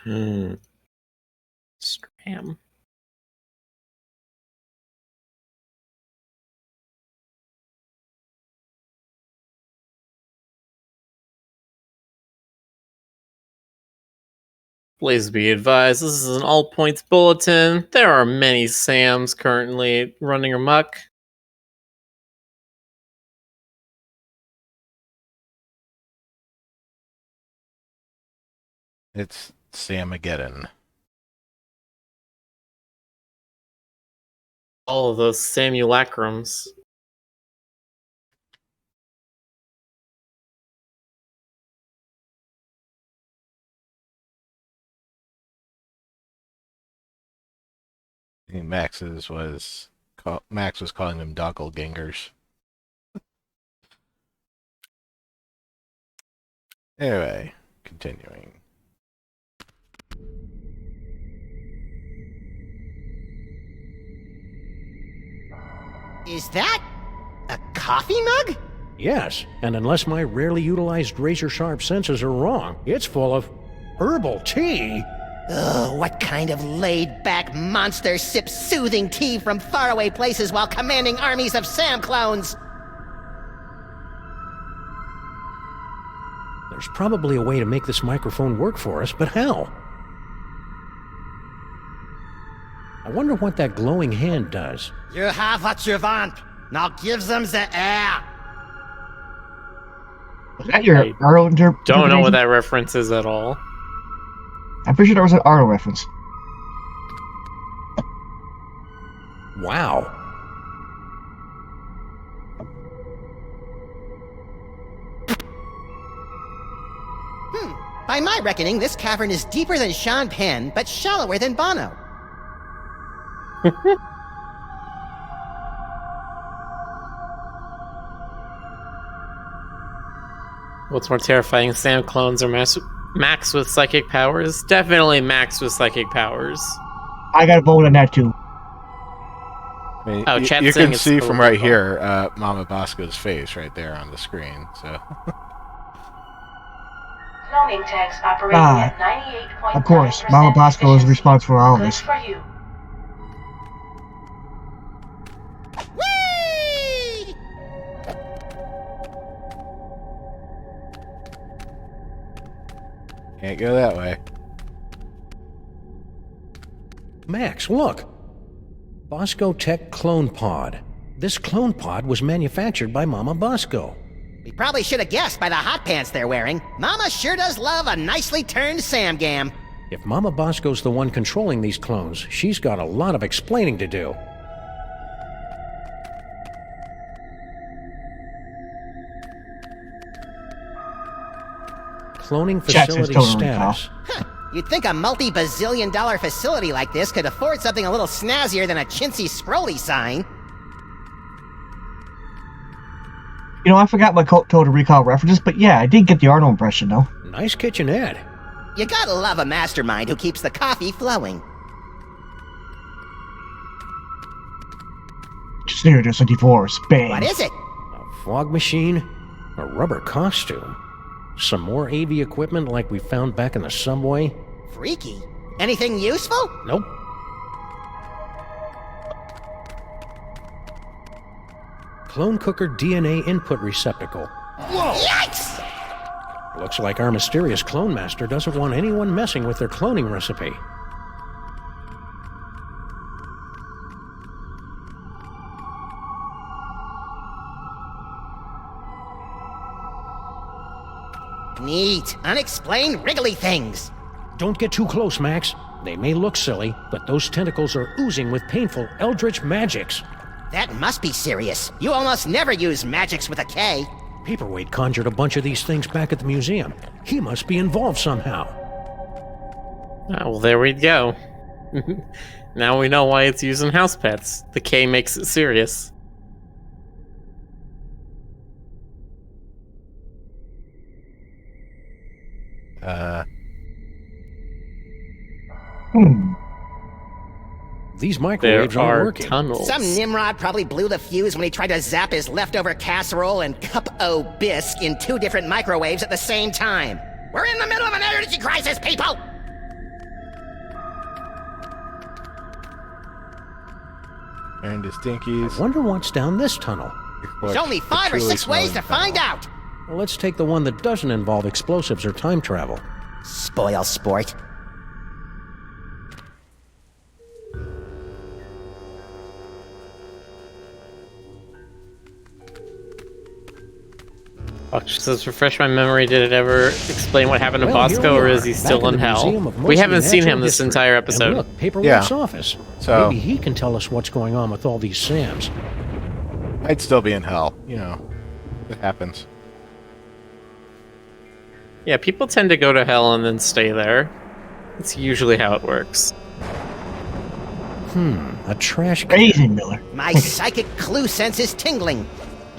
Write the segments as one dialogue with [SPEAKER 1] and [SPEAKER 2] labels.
[SPEAKER 1] Scram. Please be advised, this is an all points bulletin. There are many Sams currently running amok.
[SPEAKER 2] It's Samageddon.
[SPEAKER 1] All of those simulacrums.
[SPEAKER 2] I think Max was calling them doppelgangers. Anyway, continuing.
[SPEAKER 3] Is that a coffee mug?
[SPEAKER 4] Yes, and unless my rarely utilized razor-sharp senses are wrong, it's full of herbal tea.
[SPEAKER 3] Ugh, what kind of laid-back monster sips soothing tea from faraway places while commanding armies of Sam clones?
[SPEAKER 4] There's probably a way to make this microphone work for us, but how? I wonder what that glowing hand does.
[SPEAKER 3] You have what you want. Now give them the air.
[SPEAKER 5] Was that your
[SPEAKER 1] I
[SPEAKER 5] Arlo interpretation?
[SPEAKER 1] Don't know what that reference is at all.
[SPEAKER 5] I'm pretty sure that was an Arlo reference.
[SPEAKER 4] Wow.
[SPEAKER 3] By my reckoning, this cavern is deeper than Sean Penn, but shallower than Bono.
[SPEAKER 1] What's more terrifying, Sam clones or Max with psychic powers? Definitely Max with psychic powers.
[SPEAKER 5] I got a vote on that too.
[SPEAKER 2] I mean,
[SPEAKER 1] Oh,
[SPEAKER 2] you
[SPEAKER 1] chat
[SPEAKER 2] can
[SPEAKER 1] saying it's
[SPEAKER 2] see from right
[SPEAKER 1] cool.
[SPEAKER 2] here Mama Bosco's face right there on the screen. So
[SPEAKER 6] Cloning tanks operating at 98.9%.
[SPEAKER 5] Of course, Mama Bosco is responsible for all of
[SPEAKER 6] Good
[SPEAKER 5] this.
[SPEAKER 6] for you.
[SPEAKER 3] Whee!
[SPEAKER 2] can't go that way.
[SPEAKER 4] Max, look! Bosco Tech Clone Pod. This clone pod was manufactured by Mama Bosco.
[SPEAKER 3] We probably should have guessed by the hot pants they're wearing. Mama sure does love a nicely turned Sam Gam.
[SPEAKER 4] If Mama Bosco's the one controlling these clones, she's got a lot of explaining to do. Cloning
[SPEAKER 5] Chat says
[SPEAKER 4] facility
[SPEAKER 5] totally,
[SPEAKER 4] status.
[SPEAKER 3] You'd think a multi-bazillion-dollar facility like this could afford something a little snazzier than a chintzy scrolly sign.
[SPEAKER 5] You know, I forgot my Total Recall references, but yeah, I did get the Arno impression though.
[SPEAKER 4] Nice kitchenette.
[SPEAKER 3] You gotta love a mastermind who keeps the coffee flowing.
[SPEAKER 5] Studio 64, Spain.
[SPEAKER 3] What is it?
[SPEAKER 4] A fog machine, a rubber costume, some more AV equipment like we found back in the subway.
[SPEAKER 3] Freaky. Anything useful?
[SPEAKER 4] Nope. Clone cooker DNA input receptacle.
[SPEAKER 3] Whoa! Yikes!
[SPEAKER 4] Looks like our mysterious clone master doesn't want anyone messing with their cloning recipe.
[SPEAKER 3] Neat. Unexplained wriggly things.
[SPEAKER 4] Don't get too close, Max. They may look silly, but those tentacles are oozing with painful eldritch magics.
[SPEAKER 3] That must be serious. You almost never use magics with a K.
[SPEAKER 4] Paperweight conjured a bunch of these things back at the museum. He must be involved somehow.
[SPEAKER 1] Oh, well, there we go. Now we know why it's used in house pets. The K makes it serious.
[SPEAKER 4] These
[SPEAKER 1] There
[SPEAKER 4] microwaves aren't
[SPEAKER 1] are
[SPEAKER 4] working.
[SPEAKER 1] tunnels.
[SPEAKER 3] Some Nimrod probably blew the fuse when he tried to zap his leftover casserole and cup o' bisque in two different microwaves at the same time. We're in the middle of an energy crisis, people!
[SPEAKER 2] And his dinkies.
[SPEAKER 4] Wonder what's down this tunnel.
[SPEAKER 3] There's only 5 or 6 ways to find out.
[SPEAKER 4] Well, let's take the one that doesn't involve explosives or time travel.
[SPEAKER 3] Spoil sport.
[SPEAKER 1] Oh, she says, refresh my memory. Did it ever explain what happened to
[SPEAKER 4] Well, here
[SPEAKER 1] Bosco,
[SPEAKER 4] we
[SPEAKER 1] or
[SPEAKER 4] are,
[SPEAKER 1] is he
[SPEAKER 4] back
[SPEAKER 1] still
[SPEAKER 4] in
[SPEAKER 1] in
[SPEAKER 4] the
[SPEAKER 1] hell?
[SPEAKER 4] Museum of
[SPEAKER 1] We
[SPEAKER 4] Mostly
[SPEAKER 1] haven't seen
[SPEAKER 4] Natural
[SPEAKER 1] him this
[SPEAKER 4] History.
[SPEAKER 1] entire episode.
[SPEAKER 4] And look, Paperwork's
[SPEAKER 2] Yeah.
[SPEAKER 4] office.
[SPEAKER 2] So-
[SPEAKER 4] Maybe he can tell us what's going on with all these Sams.
[SPEAKER 2] I'd still be in hell. You know, it happens.
[SPEAKER 1] Yeah, people tend to go to hell and then stay there. That's usually how it works.
[SPEAKER 4] A trash can.
[SPEAKER 5] Crazy, Miller.
[SPEAKER 3] My psychic clue sense is tingling.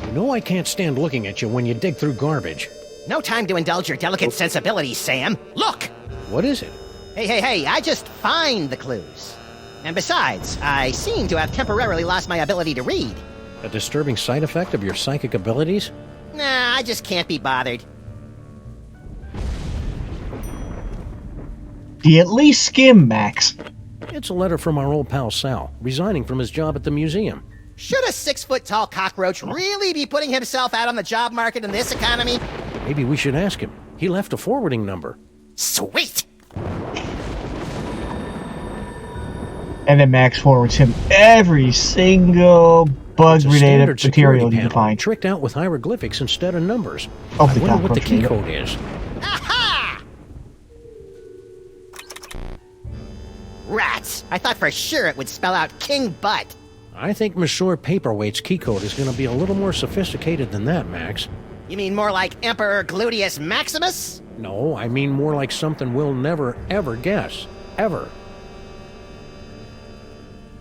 [SPEAKER 4] You know I can't stand looking at you when you dig through garbage.
[SPEAKER 3] No time to indulge your delicate sensibilities, Sam. Look!
[SPEAKER 4] What is it?
[SPEAKER 3] Hey, I just find the clues. And besides, I seem to have temporarily lost my ability to read.
[SPEAKER 4] A disturbing side effect of your psychic abilities?
[SPEAKER 3] Nah, I just can't be bothered.
[SPEAKER 5] Do you at least skim, Max?
[SPEAKER 4] It's a letter from our old pal Sal, resigning from his job at the museum.
[SPEAKER 3] Should a 6-foot-tall cockroach really be putting himself out on the job market in this economy?
[SPEAKER 4] Maybe we should ask him. He left a forwarding number.
[SPEAKER 3] Sweet!
[SPEAKER 5] And then Max forwards him every single
[SPEAKER 4] It's a
[SPEAKER 5] bug-related
[SPEAKER 4] standard security
[SPEAKER 5] material you can
[SPEAKER 4] panel,
[SPEAKER 5] find.
[SPEAKER 4] tricked out with hieroglyphics instead of numbers.
[SPEAKER 5] Of
[SPEAKER 4] I
[SPEAKER 5] the
[SPEAKER 4] wonder what the
[SPEAKER 5] cockroach
[SPEAKER 4] key
[SPEAKER 5] radio.
[SPEAKER 4] code is.
[SPEAKER 3] Aha! Rats! I thought for sure it would spell out King Butt.
[SPEAKER 4] I think Monsieur Paperweight's key code is going to be a little more sophisticated than that, Max.
[SPEAKER 3] You mean more like Emperor Gluteus Maximus?
[SPEAKER 4] No, I mean more like something we'll never, ever guess. Ever.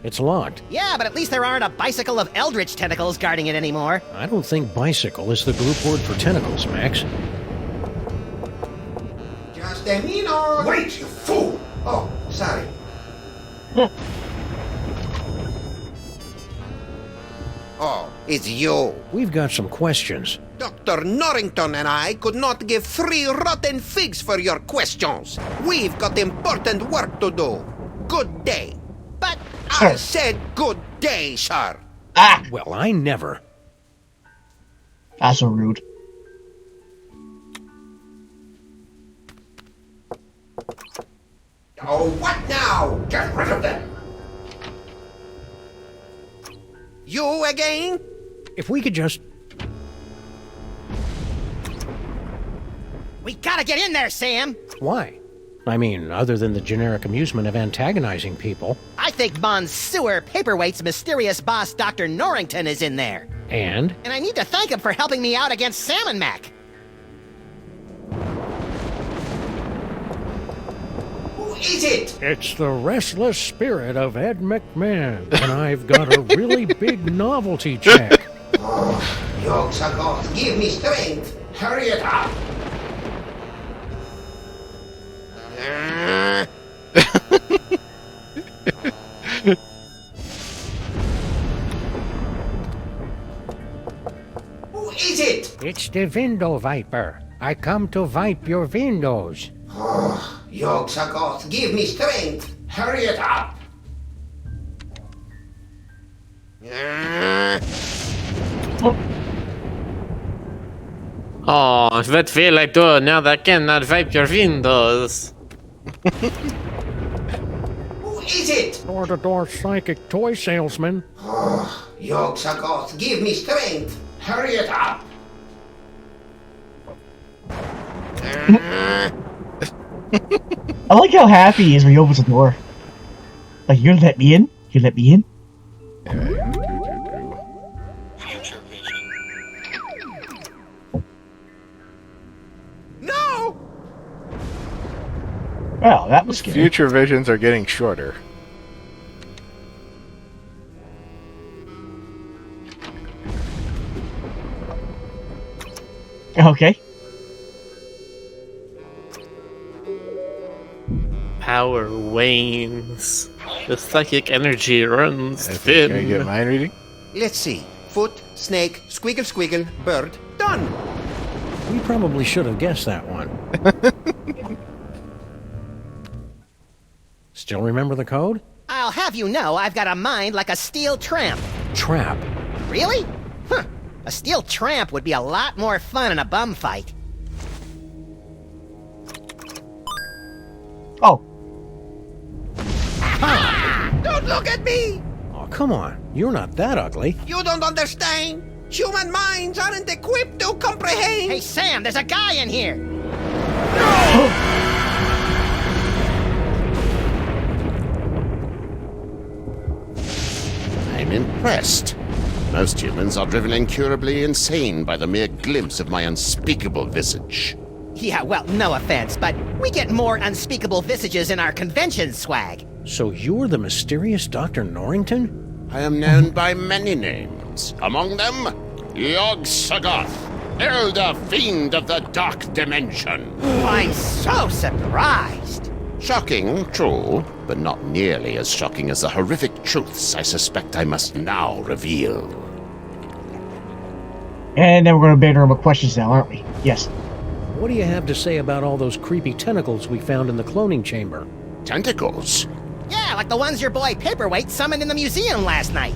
[SPEAKER 4] It's locked.
[SPEAKER 3] Yeah, but at least there aren't a bicycle of eldritch tentacles guarding it anymore.
[SPEAKER 4] I don't think bicycle is the group word for tentacles, Max.
[SPEAKER 7] Just a minute! Wait, you fool! Oh, sorry. Oh, it's you.
[SPEAKER 4] We've got some questions.
[SPEAKER 7] Dr. Norrington and I could not give 3 rotten figs for your questions. We've got important work to do. Good day.
[SPEAKER 3] But
[SPEAKER 7] I said good day, sir.
[SPEAKER 5] Ah!
[SPEAKER 4] Well, I never.
[SPEAKER 5] That's so rude.
[SPEAKER 7] Oh, what now? Get rid of them. You again?
[SPEAKER 4] If we could just...
[SPEAKER 3] we gotta get in there, Sam!
[SPEAKER 4] Why? I mean, other than the generic amusement of antagonizing people.
[SPEAKER 3] I think Monsieur Paperweight's mysterious boss, Dr. Norrington, is in there.
[SPEAKER 4] And?
[SPEAKER 3] And I need to thank him for helping me out against Salmon Mac.
[SPEAKER 7] Who is it?
[SPEAKER 4] It's the restless spirit of Ed McMahon, and I've got a really big novelty check.
[SPEAKER 7] Yokes of God, give me strength. Hurry it up. Who is it?
[SPEAKER 4] It's the window viper. I come to wipe your windows.
[SPEAKER 7] Yokes of God, give me strength. Hurry it up.
[SPEAKER 1] Oh, what will I do now that I cannot wipe your windows?
[SPEAKER 7] Who is it?
[SPEAKER 4] Door-to-door psychic toy salesman.
[SPEAKER 7] Yokes of God, give me strength. Hurry it up.
[SPEAKER 5] I like how happy he is when he opens the door. Like, you're gonna let me in? You let me in?
[SPEAKER 7] No!
[SPEAKER 5] Well, that was scary.
[SPEAKER 2] Future visions are getting shorter.
[SPEAKER 5] Okay.
[SPEAKER 1] Power wanes. The psychic energy runs
[SPEAKER 2] Can I get
[SPEAKER 1] thin.
[SPEAKER 2] mind reading?
[SPEAKER 7] Let's see. Foot, snake, squiggle squiggle, bird. Done!
[SPEAKER 4] We probably should have guessed that one. Still remember the code?
[SPEAKER 3] I'll have you know I've got a mind like a steel tramp.
[SPEAKER 4] Trap.
[SPEAKER 3] Really? Huh. A steel tramp would be a lot more fun in a bum fight.
[SPEAKER 5] Oh,
[SPEAKER 7] Don't look at me!
[SPEAKER 4] Oh, come on. You're not that ugly.
[SPEAKER 7] You don't understand. Human minds aren't equipped to comprehend.
[SPEAKER 3] Hey, Sam, there's a guy in here!
[SPEAKER 8] I'm impressed. Most humans are driven incurably insane by the mere glimpse of my unspeakable visage.
[SPEAKER 3] Yeah, well, no offense, but we get more unspeakable visages in our convention swag.
[SPEAKER 4] So you're the mysterious Dr. Norrington?
[SPEAKER 8] I am known by many names. Among them, Yog-Sothoth, Elder Fiend of the Dark Dimension.
[SPEAKER 3] I'm so surprised.
[SPEAKER 8] Shocking, true, but not nearly as shocking as the horrific truths I suspect I must now reveal.
[SPEAKER 5] and then we're gonna banter him with questions now, aren't we? Yes.
[SPEAKER 4] What do you have to say about all those creepy tentacles we found in the cloning chamber?
[SPEAKER 8] Tentacles?
[SPEAKER 3] Yeah, like the ones your boy Paperweight summoned in the museum last night.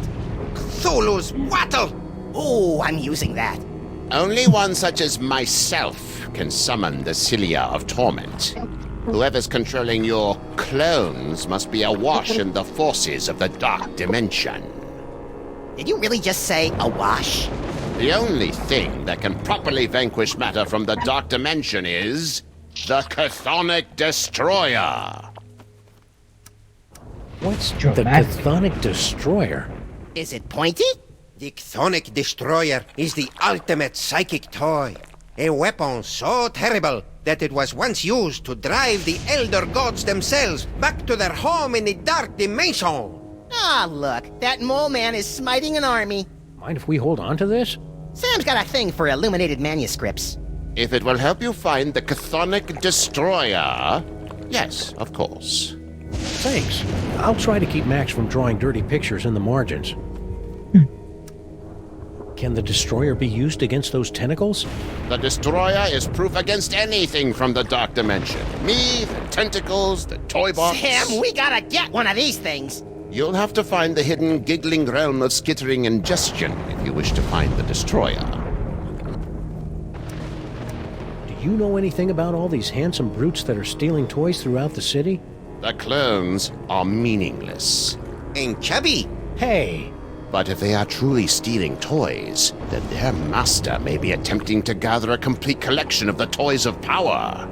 [SPEAKER 7] Cthulhu's wattle!
[SPEAKER 3] Ooh, I'm using that.
[SPEAKER 8] Only one such as myself can summon the Cilia of Torment. Whoever's controlling your clones must be awash in the forces of the Dark Dimension.
[SPEAKER 3] Did you really just say awash?
[SPEAKER 8] The only thing that can properly vanquish matter from the Dark Dimension is the Chthonic Destroyer.
[SPEAKER 4] What's the
[SPEAKER 5] Dramatic.
[SPEAKER 4] Chthonic Destroyer?
[SPEAKER 3] Is it pointy?
[SPEAKER 7] The Chthonic Destroyer is the ultimate psychic toy. A weapon so terrible that it was once used to drive the Elder Gods themselves back to their home in the Dark Dimension.
[SPEAKER 3] Ah, look, that mole man is smiting an army.
[SPEAKER 4] Mind if we hold on to this?
[SPEAKER 3] Sam's got a thing for illuminated manuscripts.
[SPEAKER 8] If it will help you find the Chthonic Destroyer, yes, of course.
[SPEAKER 4] Thanks. I'll try to keep Max from drawing dirty pictures in the margins. Can the Destroyer be used against those tentacles?
[SPEAKER 8] The Destroyer is proof against anything from the Dark Dimension. Me, the tentacles, the toy box.
[SPEAKER 3] Sam, we gotta get one of these things.
[SPEAKER 8] You'll have to find the hidden giggling realm of skittering ingestion if you wish to find the Destroyer.
[SPEAKER 4] Do you know anything about all these handsome brutes that are stealing toys throughout the city?
[SPEAKER 8] The clones are meaningless.
[SPEAKER 7] And chubby.
[SPEAKER 4] Hey!
[SPEAKER 8] But if they are truly stealing toys, then their master may be attempting to gather a complete collection of the toys of power.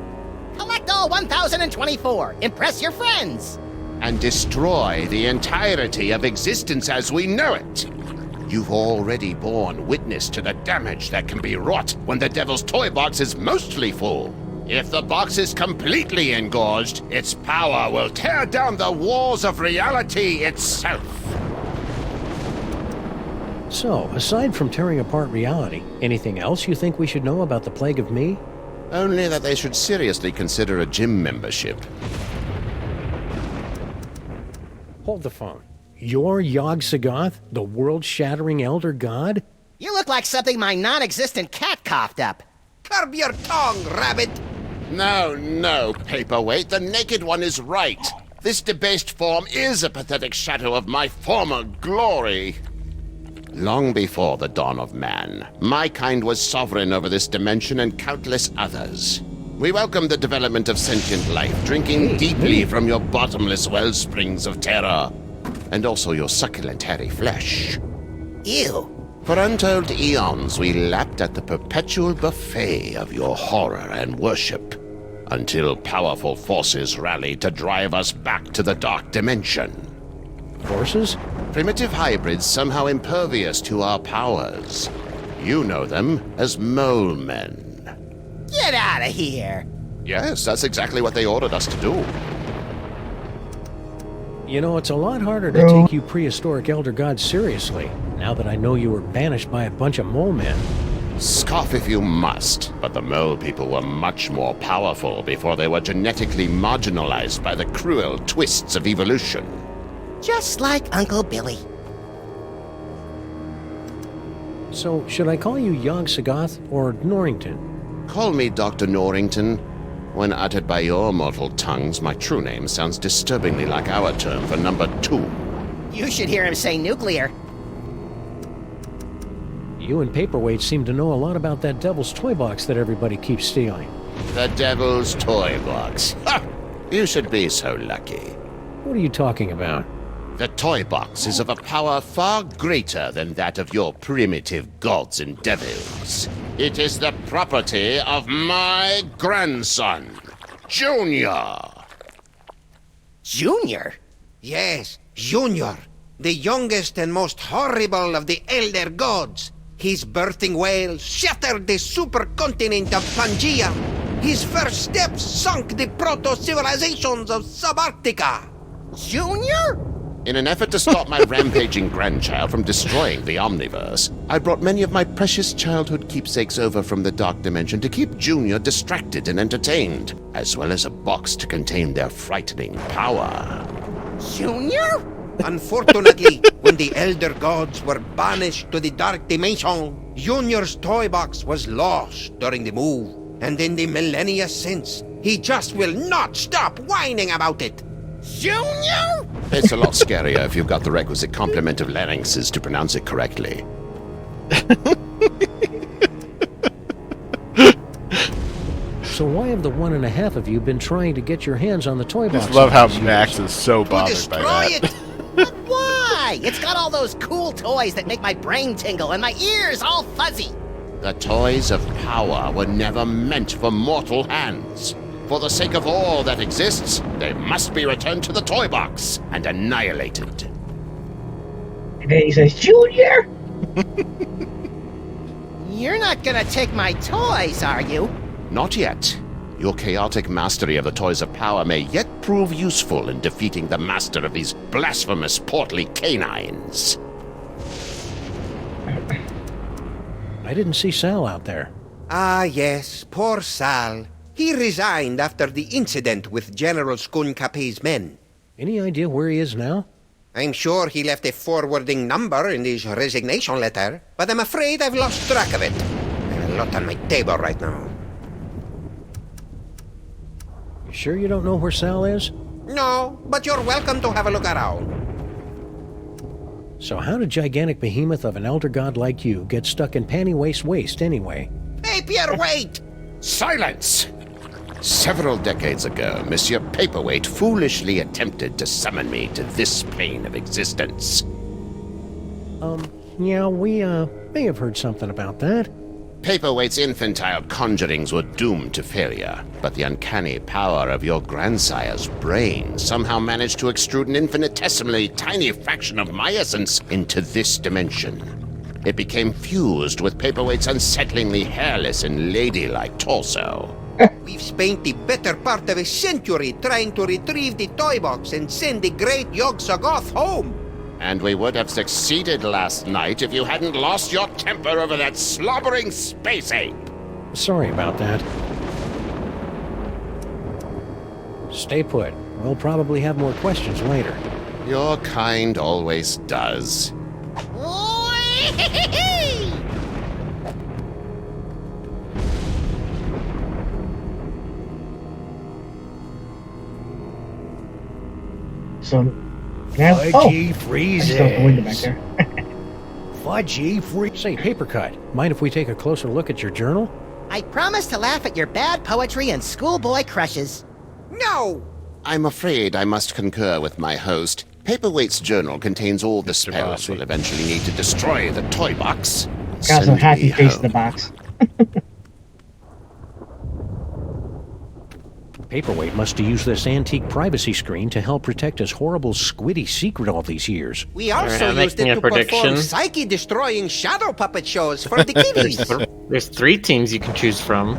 [SPEAKER 3] Collect all 1,024. Impress your friends.
[SPEAKER 8] And destroy the entirety of existence as we know it. You've already borne witness to the damage that can be wrought when the Devil's Toy Box is mostly full. If the box is completely engorged, its power will tear down the walls of reality itself.
[SPEAKER 4] So, aside from tearing apart reality, anything else you think we should know about the Plague of Me?
[SPEAKER 8] Only that they should seriously consider a gym membership.
[SPEAKER 4] Hold the phone. You're Yog-Sothoth, the world-shattering Elder God?
[SPEAKER 3] You look like something my non-existent cat coughed up.
[SPEAKER 7] Curb your tongue, rabbit!
[SPEAKER 8] No, Paperweight, the Naked One is right. This debased form is a pathetic shadow of my former glory. Long before the dawn of man, my kind was sovereign over this dimension and countless others. We welcome the development of sentient life, drinking deeply from your bottomless wellsprings of terror, and also your succulent hairy flesh.
[SPEAKER 3] Ew.
[SPEAKER 8] For untold eons, we lapped at the perpetual buffet of your horror and worship, until powerful forces rallied to drive us back to the Dark Dimension.
[SPEAKER 4] Forces?
[SPEAKER 8] Primitive hybrids somehow impervious to our powers. You know them as mole men.
[SPEAKER 3] Get out of here.
[SPEAKER 8] Yes, that's exactly what they ordered us to do.
[SPEAKER 4] You know, it's a lot harder to take you prehistoric Elder Gods seriously, now that I know you were banished by a bunch of mole men.
[SPEAKER 8] Scoff if you must, but the mole people were much more powerful before they were genetically marginalized by the cruel twists of evolution.
[SPEAKER 3] Just like Uncle Billy.
[SPEAKER 4] So, should I call you Yog-Sothoth or Norrington?
[SPEAKER 8] Call me Dr. Norrington, When uttered by your mortal tongues, my true name sounds disturbingly like our term for number 2.
[SPEAKER 3] You should hear him say nuclear.
[SPEAKER 4] You and Paperweight seem to know a lot about that devil's toy box that everybody keeps stealing.
[SPEAKER 8] The Devil's Toy Box. Ha! You should be so lucky.
[SPEAKER 4] What are you talking about?
[SPEAKER 8] The toy box is of a power far greater than that of your primitive gods and devils. It is the property of my grandson, Junior.
[SPEAKER 3] Junior?
[SPEAKER 7] Yes, Junior, the youngest and most horrible of the Elder Gods. His birthing wail shattered the supercontinent of Pangea. His first steps sunk the proto-civilizations of Subarctica.
[SPEAKER 3] Junior?
[SPEAKER 8] In an effort to stop my rampaging grandchild from destroying the Omniverse, I brought many of my precious childhood keepsakes over from the Dark Dimension to keep Junior distracted and entertained, as well as a box to contain their frightening power.
[SPEAKER 3] Junior?
[SPEAKER 7] Unfortunately, when the Elder Gods were banished to the Dark Dimension, Junior's toy box was lost during the move. And in the millennia since, he just will not stop whining about it.
[SPEAKER 3] Junior?
[SPEAKER 8] It's a lot scarier if you've got the requisite complement of larynxes to pronounce it correctly.
[SPEAKER 4] So why have the 1.5 of you been trying to get your hands on the toy
[SPEAKER 2] I
[SPEAKER 4] box?
[SPEAKER 2] just love how
[SPEAKER 4] all these
[SPEAKER 2] Max
[SPEAKER 4] years?
[SPEAKER 2] is so
[SPEAKER 7] To
[SPEAKER 2] bothered
[SPEAKER 7] destroy
[SPEAKER 2] by that.
[SPEAKER 7] it!
[SPEAKER 3] But why? It's got all those cool toys that make my brain tingle and my ears all fuzzy.
[SPEAKER 8] The toys of power were never meant for mortal hands. For the sake of all that exists, they must be returned to the toy box and annihilated.
[SPEAKER 5] And then he says, Junior!
[SPEAKER 3] You're not gonna take my toys, are you?
[SPEAKER 8] Not yet. Your chaotic mastery of the toys of power may yet prove useful in defeating the master of these blasphemous portly canines.
[SPEAKER 4] I didn't see Sal out there.
[SPEAKER 7] Ah, yes, poor Sal. He resigned after the incident with General Skunkape's men.
[SPEAKER 4] Any idea where he is now?
[SPEAKER 7] I'm sure he left a forwarding number in his resignation letter, but I'm afraid I've lost track of it. I have a lot on my table right now.
[SPEAKER 4] You sure you don't know where Sal is?
[SPEAKER 7] No, but you're welcome to have a look around.
[SPEAKER 4] So how did gigantic behemoth of an elder god like you get stuck in panty waist anyway?
[SPEAKER 7] Hey, Pierre, wait!
[SPEAKER 8] Silence! Several decades ago, Monsieur Paperweight foolishly attempted to summon me to this plane of existence.
[SPEAKER 4] Yeah, we, may have heard something about that.
[SPEAKER 8] Paperweight's infantile conjurings were doomed to failure, but the uncanny power of your grandsire's brain somehow managed to extrude an infinitesimally tiny fraction of my essence into this dimension. It became fused with Paperweight's unsettlingly hairless and ladylike torso.
[SPEAKER 7] We've spent the better part of a century trying to retrieve the toy box and send the great Yog-Sothoth home.
[SPEAKER 8] And we would have succeeded last night if you hadn't lost your temper over that slobbering space ape.
[SPEAKER 4] Sorry about that. Stay put. We'll probably have more questions later.
[SPEAKER 8] Your kind always does.
[SPEAKER 5] So, now,
[SPEAKER 4] Fudgy
[SPEAKER 5] I
[SPEAKER 4] freezes.
[SPEAKER 5] just opened the window back there.
[SPEAKER 4] Fudgy freeze. Say, Papercut, mind if we take a closer look at your journal?
[SPEAKER 3] I promise to laugh at your bad poetry and schoolboy crushes.
[SPEAKER 7] No!
[SPEAKER 8] I'm afraid I must concur with my host. Paperweight's journal contains all the spells
[SPEAKER 2] Bossy.
[SPEAKER 8] we'll eventually need to destroy the toy box.
[SPEAKER 5] Got some
[SPEAKER 8] Send
[SPEAKER 5] happy
[SPEAKER 8] me
[SPEAKER 5] face in the
[SPEAKER 8] home.
[SPEAKER 5] box.
[SPEAKER 4] Paperweight must have used this antique privacy screen to help protect his horrible squiddy secret all these years.
[SPEAKER 7] We also
[SPEAKER 1] I'm
[SPEAKER 7] used
[SPEAKER 1] making
[SPEAKER 7] it
[SPEAKER 1] a
[SPEAKER 7] to
[SPEAKER 1] prediction.
[SPEAKER 7] perform psyche-destroying shadow puppet shows for the kiddies.
[SPEAKER 1] There's 3 teams you can choose from.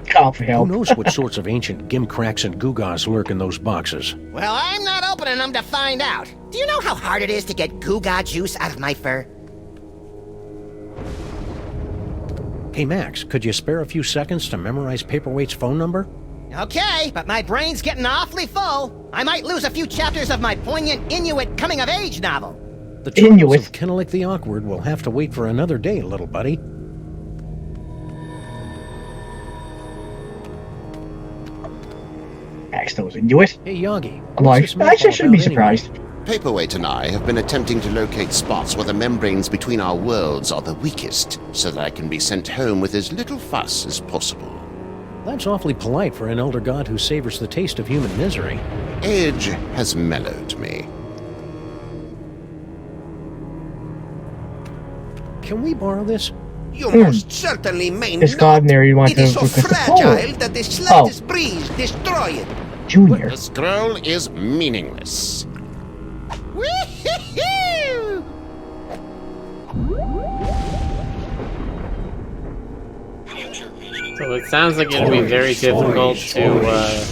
[SPEAKER 5] Call for
[SPEAKER 4] Who
[SPEAKER 5] help.
[SPEAKER 4] knows what sorts of ancient gimcracks and gewgaws lurk in those boxes?
[SPEAKER 3] Well, I'm not opening them to find out. Do you know how hard it is to get Goo-Gah juice out of my fur?
[SPEAKER 4] Hey, Max, could you spare a few seconds to memorize Paperweight's phone number?
[SPEAKER 3] Okay, but my brain's getting awfully full. I might lose a few chapters of my poignant Inuit coming-of-age novel.
[SPEAKER 4] The troubles
[SPEAKER 5] Inuit.
[SPEAKER 4] of Kennelik the Awkward will have to wait for another day, little buddy.
[SPEAKER 5] those into it.
[SPEAKER 4] Hey, Yogi.
[SPEAKER 5] I'm
[SPEAKER 4] what's
[SPEAKER 5] like,
[SPEAKER 4] this map
[SPEAKER 5] actually, I
[SPEAKER 4] all
[SPEAKER 5] shouldn't be
[SPEAKER 4] about anyway?
[SPEAKER 5] surprised.
[SPEAKER 8] Paperweight and I have been attempting to locate spots where the membranes between our worlds are the weakest, so that I can be sent home with as little fuss as possible.
[SPEAKER 4] That's awfully polite for an elder god who savors the taste of human misery.
[SPEAKER 8] Age has mellowed me.
[SPEAKER 4] Can we borrow this?
[SPEAKER 7] You most certainly may
[SPEAKER 5] This
[SPEAKER 7] not.
[SPEAKER 5] god there you want
[SPEAKER 7] It
[SPEAKER 5] to
[SPEAKER 7] is so
[SPEAKER 5] request a
[SPEAKER 7] fragile
[SPEAKER 5] photo.
[SPEAKER 7] that the slightest breeze destroy it.
[SPEAKER 5] Junior.
[SPEAKER 8] The scroll is meaningless. Whee-hee-hee!
[SPEAKER 1] So it sounds like it'll be very difficult to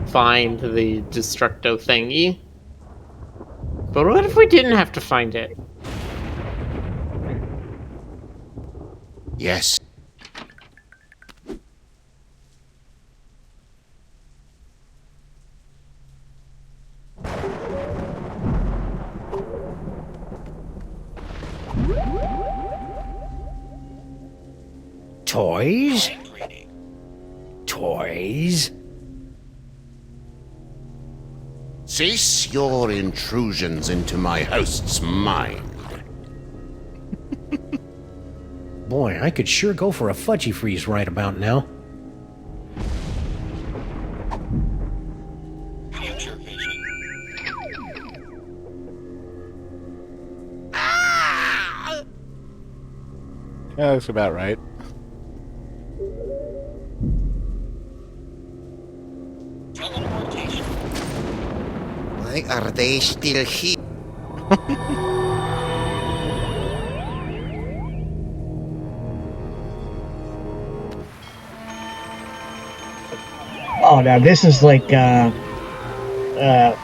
[SPEAKER 1] find the Destructo thingy. But what if we didn't have to find it?
[SPEAKER 8] Yes.
[SPEAKER 4] Toys? Toys?
[SPEAKER 8] Cease your intrusions into my host's mind.
[SPEAKER 4] Boy, I could sure go for a fudgy freeze right about now.
[SPEAKER 2] Yeah, that's about right.
[SPEAKER 7] Why are they still here?
[SPEAKER 5] Oh, now this is like, The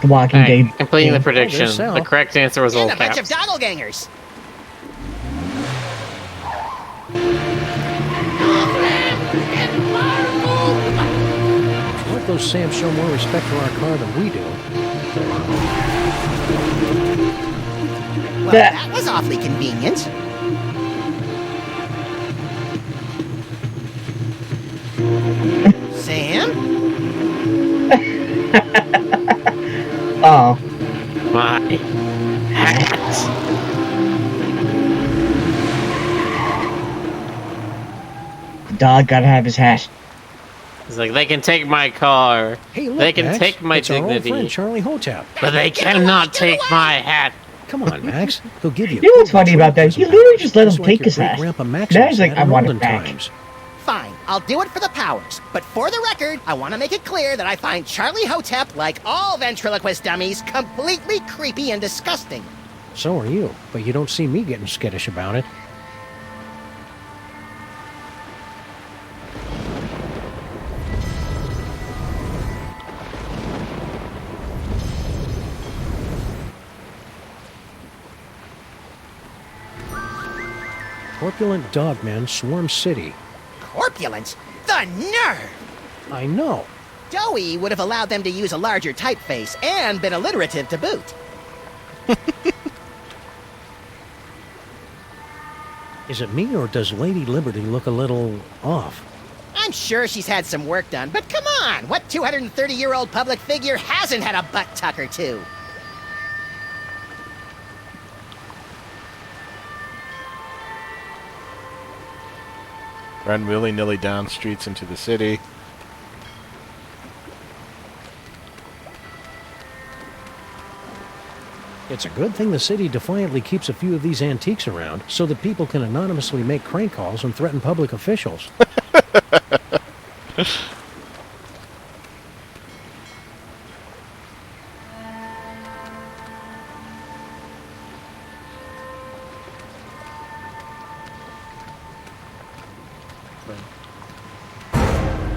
[SPEAKER 5] Walking
[SPEAKER 1] Alright,
[SPEAKER 5] Dead.
[SPEAKER 1] completing the
[SPEAKER 5] thing.
[SPEAKER 1] prediction.
[SPEAKER 4] there's Sal.
[SPEAKER 1] The correct answer was all
[SPEAKER 3] And a bunch of
[SPEAKER 1] caps.
[SPEAKER 3] doppelgangers.
[SPEAKER 4] Let those Sams show more respect for our car than we do.
[SPEAKER 3] Well, that was awfully convenient. Sam?
[SPEAKER 5] Oh,
[SPEAKER 1] My hat.
[SPEAKER 5] the dog gotta have his hat.
[SPEAKER 1] It's like, they can take my car.
[SPEAKER 4] Hey, look,
[SPEAKER 1] They can
[SPEAKER 4] Max,
[SPEAKER 1] take my
[SPEAKER 4] it's our old friend
[SPEAKER 1] dignity.
[SPEAKER 4] Charlie Hotep.
[SPEAKER 1] But they cannot take my hat.
[SPEAKER 4] Come on, Max. He'll give you.
[SPEAKER 5] You know what's funny about that? You literally just let him
[SPEAKER 4] like
[SPEAKER 5] take
[SPEAKER 4] your
[SPEAKER 5] his hat.
[SPEAKER 4] great-grandpa Max
[SPEAKER 5] Now he's like,
[SPEAKER 4] had
[SPEAKER 5] I
[SPEAKER 4] in
[SPEAKER 5] want it
[SPEAKER 4] olden
[SPEAKER 5] back.
[SPEAKER 4] times.
[SPEAKER 3] Fine, I'll do it for the powers. But for the record, I want to make it clear that I find Charlie Hotep, like all ventriloquist dummies, completely creepy and disgusting.
[SPEAKER 4] So are you, but you don't see me getting skittish about it. Corpulent dogmen swarm city.
[SPEAKER 3] Corpulence? The nerve!
[SPEAKER 4] I know.
[SPEAKER 3] Joey would have allowed them to use a larger typeface and been alliterative to boot.
[SPEAKER 4] Is it me, or does Lady Liberty look a little off?
[SPEAKER 3] I'm sure she's had some work done, but come on! What 230-year-old public figure hasn't had a butt tuck or two?
[SPEAKER 2] Run willy-nilly down streets into the city.
[SPEAKER 4] It's a good thing the city defiantly keeps a few of these antiques around, so that people can anonymously make crank calls and threaten public officials.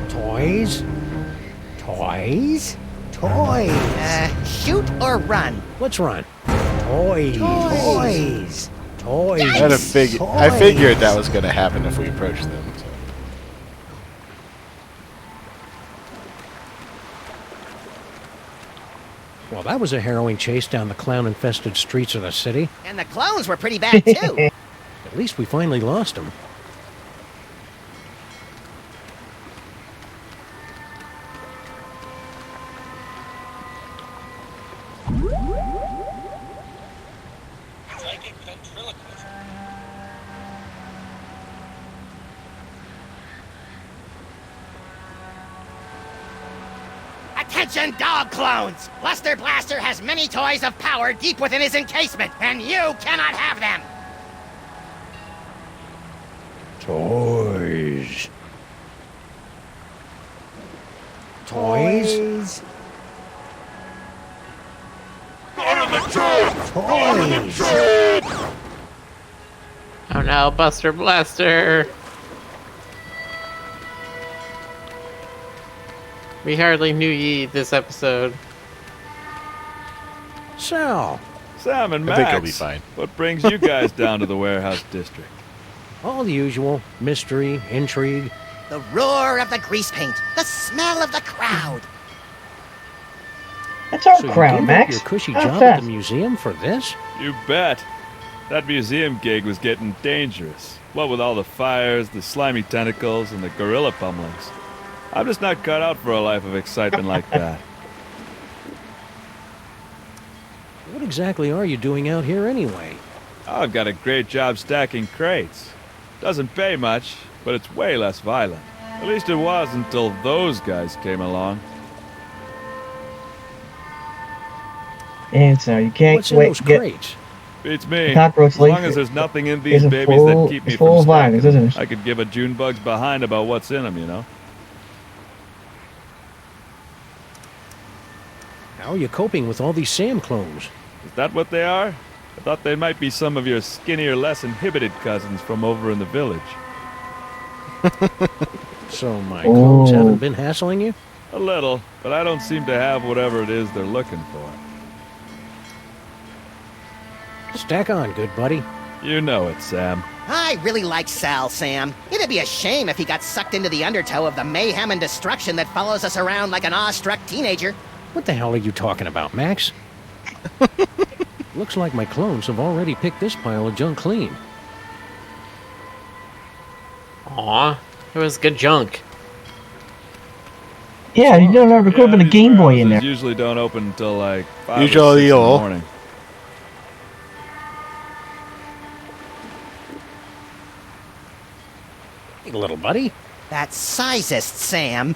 [SPEAKER 4] Toys? Toys? Toys!
[SPEAKER 3] Shoot or run?
[SPEAKER 4] Let's run. Toys. Toys. Toys.
[SPEAKER 2] I figured that was going to happen if we approached them. So.
[SPEAKER 4] Well, that was a harrowing chase down the clown-infested streets of the city.
[SPEAKER 3] And the clones were pretty bad, too.
[SPEAKER 4] At least we finally lost them.
[SPEAKER 9] ventriloquist.
[SPEAKER 3] Attention, dog clones! Buster Blaster has many toys of power deep within his encasement, and you cannot have them!
[SPEAKER 4] Toys. Toys? Toys!
[SPEAKER 1] Oh no, Buster Blaster! We hardly knew ye this episode.
[SPEAKER 4] Sal,
[SPEAKER 10] Sam and
[SPEAKER 2] I think he'll
[SPEAKER 10] Max,
[SPEAKER 2] be fine.
[SPEAKER 10] what brings you guys down to the warehouse district?
[SPEAKER 4] all the usual mystery, intrigue.
[SPEAKER 3] The roar of the grease paint, the smell of the crowd.
[SPEAKER 5] That's our
[SPEAKER 4] So you
[SPEAKER 5] crowd,
[SPEAKER 4] gave up
[SPEAKER 5] Max.
[SPEAKER 4] your cushy
[SPEAKER 5] How
[SPEAKER 4] job at
[SPEAKER 5] fast?
[SPEAKER 4] the museum for this?
[SPEAKER 10] You bet. That museum gig was getting dangerous. What with all the fires, the slimy tentacles, and the gorilla pummelings. I'm just not cut out for a life of excitement like that.
[SPEAKER 4] What exactly are you doing out here anyway?
[SPEAKER 10] I've got a great job stacking crates. Doesn't pay much, but it's way less violent. At least it was until those guys came along.
[SPEAKER 5] And so you can't
[SPEAKER 4] What's in
[SPEAKER 5] wait
[SPEAKER 4] those
[SPEAKER 5] to get
[SPEAKER 4] crates?
[SPEAKER 10] Beats me.
[SPEAKER 5] Cockroach
[SPEAKER 10] As long
[SPEAKER 5] leaf
[SPEAKER 10] as there's nothing in these
[SPEAKER 5] is a
[SPEAKER 10] babies
[SPEAKER 5] full-
[SPEAKER 10] that keep me
[SPEAKER 5] it's full
[SPEAKER 10] from
[SPEAKER 5] of violence,
[SPEAKER 10] stacking them.
[SPEAKER 5] isn't it?
[SPEAKER 10] I could give a June bug's behind about what's in them, you know?
[SPEAKER 4] How are you coping with all these Sam clones?
[SPEAKER 10] Is that what they are? I thought they might be some of your skinnier, less inhibited cousins from over in the village.
[SPEAKER 4] So my clones
[SPEAKER 5] Oh.
[SPEAKER 4] haven't been hassling you?
[SPEAKER 10] A little, but I don't seem to have whatever it is they're looking for.
[SPEAKER 4] Stack on, good buddy.
[SPEAKER 10] You know it, Sam.
[SPEAKER 3] I really like Sal, Sam. It'd be a shame if he got sucked into the undertow of the mayhem and destruction that follows us around like an awestruck teenager.
[SPEAKER 4] What the hell are you talking about, Max? Looks like my clones have already picked this pile of junk clean.
[SPEAKER 1] Aw, it was good junk.
[SPEAKER 5] Yeah, you don't have a equipment a
[SPEAKER 10] these
[SPEAKER 5] Game Boy in
[SPEAKER 10] warehouses
[SPEAKER 5] there.
[SPEAKER 10] usually don't open until like 5
[SPEAKER 2] Usually
[SPEAKER 10] or 6 in the
[SPEAKER 2] you'll-
[SPEAKER 10] morning.
[SPEAKER 4] Hey, little buddy.
[SPEAKER 3] That's sizest, Sam.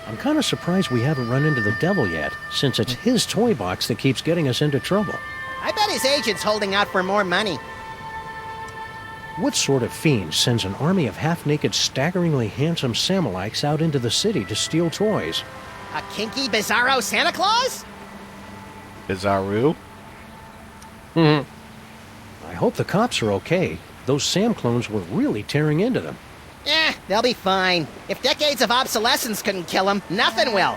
[SPEAKER 4] I'm kind of surprised we haven't run into the devil yet, since it's his toy box that keeps getting us into trouble.
[SPEAKER 3] I bet his agent's holding out for more money.
[SPEAKER 4] What sort of fiend sends an army of half-naked, staggeringly handsome Samalites out into the city to steal toys?
[SPEAKER 3] A kinky, bizarro Santa Claus?
[SPEAKER 2] Bizarro?
[SPEAKER 4] I hope the cops are okay. Those Sam clones were really tearing into them.
[SPEAKER 3] They'll be fine. If decades of obsolescence couldn't kill them, nothing will.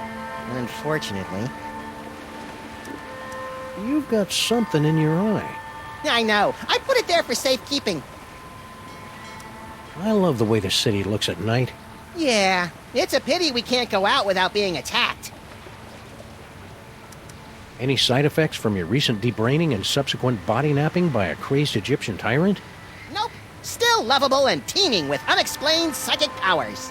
[SPEAKER 3] Unfortunately.
[SPEAKER 4] You've got something in your eye.
[SPEAKER 3] I know. I put it there for safekeeping.
[SPEAKER 4] I love the way the city looks at night.
[SPEAKER 3] Yeah, it's a pity we can't go out without being attacked.
[SPEAKER 4] Any side effects from your recent debraining and subsequent body napping by a crazed Egyptian tyrant?
[SPEAKER 3] Nope. Still lovable and teeming with unexplained psychic powers.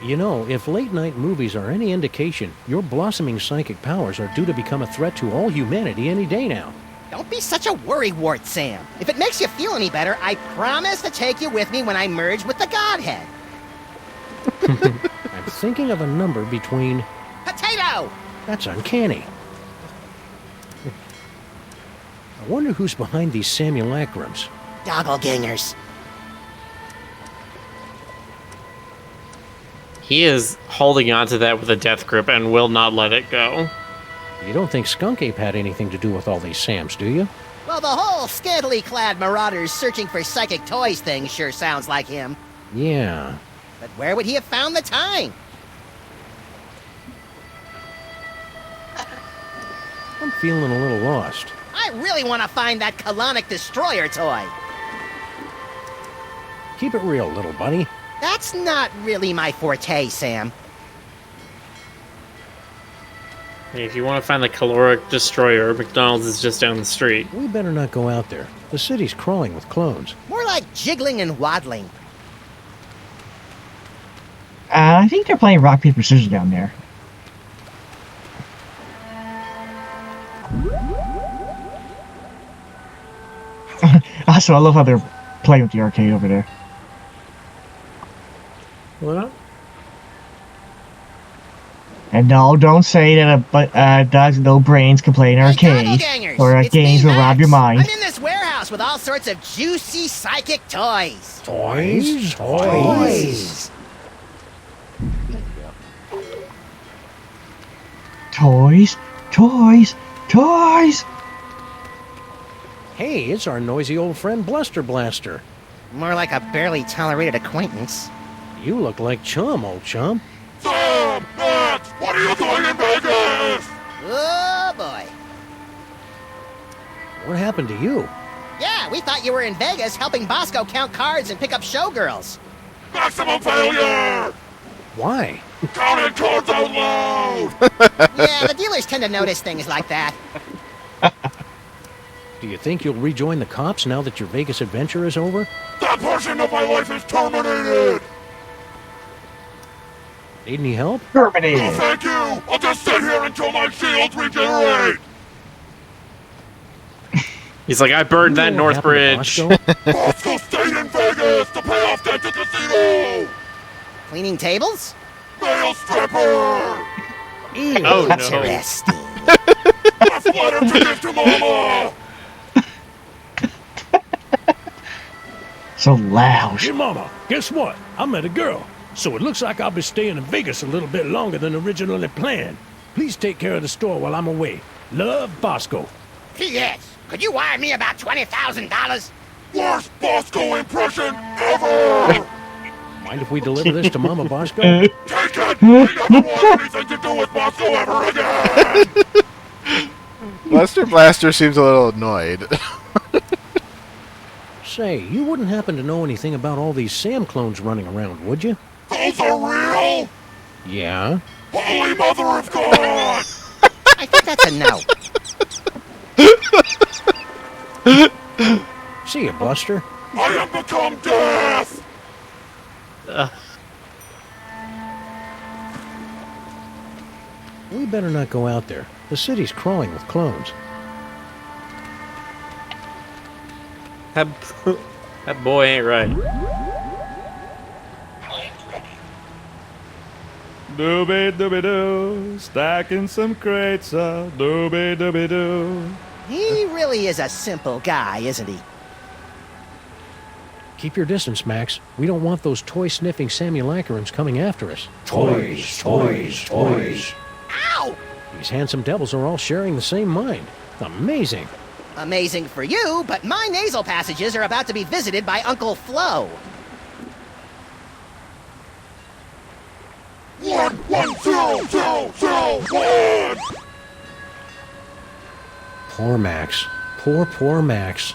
[SPEAKER 4] You know, if late-night movies are any indication, your blossoming psychic powers are due to become a threat to all humanity any day now.
[SPEAKER 3] Don't be such a worrywart, Sam. If it makes you feel any better, I promise to take you with me when I merge with the Godhead.
[SPEAKER 4] I'm thinking of a number between...
[SPEAKER 3] Potato!
[SPEAKER 4] That's uncanny. I wonder who's behind these simulacrums.
[SPEAKER 3] Doppelgangers.
[SPEAKER 1] He is holding on to that with a death grip and will not let it go.
[SPEAKER 4] You don't think Skunk Ape had anything to do with all these Sams, do you?
[SPEAKER 3] Well, the whole scantily clad marauders searching for psychic toys thing sure sounds like him.
[SPEAKER 4] Yeah.
[SPEAKER 3] But where would he have found the time?
[SPEAKER 4] I'm feeling a little lost.
[SPEAKER 3] I really want to find that colonic destroyer toy.
[SPEAKER 4] Keep it real, little buddy.
[SPEAKER 3] That's not really my forte, Sam.
[SPEAKER 1] If you want to find the caloric destroyer, McDonald's is just down the street.
[SPEAKER 4] We better not go out there. The city's crawling with clones.
[SPEAKER 3] More like jiggling and waddling.
[SPEAKER 5] I think they're playing rock, paper, scissors down there. Also, I love how they're playing with the arcade over there.
[SPEAKER 1] Well,
[SPEAKER 5] And no, don't say that dogs with no brains can play an arcade,
[SPEAKER 3] Doppelgangers,
[SPEAKER 5] or
[SPEAKER 3] it's
[SPEAKER 5] games
[SPEAKER 3] me,
[SPEAKER 5] will rob
[SPEAKER 3] Max.
[SPEAKER 5] your mind.
[SPEAKER 3] I'm in this warehouse with all sorts of juicy psychic toys.
[SPEAKER 4] Toys?
[SPEAKER 5] Toys, toys, toys!
[SPEAKER 4] Hey, it's our noisy old friend Bluster Blaster.
[SPEAKER 3] More like a barely tolerated acquaintance.
[SPEAKER 4] You look like Chum, old chum.
[SPEAKER 8] Sam! Max! What are you doing in Vegas?
[SPEAKER 3] Oh boy.
[SPEAKER 4] What happened to you?
[SPEAKER 3] Yeah, we thought you were in Vegas helping Bosco count cards and pick up showgirls.
[SPEAKER 8] Maximum failure!
[SPEAKER 4] Why?
[SPEAKER 8] Counting cards out loud!
[SPEAKER 3] Yeah, the dealers tend to notice things like that.
[SPEAKER 4] Do you think you'll rejoin the cops now that your Vegas adventure is over?
[SPEAKER 8] That portion of my life is terminated!
[SPEAKER 4] Need any help?
[SPEAKER 8] No,
[SPEAKER 5] Terminated!
[SPEAKER 8] thank you! I'll just sit here until my shields regenerate!
[SPEAKER 1] he's like, I burned
[SPEAKER 4] You
[SPEAKER 1] that
[SPEAKER 4] know what
[SPEAKER 1] North
[SPEAKER 4] happened to
[SPEAKER 1] Bridge.
[SPEAKER 4] Bosco?
[SPEAKER 8] Bosco stayed in Vegas to pay off debt to casino!
[SPEAKER 3] Cleaning tables?
[SPEAKER 8] Male stripper!
[SPEAKER 1] Oh no.
[SPEAKER 3] Interesting.
[SPEAKER 8] Left letter to give to Mama!
[SPEAKER 5] So loud.
[SPEAKER 9] Hey, Mama, guess what? I met a girl, so it looks like I'll be staying in Vegas a little bit longer than originally planned. Please take care of the store while I'm away. Love, Bosco.
[SPEAKER 3] P.S. Could you wire me about $20,000?
[SPEAKER 8] Worst Bosco impression ever!
[SPEAKER 4] Mind if we deliver this to Mama Bosco?
[SPEAKER 8] Take it! We never want anything to do with Bosco ever again!
[SPEAKER 2] Buster Blaster seems a little annoyed.
[SPEAKER 4] Say, you wouldn't happen to know anything about all these Sam clones running around, would you?
[SPEAKER 8] Those are real?
[SPEAKER 4] Yeah.
[SPEAKER 8] Holy Mother of God!
[SPEAKER 3] I think that's a no.
[SPEAKER 4] See ya, Buster.
[SPEAKER 8] I have become death!
[SPEAKER 4] We better not go out there. The city's crawling with clones.
[SPEAKER 1] That boy ain't right.
[SPEAKER 10] Doobie doobie doo, stacking some crates up. Doobie doobie doo.
[SPEAKER 3] He really is a simple guy, isn't he?
[SPEAKER 4] Keep your distance, Max. We don't want those toy-sniffing Samulacarans coming after us.
[SPEAKER 9] Toys, toys, toys.
[SPEAKER 3] Ow!
[SPEAKER 4] These handsome devils are all sharing the same mind. Amazing.
[SPEAKER 3] Amazing for you, but my nasal passages are about to be visited by Uncle Flo.
[SPEAKER 8] 1, 0, 0, 0, 1!
[SPEAKER 4] Poor Max. Poor Max.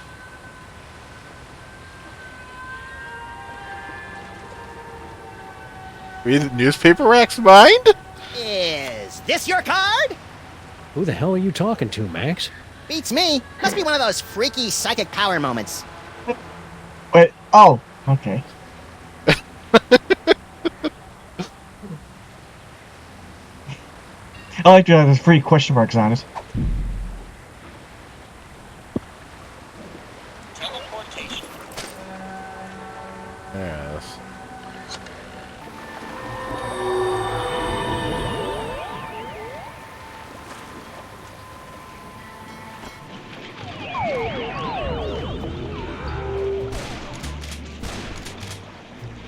[SPEAKER 2] Read the newspaper rack's mind?
[SPEAKER 3] Is this your card?
[SPEAKER 4] Who the hell are you talking to, Max?
[SPEAKER 3] Beats me. Must be one of those freaky psychic power moments.
[SPEAKER 5] Wait, oh, okay. I like there's 3 question marks on it.
[SPEAKER 2] Yes.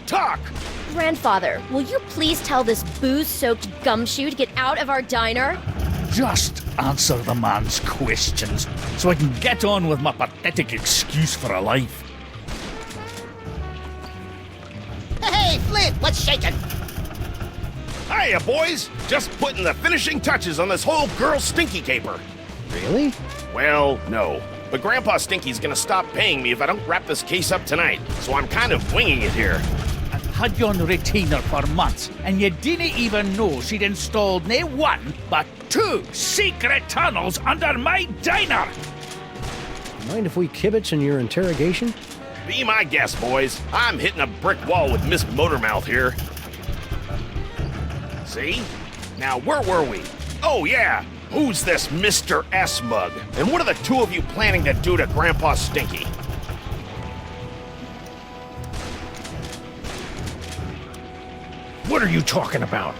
[SPEAKER 3] Talk!
[SPEAKER 11] Grandfather, will you please tell this booze-soaked gumshoe to get out of our diner?
[SPEAKER 9] Just answer the man's questions so I can get on with my pathetic excuse for a life.
[SPEAKER 3] Hey, Flint, what's shaking?
[SPEAKER 12] Hiya, boys! Just putting the finishing touches on this whole girl stinky caper.
[SPEAKER 4] Really?
[SPEAKER 12] Well, no. But Grandpa Stinky's gonna stop paying me if I don't wrap this case up tonight, so I'm kind of winging it here.
[SPEAKER 9] I've had you on retainer for months, and you didn't even know she'd installed nae 1, but 2 secret tunnels under my diner!
[SPEAKER 4] Mind if we kibitz in your interrogation?
[SPEAKER 12] Be my guest, boys. I'm hitting a brick wall with Miss Motormouth here. See? Now, where were we? Oh, yeah! Who's this Mr. S-Mug? And what are the 2 of you planning to do to Grandpa Stinky?
[SPEAKER 9] What are you talking about?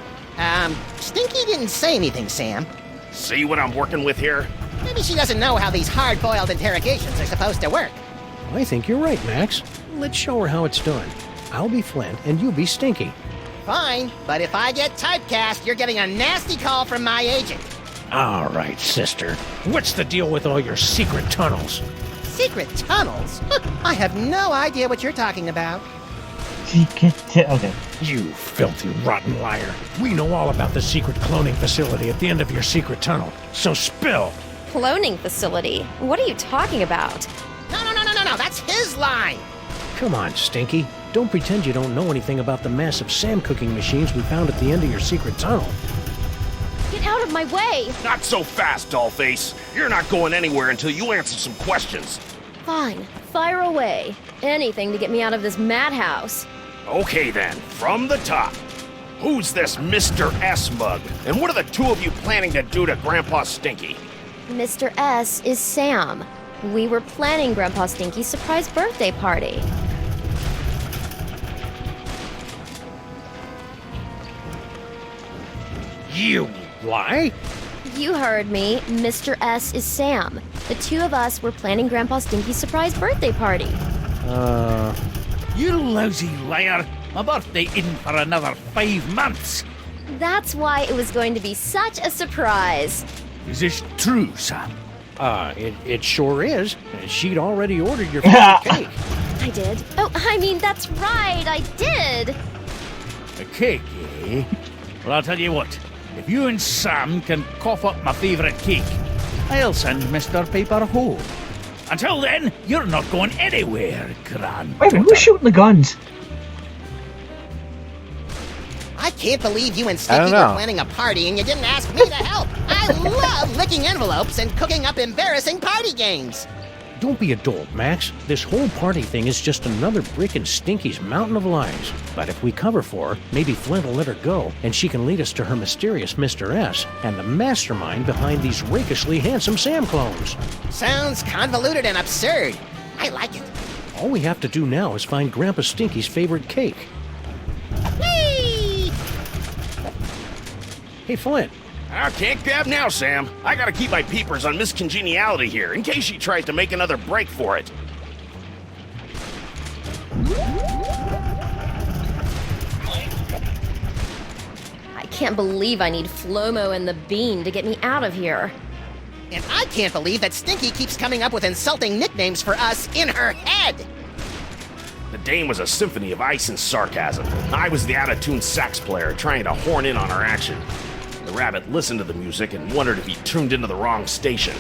[SPEAKER 3] Stinky didn't say anything, Sam.
[SPEAKER 12] See what I'm working with here?
[SPEAKER 3] Maybe she doesn't know how these hard-boiled interrogations are supposed to work.
[SPEAKER 4] I think you're right, Max. Let's show her how it's done. I'll be Flint, and you be Stinky.
[SPEAKER 3] Fine, but if I get typecast, you're getting a nasty call from my agent.
[SPEAKER 9] All right, sister. What's the deal with all your secret tunnels?
[SPEAKER 3] Secret tunnels? I have no idea what you're talking about.
[SPEAKER 5] Okay.
[SPEAKER 9] You filthy, rotten liar. We know all about the secret cloning facility at the end of your secret tunnel. So spill.
[SPEAKER 11] Cloning facility? What are you talking about?
[SPEAKER 3] No, that's his line.
[SPEAKER 4] Come on, Stinky. Don't pretend you don't know anything about the massive Sam cooking machines we found at the end of your secret tunnel.
[SPEAKER 11] Get out of my way!
[SPEAKER 12] Not so fast, Dollface. You're not going anywhere until you answer some questions.
[SPEAKER 11] Fine, fire away. Anything to get me out of this madhouse.
[SPEAKER 12] Okay then, from the top. Who's this Mr. S mug? And what are the two of you planning to do to Grandpa Stinky?
[SPEAKER 11] Mr. S is Sam. We were planning Grandpa Stinky's surprise birthday party.
[SPEAKER 9] You lie?
[SPEAKER 11] You heard me. Mr. S is Sam. The two of us were planning Grandpa Stinky's surprise birthday party.
[SPEAKER 13] You lousy liar. My birthday isn't for another 5 months.
[SPEAKER 11] That's why it was going to be such a surprise.
[SPEAKER 13] Is this true, Sam?
[SPEAKER 4] It sure is. She'd already ordered your favorite cake.
[SPEAKER 11] I did. Oh, I mean, that's right, I did.
[SPEAKER 13] A cake, eh? Well, I'll tell you what. If you and Sam can cough up my favourite cake, I'll send Mr. Paper home. Until then, you're not going anywhere, Gran.
[SPEAKER 5] Wait, who's shooting the guns?
[SPEAKER 3] I can't believe you and Stinky were planning a party and you didn't ask me to help. I love licking envelopes and cooking up embarrassing party games.
[SPEAKER 4] Don't be a dolt, Max. This whole party thing is just another brick in Stinky's mountain of lies. But if we cover for her, maybe Flint will let her go, and she can lead us to her mysterious Mr. S and the mastermind behind these rakishly handsome Sam clones.
[SPEAKER 3] Sounds convoluted and absurd. I like it.
[SPEAKER 4] All we have to do now is find Grandpa Stinky's favorite cake.
[SPEAKER 3] Whee!
[SPEAKER 4] Hey, Flint.
[SPEAKER 12] I can't grab now, Sam. I gotta keep my peepers on Miss Congeniality here, in case she tries to make another break for it.
[SPEAKER 11] I can't believe I need Flomo and the Bean to get me out of here.
[SPEAKER 3] And I can't believe that Stinky keeps coming up with insulting nicknames for us in her head.
[SPEAKER 12] The dame was a symphony of ice and sarcasm. I was the out-of-tune sax player trying to horn in on her action. The rabbit listened to the music and wondered if he tuned into the wrong station.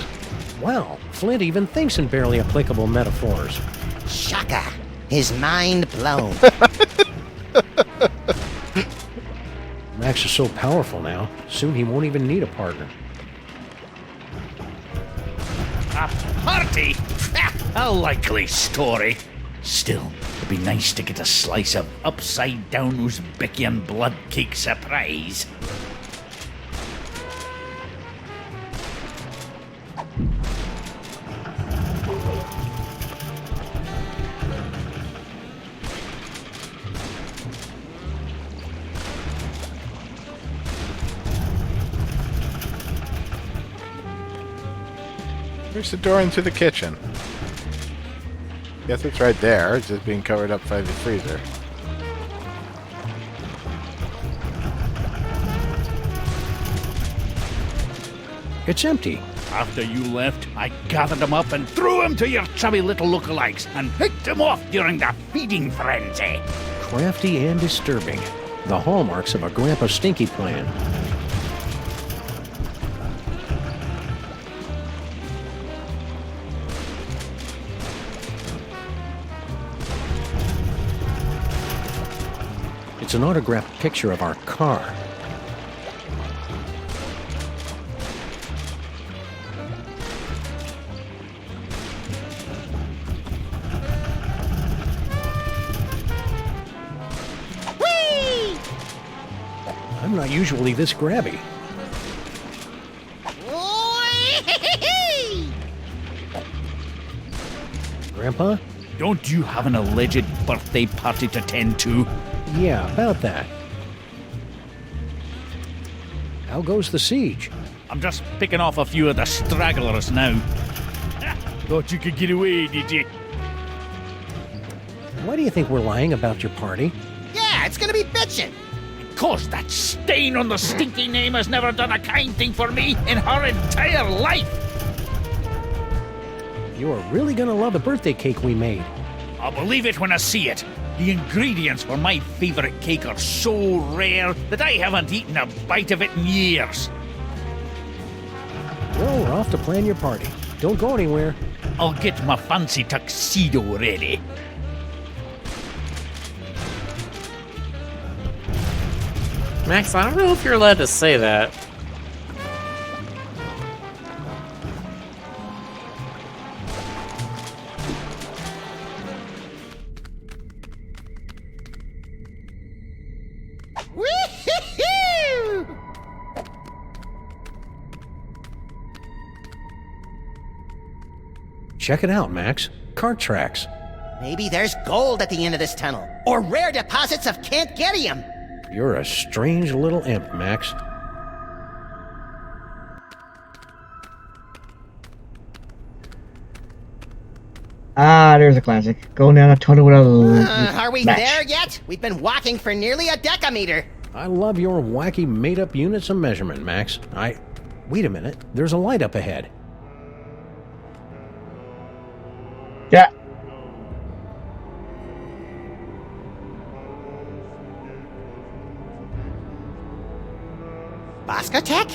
[SPEAKER 4] Wow, Flint even thinks in barely applicable metaphors.
[SPEAKER 3] Shaka. His mind blown.
[SPEAKER 4] Max is so powerful now, soon he won't even need a partner.
[SPEAKER 13] A party? A likely story. Still, it'd be nice to get a slice of upside-down Uzbekian blood cake surprise.
[SPEAKER 2] There's the door into the kitchen. Guess it's right there. It's just being covered up by the freezer.
[SPEAKER 4] It's empty.
[SPEAKER 13] After you left, I gathered them up and threw them to your chubby little lookalikes and picked them off during the feeding frenzy.
[SPEAKER 4] Crafty and disturbing. The hallmarks of a Grandpa Stinky plan. It's an autographed picture of our car.
[SPEAKER 3] Whee!
[SPEAKER 4] I'm not usually this grabby.
[SPEAKER 3] Whee!
[SPEAKER 4] Grandpa?
[SPEAKER 13] Don't you have an alleged birthday party to tend to?
[SPEAKER 4] Yeah, about that. How goes the siege?
[SPEAKER 13] I'm just picking off a few of the stragglers now. Thought you could get away, did you?
[SPEAKER 4] Why do you think we're lying about your party?
[SPEAKER 3] Yeah, it's gonna be bitchin'.
[SPEAKER 13] Because that stain on the stinky name has never done a kind thing for me in her entire life.
[SPEAKER 4] You're really gonna love the birthday cake we made.
[SPEAKER 13] I'll believe it when I see it. The ingredients for my favorite cake are so rare that I haven't eaten a bite of it in years.
[SPEAKER 4] Well, we're off to plan your party. Don't go anywhere.
[SPEAKER 13] I'll get my fancy tuxedo ready.
[SPEAKER 1] Max, I don't know if you're allowed to say that.
[SPEAKER 3] Woo-hoo-hoo!
[SPEAKER 4] Check it out, Max. Cart tracks.
[SPEAKER 3] Maybe there's gold at the end of this tunnel, or rare deposits of Cantgerium.
[SPEAKER 4] You're a strange little imp, Max.
[SPEAKER 5] Ah, there's a classic. Going down a tunnel with a...
[SPEAKER 3] Are we
[SPEAKER 5] match.
[SPEAKER 3] there yet? We've been walking for nearly a decameter.
[SPEAKER 4] I love your wacky made-up units of measurement, Max. Wait a minute. There's a light up ahead.
[SPEAKER 5] Yeah.
[SPEAKER 3] Bosco Tech?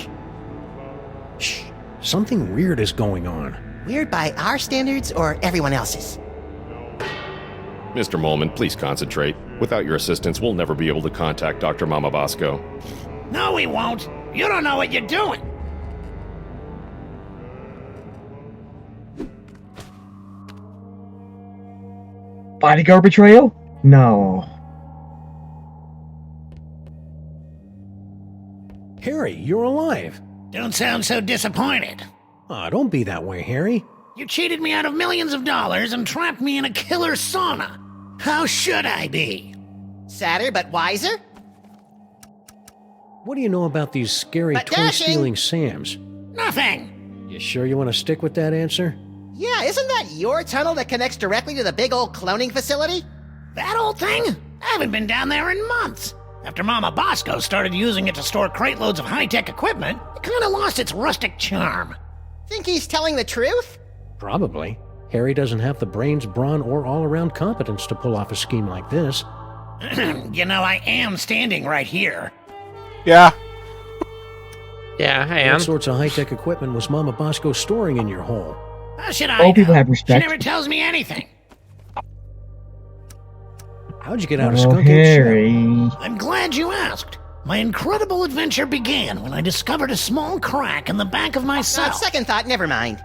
[SPEAKER 4] Shh. Something weird is going on.
[SPEAKER 3] Weird by our standards or everyone else's?
[SPEAKER 14] Mr. Molman, please concentrate. Without your assistance, we'll never be able to contact Dr. Mama Bosco.
[SPEAKER 13] No, we won't. You don't know what you're doing.
[SPEAKER 5] Bodyguard betrayal? No.
[SPEAKER 4] Harry, you're alive.
[SPEAKER 13] Don't sound so disappointed.
[SPEAKER 4] Aw, don't be that way, Harry.
[SPEAKER 13] You cheated me out of millions of dollars and trapped me in a killer sauna. How should I be?
[SPEAKER 3] Sadder but wiser?
[SPEAKER 4] What do you know about these scary
[SPEAKER 3] But dashing.
[SPEAKER 4] toy-stealing Sams?
[SPEAKER 13] Nothing.
[SPEAKER 4] You sure you want to stick with that answer?
[SPEAKER 3] Yeah, isn't that your tunnel that connects directly to the big old cloning facility?
[SPEAKER 13] That old thing? I haven't been down there in months. After Mama Bosco started using it to store crate loads of high-tech equipment, it kind of lost its rustic charm.
[SPEAKER 3] Think he's telling the truth?
[SPEAKER 4] Probably. Harry doesn't have the brains, brawn, or all-around competence to pull off a scheme like this.
[SPEAKER 13] You know, I am standing right here.
[SPEAKER 2] Yeah.
[SPEAKER 1] Yeah, I am.
[SPEAKER 4] What sorts of high-tech equipment was Mama Bosco storing in your hole?
[SPEAKER 13] How should I
[SPEAKER 5] All people
[SPEAKER 13] know?
[SPEAKER 5] have
[SPEAKER 13] She
[SPEAKER 5] respect.
[SPEAKER 13] never tells me anything.
[SPEAKER 4] How'd you get out of
[SPEAKER 5] Oh,
[SPEAKER 4] Skunk
[SPEAKER 5] Harry.
[SPEAKER 13] I'm glad you asked. My incredible adventure began when I discovered a small crack in the back of my cell.
[SPEAKER 3] Second thought, never mind.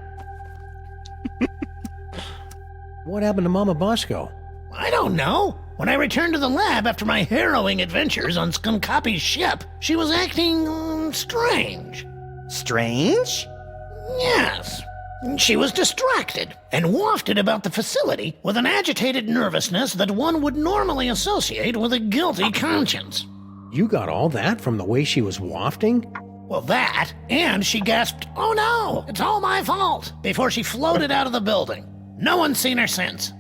[SPEAKER 4] What happened to Mama Bosco?
[SPEAKER 13] I don't know. When I returned to the lab after my harrowing adventures on Skunkapi's ship, she was acting strange.
[SPEAKER 3] Strange?
[SPEAKER 13] Yes. She was distracted and wafted about the facility with an agitated nervousness that one would normally associate with a guilty conscience.
[SPEAKER 4] You got all that from the way she was wafting?
[SPEAKER 13] Well, that, and she gasped, "Oh no, it's all my fault," before she floated out of the building. No one's seen her since.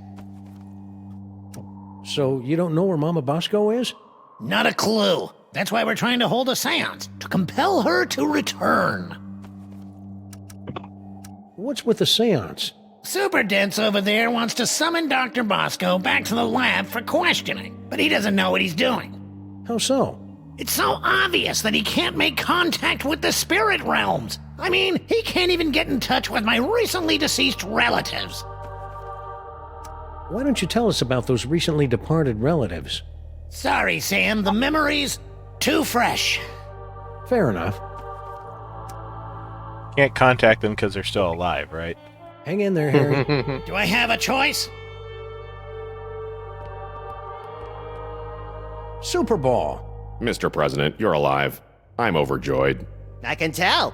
[SPEAKER 4] So you don't know where Mama Bosco is?
[SPEAKER 13] Not a clue. That's why we're trying to hold a seance, to compel her to return.
[SPEAKER 4] What's with the seance?
[SPEAKER 13] Super Dense over there wants to summon Dr. Bosco back to the lab for questioning, but he doesn't know what he's doing.
[SPEAKER 4] How so?
[SPEAKER 13] It's so obvious that he can't make contact with the spirit realms. I mean, he can't even get in touch with my recently deceased relatives.
[SPEAKER 4] Why don't you tell us about those recently departed relatives?
[SPEAKER 13] Sorry, Sam, the memories too fresh.
[SPEAKER 4] Fair enough.
[SPEAKER 2] Can't contact them because they're still alive, right?
[SPEAKER 4] Hang in there, Harry.
[SPEAKER 13] Do I have a choice?
[SPEAKER 4] Super Ball.
[SPEAKER 14] Mr. President, you're alive. I'm overjoyed.
[SPEAKER 3] I can tell.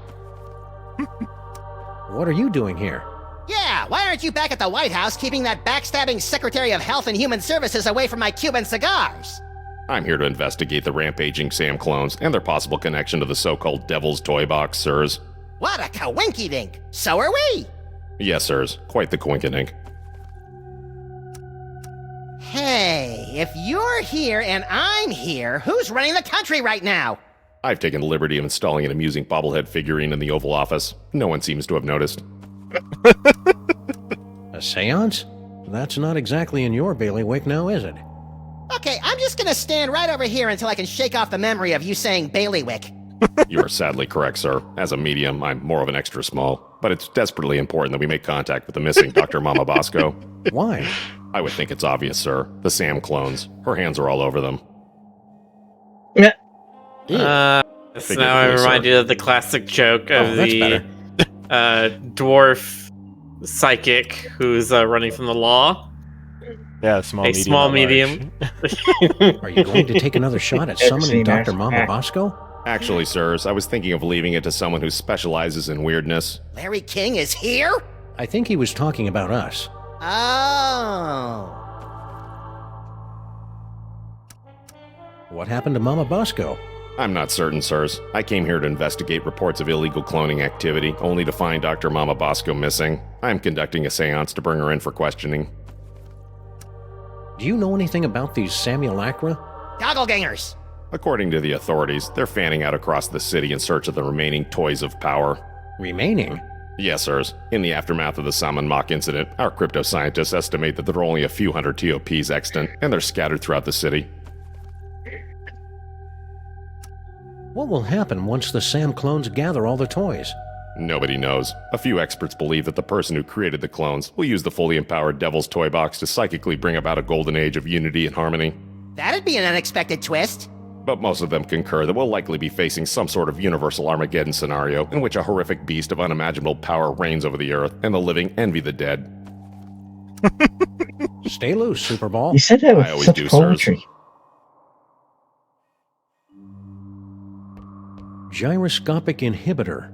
[SPEAKER 4] What are you doing here?
[SPEAKER 3] Yeah, why aren't you back at the White House keeping that backstabbing Secretary of Health and Human Services away from my Cuban cigars?
[SPEAKER 14] I'm here to investigate the rampaging Sam clones and their possible connection to the so-called Devil's Toy Box, sirs.
[SPEAKER 3] What a coinky-dink! So are we!
[SPEAKER 14] Yes, sirs. Quite the coinkydink.
[SPEAKER 3] Hey, if you're here and I'm here, who's running the country right now?
[SPEAKER 14] I've taken the liberty of installing an amusing bobblehead figurine in the Oval Office. No one seems to have noticed.
[SPEAKER 4] A seance? That's not exactly in your bailiwick now, is it?
[SPEAKER 3] Okay, I'm just gonna stand right over here until I can shake off the memory of you saying bailiwick.
[SPEAKER 14] You are sadly correct, sir. As a medium, I'm more of an extra small. But it's desperately important that we make contact with the missing Dr. Mama Bosco.
[SPEAKER 4] Why?
[SPEAKER 14] I would think it's obvious, sir. The Sam clone. Her hands are all over them.
[SPEAKER 1] So now I'm reminded of the classic joke of the dwarf psychic who's running from the law.
[SPEAKER 2] Yeah, small, medium.
[SPEAKER 1] Small, medium.
[SPEAKER 4] Are you going to take another shot at summoning Dr. Mama Bosco?
[SPEAKER 14] Actually, sirs, I was thinking of leaving it to someone who specializes in weirdness.
[SPEAKER 3] Larry King is here?
[SPEAKER 4] I think he was talking about us.
[SPEAKER 3] Oh.
[SPEAKER 4] What happened to Mama Bosco?
[SPEAKER 14] I'm not certain, sirs. I came here to investigate reports of illegal cloning activity, only to find Dr. Mama Bosco missing. I'm conducting a seance to bring her in for questioning.
[SPEAKER 4] Do you know anything about these simulacra?
[SPEAKER 3] Gogglegangers.
[SPEAKER 14] According to the authorities, they're fanning out across the city in search of the remaining toys of power.
[SPEAKER 4] Remaining?
[SPEAKER 14] Yes, sirs. In the aftermath of the Salmon Mock incident, our crypto scientists estimate that there are only a few hundred TOPs extant, and they're scattered throughout the city.
[SPEAKER 4] What will happen once the Sam clones gather all the toys?
[SPEAKER 14] Nobody knows. A few experts believe that the person who created the clones will use the fully empowered Devil's Toy Box to psychically bring about a golden age of unity and harmony.
[SPEAKER 3] That'd be an unexpected twist.
[SPEAKER 14] But most of them concur that we'll likely be facing some sort of universal Armageddon scenario in which a horrific beast of unimaginable power reigns over the earth and the living envy the dead.
[SPEAKER 4] Stay loose, Superball.
[SPEAKER 5] You said that
[SPEAKER 14] I
[SPEAKER 5] with such poetry.
[SPEAKER 14] Sirs.
[SPEAKER 4] Gyroscopic inhibitor.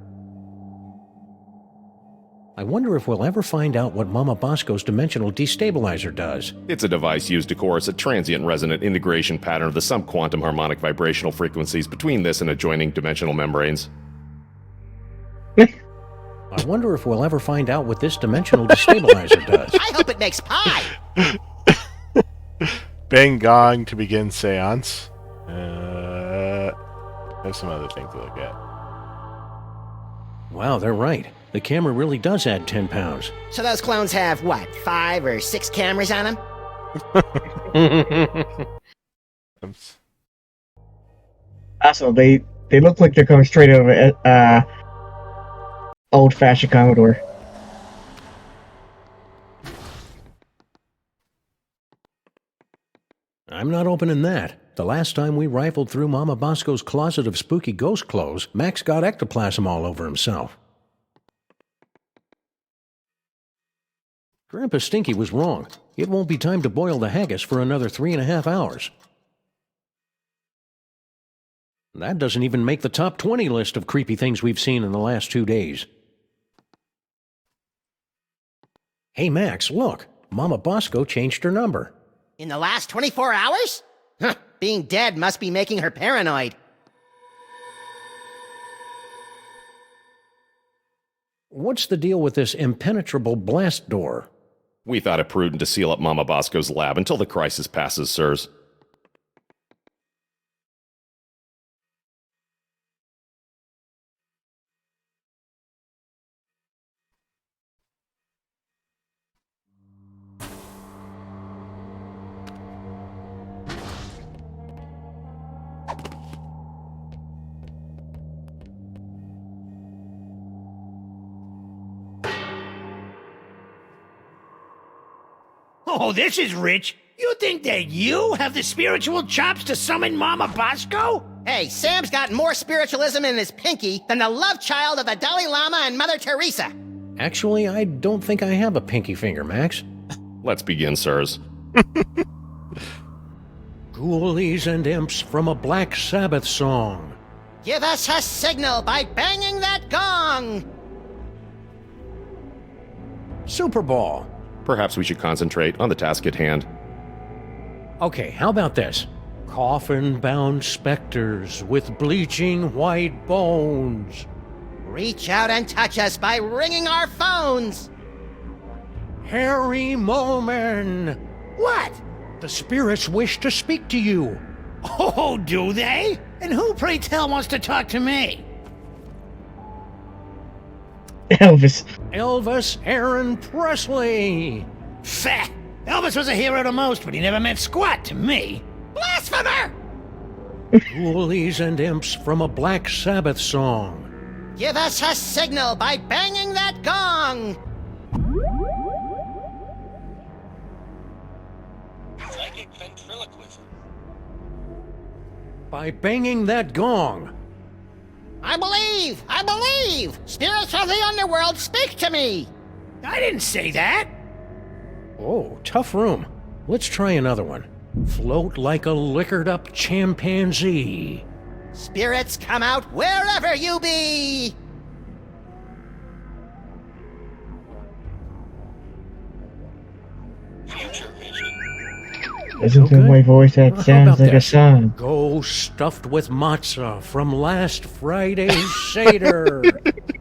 [SPEAKER 4] I wonder if we'll ever find out what Mama Bosco's dimensional destabilizer does.
[SPEAKER 14] It's a device used to coerce a transient resonant integration pattern of the subquantum harmonic vibrational frequencies between this and adjoining dimensional membranes.
[SPEAKER 4] I wonder if we'll ever find out what this dimensional destabilizer does.
[SPEAKER 3] I hope it makes pie.
[SPEAKER 2] Bang gong to begin seance. There's some other things to look at.
[SPEAKER 4] Wow, they're right. The camera really does add 10 pounds.
[SPEAKER 3] So those clones have, what, 5 or 6 cameras on them?
[SPEAKER 5] Also, they look like they're coming straight out of an old-fashioned Commodore.
[SPEAKER 4] I'm not opening that. The last time we rifled through Mama Bosco's closet of spooky ghost clothes, Max got ectoplasm all over himself. Grandpa Stinky was wrong. It won't be time to boil the haggis for another 3.5 hours. That doesn't even make the top 20 list of creepy things we've seen in the last 2 days. Hey Max, look! Mama Bosco changed her number.
[SPEAKER 3] In the last 24 hours? Huh, being dead must be making her paranoid.
[SPEAKER 4] What's the deal with this impenetrable blast door?
[SPEAKER 14] We thought it prudent to seal up Mama Bosco's lab until the crisis passes, sirs.
[SPEAKER 13] Oh, this is rich. You think that you have the spiritual chops to summon Mama Bosco?
[SPEAKER 3] Hey, Sam's got more spiritualism in his pinky than the love child of the Dalai Lama and Mother Teresa.
[SPEAKER 4] Actually, I don't think I have a pinky finger, Max.
[SPEAKER 14] Let's begin, sirs.
[SPEAKER 4] Ghoulies and imps from a Black Sabbath song.
[SPEAKER 3] Give us a signal by banging that gong!
[SPEAKER 4] Superball.
[SPEAKER 14] Perhaps we should concentrate on the task at hand.
[SPEAKER 4] Okay, how about this? Coffin-bound specters with bleaching white bones.
[SPEAKER 3] Reach out and touch us by ringing our phones.
[SPEAKER 4] Harry Molman!
[SPEAKER 13] What?
[SPEAKER 4] The spirits wish to speak to you.
[SPEAKER 13] Oh, do they? And who, pray tell, wants to talk to me?
[SPEAKER 5] Elvis.
[SPEAKER 4] Elvis Aaron Presley.
[SPEAKER 13] Fat. Elvis was a hero to most, but he never meant squat to me.
[SPEAKER 3] Blasphemer!
[SPEAKER 4] Ghoulies and imps from a Black Sabbath song.
[SPEAKER 3] Give us a signal by banging that gong.
[SPEAKER 15] Psychic ventriloquism.
[SPEAKER 4] By banging that gong.
[SPEAKER 3] I believe! Spirits of the underworld, speak to me!
[SPEAKER 13] I didn't say that!
[SPEAKER 4] Oh, tough room. Let's try another one. Float like a liquored up chimpanzee.
[SPEAKER 3] Spirits, come out wherever you be!
[SPEAKER 15] Future vision.
[SPEAKER 5] Listen to my voice, that sounds like a song.
[SPEAKER 4] Go stuffed with matzah from last Friday's Seder.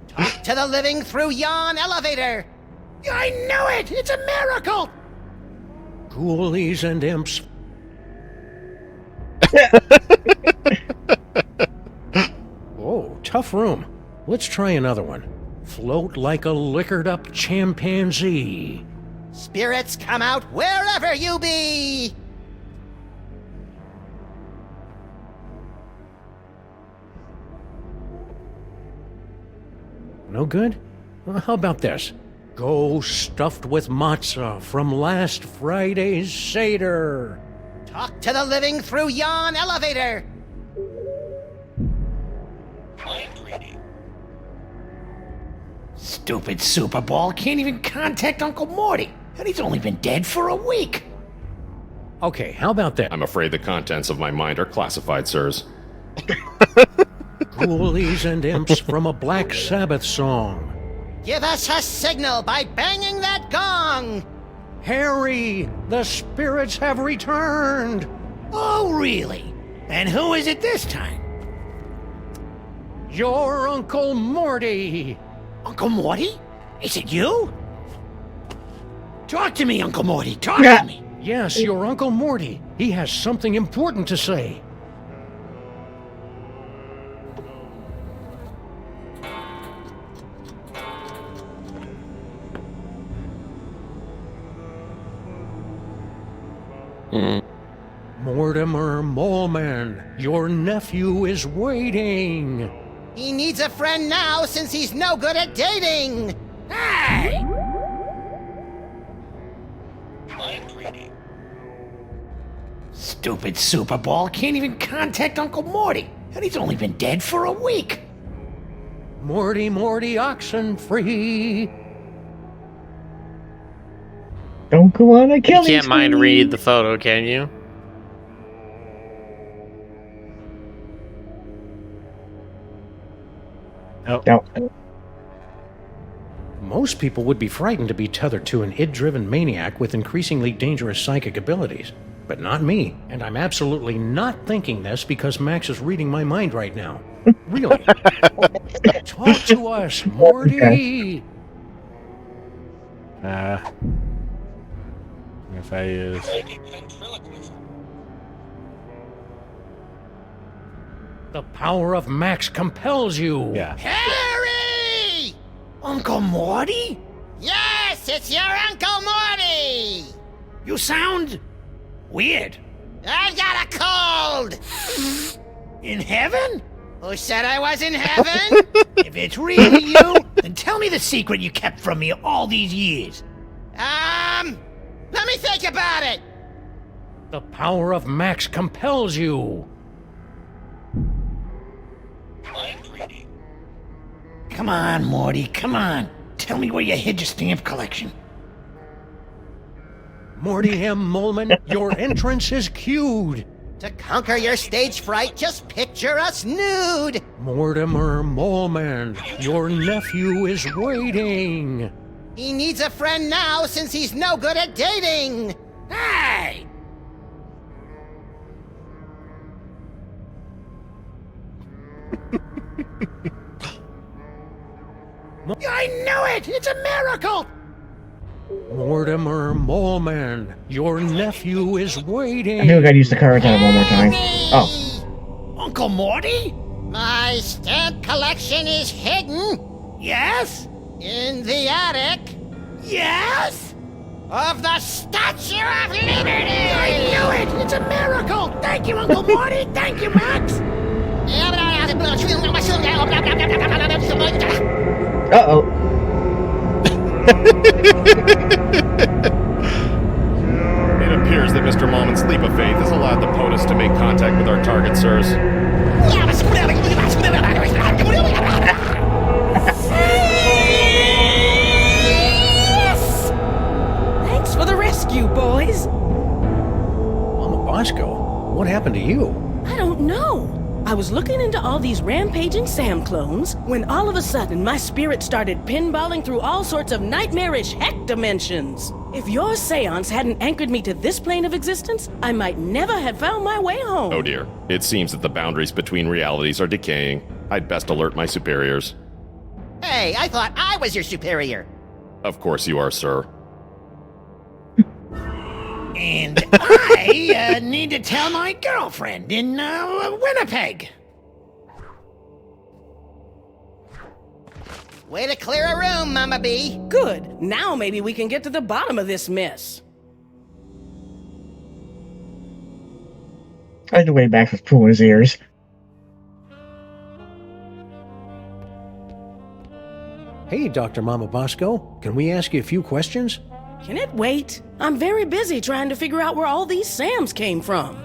[SPEAKER 3] Talk to the living through yon elevator!
[SPEAKER 13] I knew it! It's a miracle!
[SPEAKER 4] Ghoulies and imps. Oh, tough room. Let's try another one. Float like a liquored up chimpanzee.
[SPEAKER 3] Spirits, come out wherever you be!
[SPEAKER 4] No good? Well, how about this? Go stuffed with matzah from last Friday's Seder.
[SPEAKER 3] Talk to the living through yon elevator!
[SPEAKER 15] Mind reading.
[SPEAKER 13] Stupid Super Bowl can't even contact Uncle Morty, and he's only been dead for a week.
[SPEAKER 4] Okay, how about that?
[SPEAKER 14] I'm afraid the contents of my mind are classified, sirs.
[SPEAKER 4] Ghoulies and imps from a Black Sabbath song.
[SPEAKER 3] Give us a signal by banging that gong!
[SPEAKER 4] Harry, the spirits have returned!
[SPEAKER 13] Oh, really? And who is it this time?
[SPEAKER 4] Your Uncle Morty!
[SPEAKER 13] Uncle Morty? Is it you? Talk to me, Uncle Morty, talk to me!
[SPEAKER 4] Yes, your Uncle Morty. He has something important to say. Mortimer Moleman, your nephew is waiting.
[SPEAKER 3] He needs a friend now since he's no good at dating!
[SPEAKER 13] Hey!
[SPEAKER 15] Mind reading.
[SPEAKER 13] Stupid Super Bowl can't even contact Uncle Morty, and he's only been dead for a week.
[SPEAKER 4] Morty, Oxenfree.
[SPEAKER 5] Don't go on a killing
[SPEAKER 1] You can't mind read the photo, can you?
[SPEAKER 5] No.
[SPEAKER 4] Most people would be frightened to be tethered to an id-driven maniac with increasingly dangerous psychic abilities. But not me, and I'm absolutely not thinking this because Max is reading my mind right now. Really. Talk to us, Morty!
[SPEAKER 2] If I use...
[SPEAKER 15] Psychic ventriloquism.
[SPEAKER 4] The power of Max compels you!
[SPEAKER 2] Yeah.
[SPEAKER 3] Harry!
[SPEAKER 13] Uncle Morty?
[SPEAKER 3] Yes, it's your Uncle Morty!
[SPEAKER 13] You sound weird.
[SPEAKER 3] I've got a cold!
[SPEAKER 13] In heaven?
[SPEAKER 3] Who said I was in heaven?
[SPEAKER 13] If it's really you, then tell me the secret you kept from me all these years.
[SPEAKER 3] Let me think about it!
[SPEAKER 4] The power of Max compels you!
[SPEAKER 15] Mind reading.
[SPEAKER 13] Come on, Morty, come on. Tell me where you hid your stamp collection.
[SPEAKER 4] Morty M. Moleman, your entrance is cued!
[SPEAKER 3] To conquer your stage fright, just picture us nude!
[SPEAKER 4] Mortimer Moleman, your nephew is waiting!
[SPEAKER 3] He needs a friend now since he's no good at dating!
[SPEAKER 13] Hey!
[SPEAKER 3] I knew it! It's a miracle!
[SPEAKER 4] Mortimer Moleman, your nephew is waiting.
[SPEAKER 5] I think we gotta use the cards on him one more time. Oh.
[SPEAKER 3] Uncle Morty? My stamp collection is hidden. Yes? In the attic. Yes? Of the Statue of Liberty! I knew it! It's a miracle! Thank you, Uncle Morty! Thank you, Max!
[SPEAKER 5] Uh-oh.
[SPEAKER 14] It appears that Mr. Moleman's leap of faith has allowed the POTUS to make contact with our target, sirs.
[SPEAKER 16] Thanks for the rescue, boys.
[SPEAKER 4] Mama Bosco, what happened to you?
[SPEAKER 16] I don't know. I was looking into all these rampaging Sam clones when all of a sudden my spirit started pinballing through all sorts of nightmarish heck dimensions. If your seance hadn't anchored me to this plane of existence, I might never have found my way home.
[SPEAKER 14] Oh dear. It seems that the boundaries between realities are decaying. I'd best alert my superiors.
[SPEAKER 3] Hey, I thought I was your superior.
[SPEAKER 14] Of course you are, sir.
[SPEAKER 3] And I need to tell my girlfriend in Winnipeg. Way to clear a room, Mama B.
[SPEAKER 16] Good. Now maybe we can get to the bottom of this mess.
[SPEAKER 5] I had to way back with pulling his ears.
[SPEAKER 4] Hey, Dr. Mama Bosco, can we ask you a few questions?
[SPEAKER 16] Can it wait? I'm very busy trying to figure out where all these Sams came from.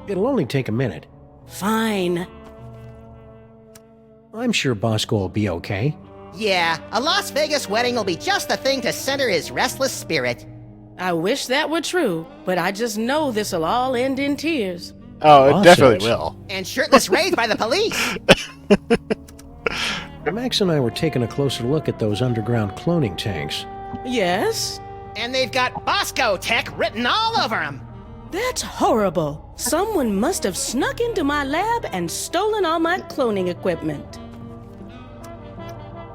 [SPEAKER 4] It'll only take a minute.
[SPEAKER 16] Fine.
[SPEAKER 4] I'm sure Bosco will be okay.
[SPEAKER 3] Yeah, a Las Vegas wedding will be just the thing to center his restless spirit.
[SPEAKER 16] I wish that were true, but I just know this'll all end in tears.
[SPEAKER 2] Oh, it definitely will.
[SPEAKER 3] And shirtless raids by the police.
[SPEAKER 4] Max and I were taking a closer look at those underground cloning tanks.
[SPEAKER 16] Yes?
[SPEAKER 3] And they've got Bosco Tech written all over them.
[SPEAKER 16] That's horrible. Someone must have snuck into my lab and stolen all my cloning equipment.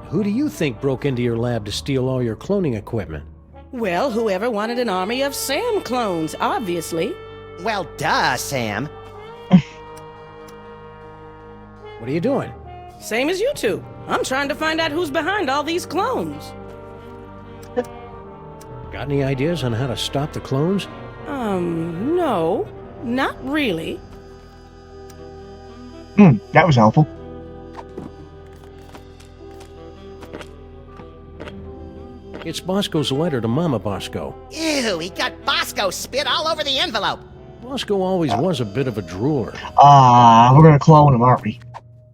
[SPEAKER 4] Who do you think broke into your lab to steal all your cloning equipment?
[SPEAKER 16] Well, whoever wanted an army of Sam clones, obviously.
[SPEAKER 3] Well, duh, Sam.
[SPEAKER 4] What are you doing?
[SPEAKER 16] Same as you two. I'm trying to find out who's behind all these clones.
[SPEAKER 4] Got any ideas on how to stop the clones?
[SPEAKER 16] No. Not really.
[SPEAKER 5] That was helpful.
[SPEAKER 4] It's Bosco's letter to Mama Bosco.
[SPEAKER 3] Ew, he got Bosco spit all over the envelope.
[SPEAKER 4] Bosco always was a bit of a drooler.
[SPEAKER 5] We're gonna clone him, aren't we?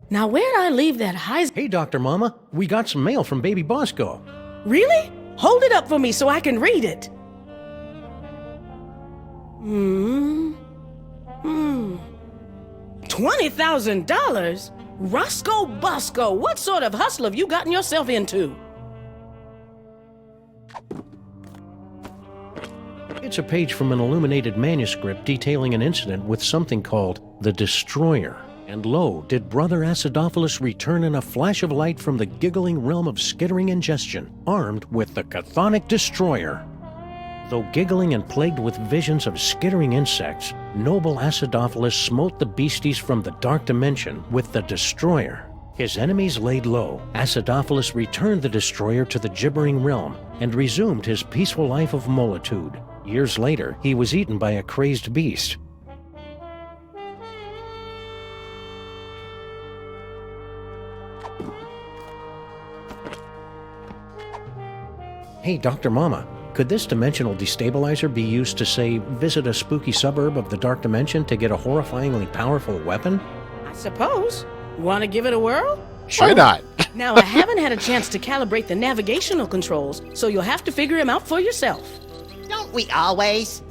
[SPEAKER 16] Now where'd I leave that
[SPEAKER 4] Hey, Dr. Mama, we got some mail from baby Bosco.
[SPEAKER 16] Really? Hold it up for me so I can read it. $20,000? Roscoe Bosco, what sort of hustle have you gotten yourself into?
[SPEAKER 4] It's a page from an illuminated manuscript detailing an incident with something called the Destroyer. And lo, did Brother Acidophilus return in a flash of light from the giggling realm of skittering ingestion, armed with the Chthonic Destroyer. Though giggling and plagued with visions of skittering insects, noble Acidophilus smote the beasties from the dark dimension with the Destroyer. His enemies laid low. Acidophilus returned the Destroyer to the gibbering realm and resumed his peaceful life of molitude. Years later, he was eaten by a crazed beast. Hey, Dr. Mama, could this dimensional destabilizer be used to, say, visit a spooky suburb of the dark dimension to get a horrifyingly powerful weapon?
[SPEAKER 16] I suppose. Want to give it a whirl?
[SPEAKER 2] Why not?
[SPEAKER 16] Now, I haven't had a chance to calibrate the navigational controls, so you'll have to figure them out for yourself.
[SPEAKER 3] Don't we always?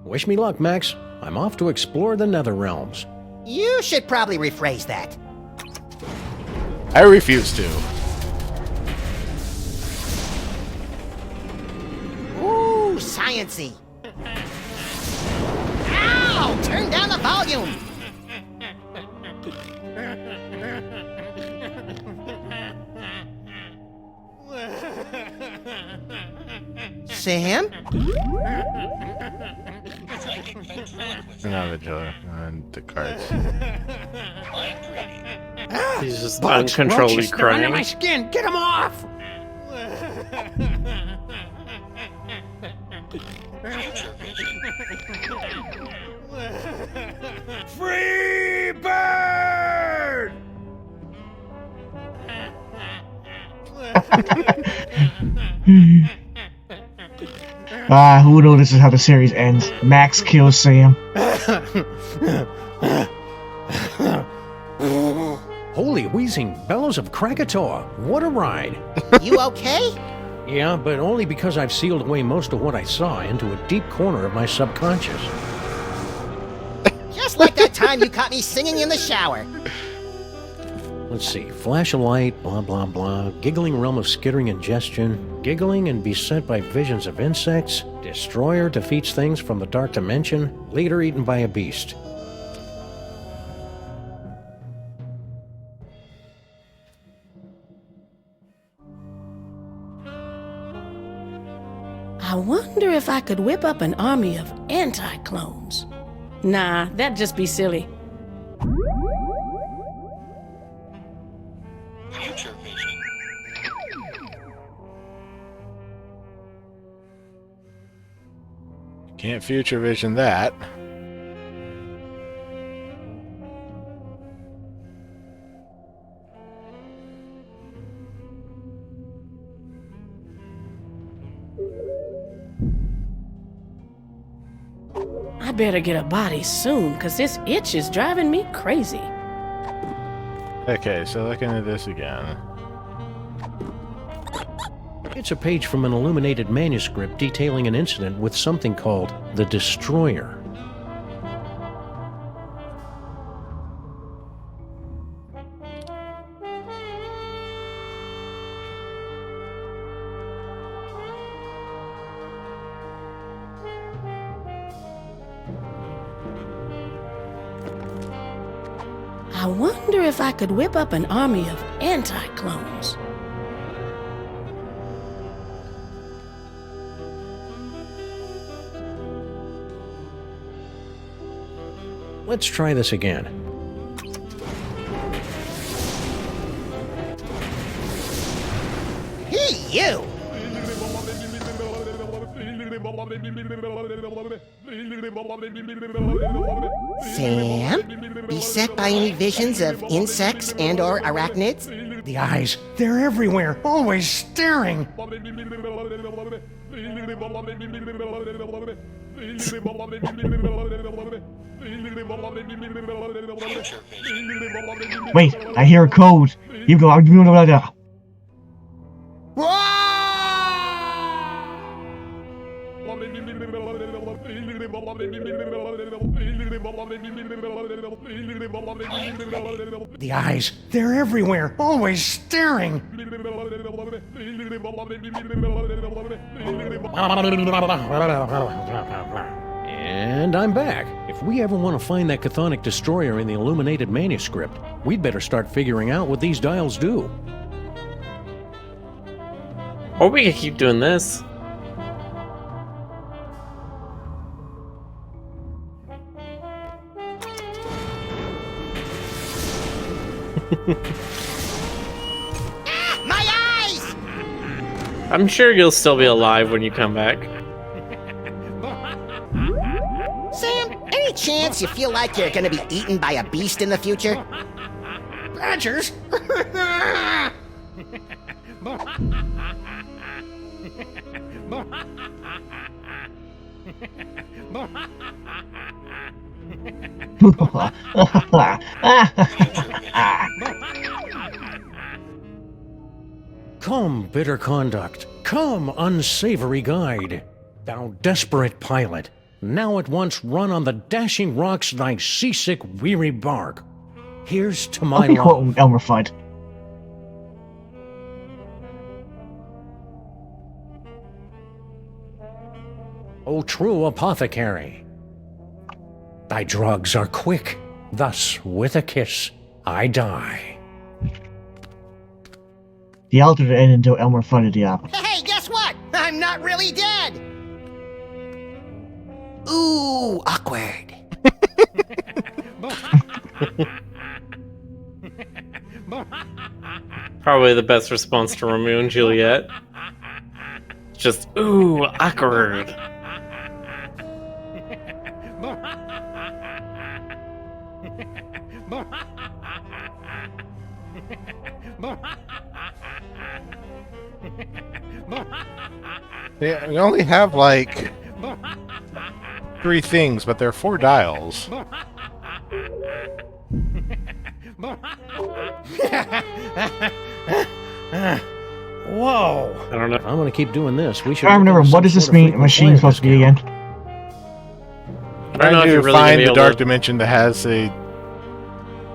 [SPEAKER 4] Wish me luck, Max. I'm off to explore the nether realms.
[SPEAKER 3] You should probably rephrase that.
[SPEAKER 2] I refuse to.
[SPEAKER 3] fancy. Ow! Turn down the volume. Sam?
[SPEAKER 2] No, the door and the cards.
[SPEAKER 1] He's just
[SPEAKER 4] Bugs,
[SPEAKER 1] uncontrollably
[SPEAKER 4] roaches, they're under my
[SPEAKER 1] crying.
[SPEAKER 4] skin. Get them off!
[SPEAKER 13] Free bird!
[SPEAKER 5] Who would know this is how the series ends? Max kills Sam.
[SPEAKER 4] Holy wheezing bellows of Krakatoa. What a ride.
[SPEAKER 3] You okay?
[SPEAKER 4] Yeah, but only because I've sealed away most of what I saw into a deep corner of my subconscious.
[SPEAKER 3] Just like that time you caught me singing in the shower.
[SPEAKER 4] Let's see. Flash a light, blah, blah, blah. Giggling realm of skittering ingestion. Giggling and beset by visions of insects. Destroyer defeats things from the dark dimension. Leader eaten by a beast.
[SPEAKER 16] I wonder if I could whip up an army of anti-clones. Nah, that'd just be silly.
[SPEAKER 15] Future vision.
[SPEAKER 2] Can't future vision that.
[SPEAKER 16] I better get a body soon, cause this itch is driving me crazy.
[SPEAKER 2] Okay, so looking at this again.
[SPEAKER 4] It's a page from an illuminated manuscript detailing an incident with something called the Destroyer.
[SPEAKER 16] I wonder if I could whip up an army of anti-clones.
[SPEAKER 4] Let's try this again.
[SPEAKER 3] Hey, you! Sam? Beset by any visions of insects and or arachnids?
[SPEAKER 4] The eyes, they're everywhere, always staring.
[SPEAKER 5] Wait, I hear a code. You go.
[SPEAKER 4] The eyes, they're everywhere, always staring. And I'm back. If we ever want to find that chthonic destroyer in the illuminated manuscript, we'd better start figuring out what these dials do.
[SPEAKER 1] Or we could keep doing this.
[SPEAKER 3] My eyes!
[SPEAKER 1] I'm sure you'll still be alive when you come back.
[SPEAKER 3] Sam, any chance you feel like you're gonna be eaten by a beast in the future?
[SPEAKER 13] Badgers?
[SPEAKER 4] Come, bitter conduct. Come, unsavory guide. Thou desperate pilot, now at once run on the dashing rocks thy seasick weary bark. Here's to my
[SPEAKER 5] I'll be
[SPEAKER 4] law.
[SPEAKER 5] quoting Elmer Fudd.
[SPEAKER 4] O true apothecary. Thy drugs are quick, thus with a kiss I die.
[SPEAKER 5] The alternate ended until Elmer funded the opera.
[SPEAKER 3] Hey, guess what? I'm not really dead. Ooh, awkward.
[SPEAKER 1] Probably the best response to Romeo and Juliet. Just, ooh, awkward.
[SPEAKER 2] Yeah, we only have like 3 things, but there are 4 dials.
[SPEAKER 4] Whoa! I don't know. If I'm gonna keep doing this. We should.
[SPEAKER 5] I remember, what does this mean? Machine supposed to be again?
[SPEAKER 1] I don't know if you're really
[SPEAKER 2] find the dark
[SPEAKER 1] to...
[SPEAKER 2] dimension that has a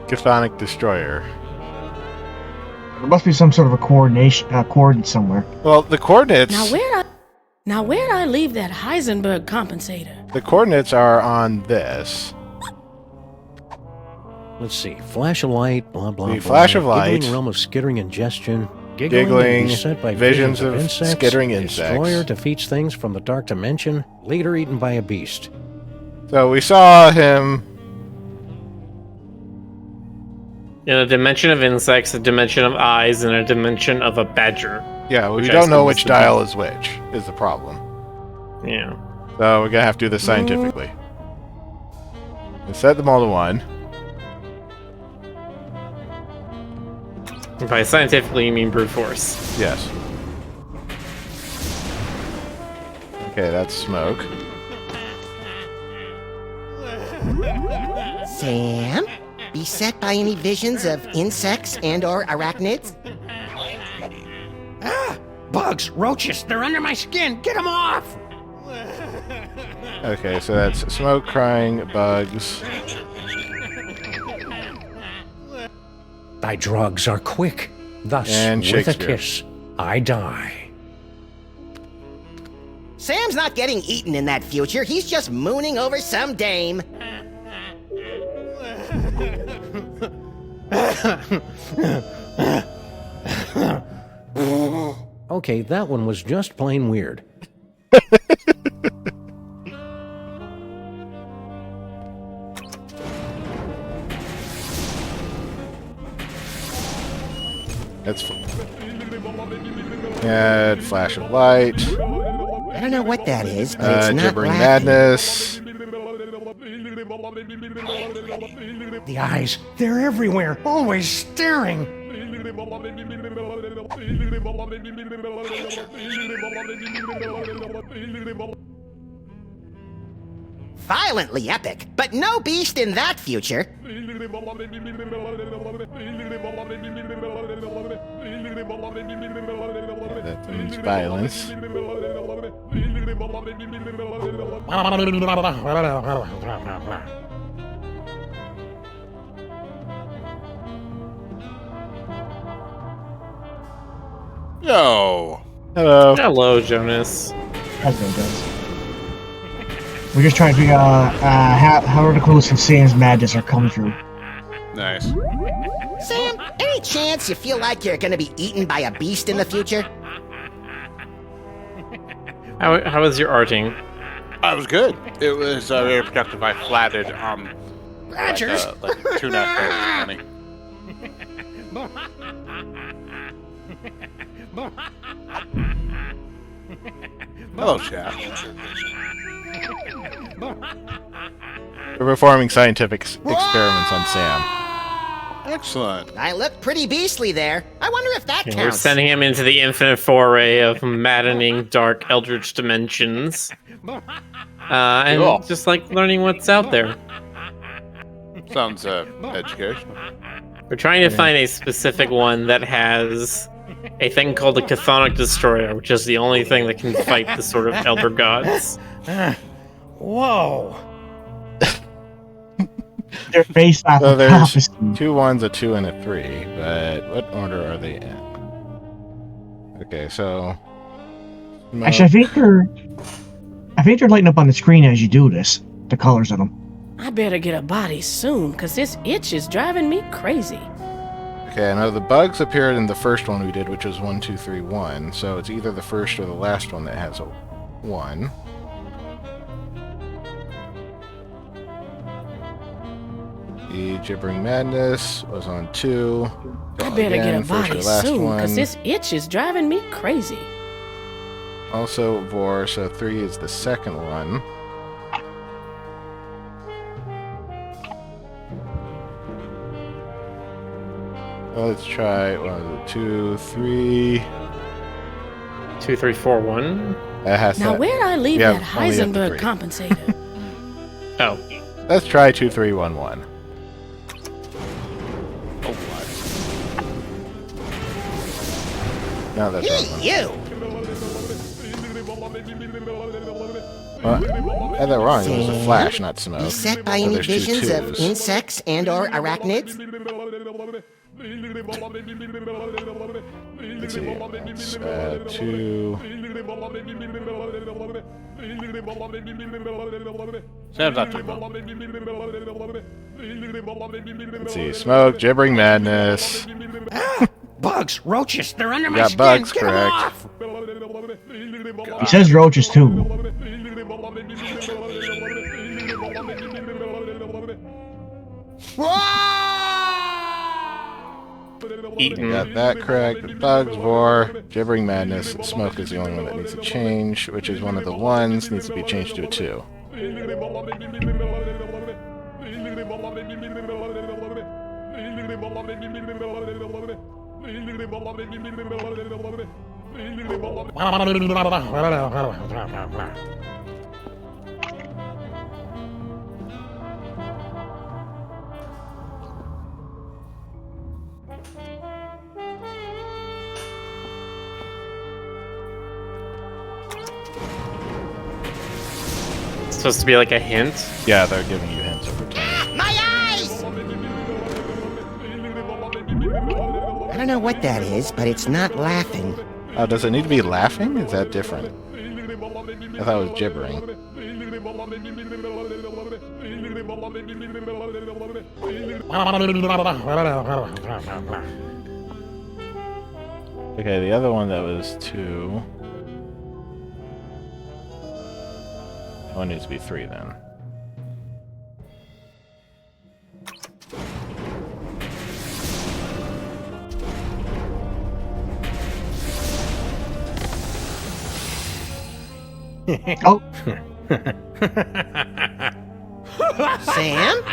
[SPEAKER 2] chthonic destroyer.
[SPEAKER 5] There must be some sort of a coordinate somewhere.
[SPEAKER 2] Well, the coordinates.
[SPEAKER 16] Now where'd I leave that Heisenberg compensator?
[SPEAKER 2] The coordinates are on this.
[SPEAKER 4] Let's see. Flash of light, blah blah.
[SPEAKER 2] The flash of light.
[SPEAKER 4] Giggling realm of skittering ingestion.
[SPEAKER 2] Giggling
[SPEAKER 4] beset by
[SPEAKER 2] visions of
[SPEAKER 4] insects.
[SPEAKER 2] skittering insects.
[SPEAKER 4] Destroyer defeats things from the dark dimension. Later eaten by a beast.
[SPEAKER 2] So we saw him
[SPEAKER 1] in a dimension of insects, a dimension of eyes, and a dimension of a badger.
[SPEAKER 2] Yeah, we don't know which dial is which, is the problem.
[SPEAKER 1] Yeah.
[SPEAKER 2] So we're gonna have to do this scientifically. We set them all to 1.
[SPEAKER 1] By scientifically, you mean brute force.
[SPEAKER 2] Yes. Okay, that's smoke.
[SPEAKER 3] Sam? Beset by any visions of insects and/or arachnids?
[SPEAKER 13] Ah! Bugs, roaches, they're under my skin. Get them off!
[SPEAKER 2] Okay, so that's smoke, crying, bugs.
[SPEAKER 4] Thy drugs are quick, thus
[SPEAKER 2] and
[SPEAKER 4] with a kiss I die.
[SPEAKER 3] Sam's not getting eaten in that future. He's just mooning over some dame.
[SPEAKER 4] Okay, that one was just plain weird.
[SPEAKER 2] That's yeah, flash of light.
[SPEAKER 3] I don't know what that is, but it's not
[SPEAKER 2] gibbering
[SPEAKER 3] laughing.
[SPEAKER 2] madness.
[SPEAKER 13] The eyes, they're everywhere, always staring.
[SPEAKER 3] Violently epic, but no beast in that future.
[SPEAKER 2] That means violence.
[SPEAKER 17] Yo.
[SPEAKER 2] Hello.
[SPEAKER 1] Hello, Jonas.
[SPEAKER 5] Hello, guys. We're just trying to figure out how the clues from Sam's madness are coming through.
[SPEAKER 17] Nice.
[SPEAKER 3] Sam, any chance you feel like you're gonna be eaten by a beast in the future?
[SPEAKER 1] How was your arting?
[SPEAKER 17] It was good. It was very productive. I flatted
[SPEAKER 3] Badgers.
[SPEAKER 17] like 2 funny. Hello, chef.
[SPEAKER 2] We're performing scientific experiments on Sam.
[SPEAKER 17] Excellent.
[SPEAKER 3] I look pretty beastly there. I wonder if that
[SPEAKER 1] We're
[SPEAKER 3] counts.
[SPEAKER 1] sending him into the infinite foray of maddening, dark, eldritch dimensions. And
[SPEAKER 17] Cool.
[SPEAKER 1] just like learning what's out there.
[SPEAKER 17] Sounds educational.
[SPEAKER 1] We're trying to find a specific one that has a thing called a chthonic destroyer, which is the only thing that can fight the sort of elder gods.
[SPEAKER 13] Whoa.
[SPEAKER 5] They're based off
[SPEAKER 2] So
[SPEAKER 5] of
[SPEAKER 2] there's
[SPEAKER 5] prophecy.
[SPEAKER 2] 2 1s, a 2, and a 3, but what order are they in? Okay, so
[SPEAKER 5] Actually, I think they're lighting up on the screen as you do this. The colors of them.
[SPEAKER 16] I better get a body soon, because this itch is driving me crazy.
[SPEAKER 2] Okay, I know the bugs appeared in the first one we did, which was 1, 2, 3, 1. So it's either the first or the last one that has a 1. The Gibbering Madness was on 2.
[SPEAKER 16] I better get a
[SPEAKER 2] First or
[SPEAKER 16] body
[SPEAKER 2] last
[SPEAKER 16] soon,
[SPEAKER 2] one.
[SPEAKER 16] because this itch is driving me crazy.
[SPEAKER 2] Also Vor, so 3 is the second one. Let's try 2, 3.
[SPEAKER 1] 2, 3, 4, 1.
[SPEAKER 2] That has
[SPEAKER 16] Now,
[SPEAKER 2] to,
[SPEAKER 16] where'd I leave
[SPEAKER 2] yeah,
[SPEAKER 16] that
[SPEAKER 2] only up to
[SPEAKER 16] Heisenberg
[SPEAKER 2] 3.
[SPEAKER 16] compensator?
[SPEAKER 1] Oh.
[SPEAKER 2] Let's try 2, 3, 1, 1. No, that's wrong.
[SPEAKER 3] You!
[SPEAKER 2] Well, I had that wrong. It was a flash, not smoke.
[SPEAKER 3] Beset by
[SPEAKER 2] So
[SPEAKER 3] any
[SPEAKER 2] there's 2
[SPEAKER 3] visions of
[SPEAKER 2] 2s.
[SPEAKER 3] insects and/or arachnids?
[SPEAKER 2] Let's see. It's, 2.
[SPEAKER 17] Sam's not talking about.
[SPEAKER 2] Let's see. Smoke, Gibbering Madness.
[SPEAKER 13] Bugs, roaches, they're under
[SPEAKER 2] You
[SPEAKER 13] my
[SPEAKER 2] got
[SPEAKER 13] skin.
[SPEAKER 2] bugs,
[SPEAKER 13] Get 'em
[SPEAKER 2] correct.
[SPEAKER 13] off.
[SPEAKER 5] He says roaches too.
[SPEAKER 2] You got that correct. Bugs, Vor, Gibbering Madness. Smoke is the only one that needs to change, which is one of the 1s. Needs to be changed to a 2.
[SPEAKER 1] It's supposed to be like a hint.
[SPEAKER 2] Yeah, they're giving you hints over time.
[SPEAKER 3] My eyes! I don't know what that is, but it's not laughing.
[SPEAKER 2] Oh, does it need to be laughing? Is that different? I thought it was gibbering. Okay, the other one that was 2. One needs to be 3 then.
[SPEAKER 5] Oh.
[SPEAKER 3] Sam?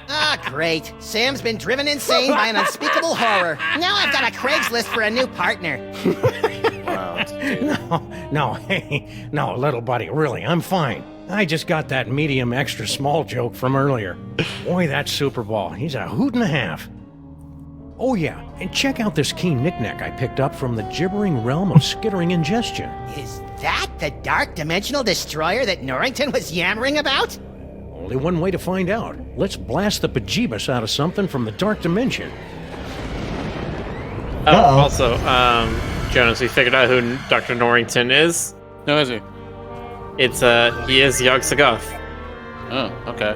[SPEAKER 3] Ah, great. Sam's been driven insane by an unspeakable horror. Now I've got a Craigslist for a new partner.
[SPEAKER 4] No, hey, no, little buddy, really, I'm fine. I just got that medium extra small joke from earlier. Boy, that Super Ball, he's a hoot and a half. Oh yeah, and check out this key knick-knack I picked up from the gibbering realm of skittering ingestion.
[SPEAKER 3] Is that the dark dimensional destroyer that Norrington was yammering about?
[SPEAKER 4] Only one way to find out. Let's blast the bejeebus out of something from the dark dimension.
[SPEAKER 1] Oh, also, Jonas, we figured out who Dr. Norrington is.
[SPEAKER 17] No, is he?
[SPEAKER 1] It's, he is Yog Sagoth.
[SPEAKER 17] Oh, okay.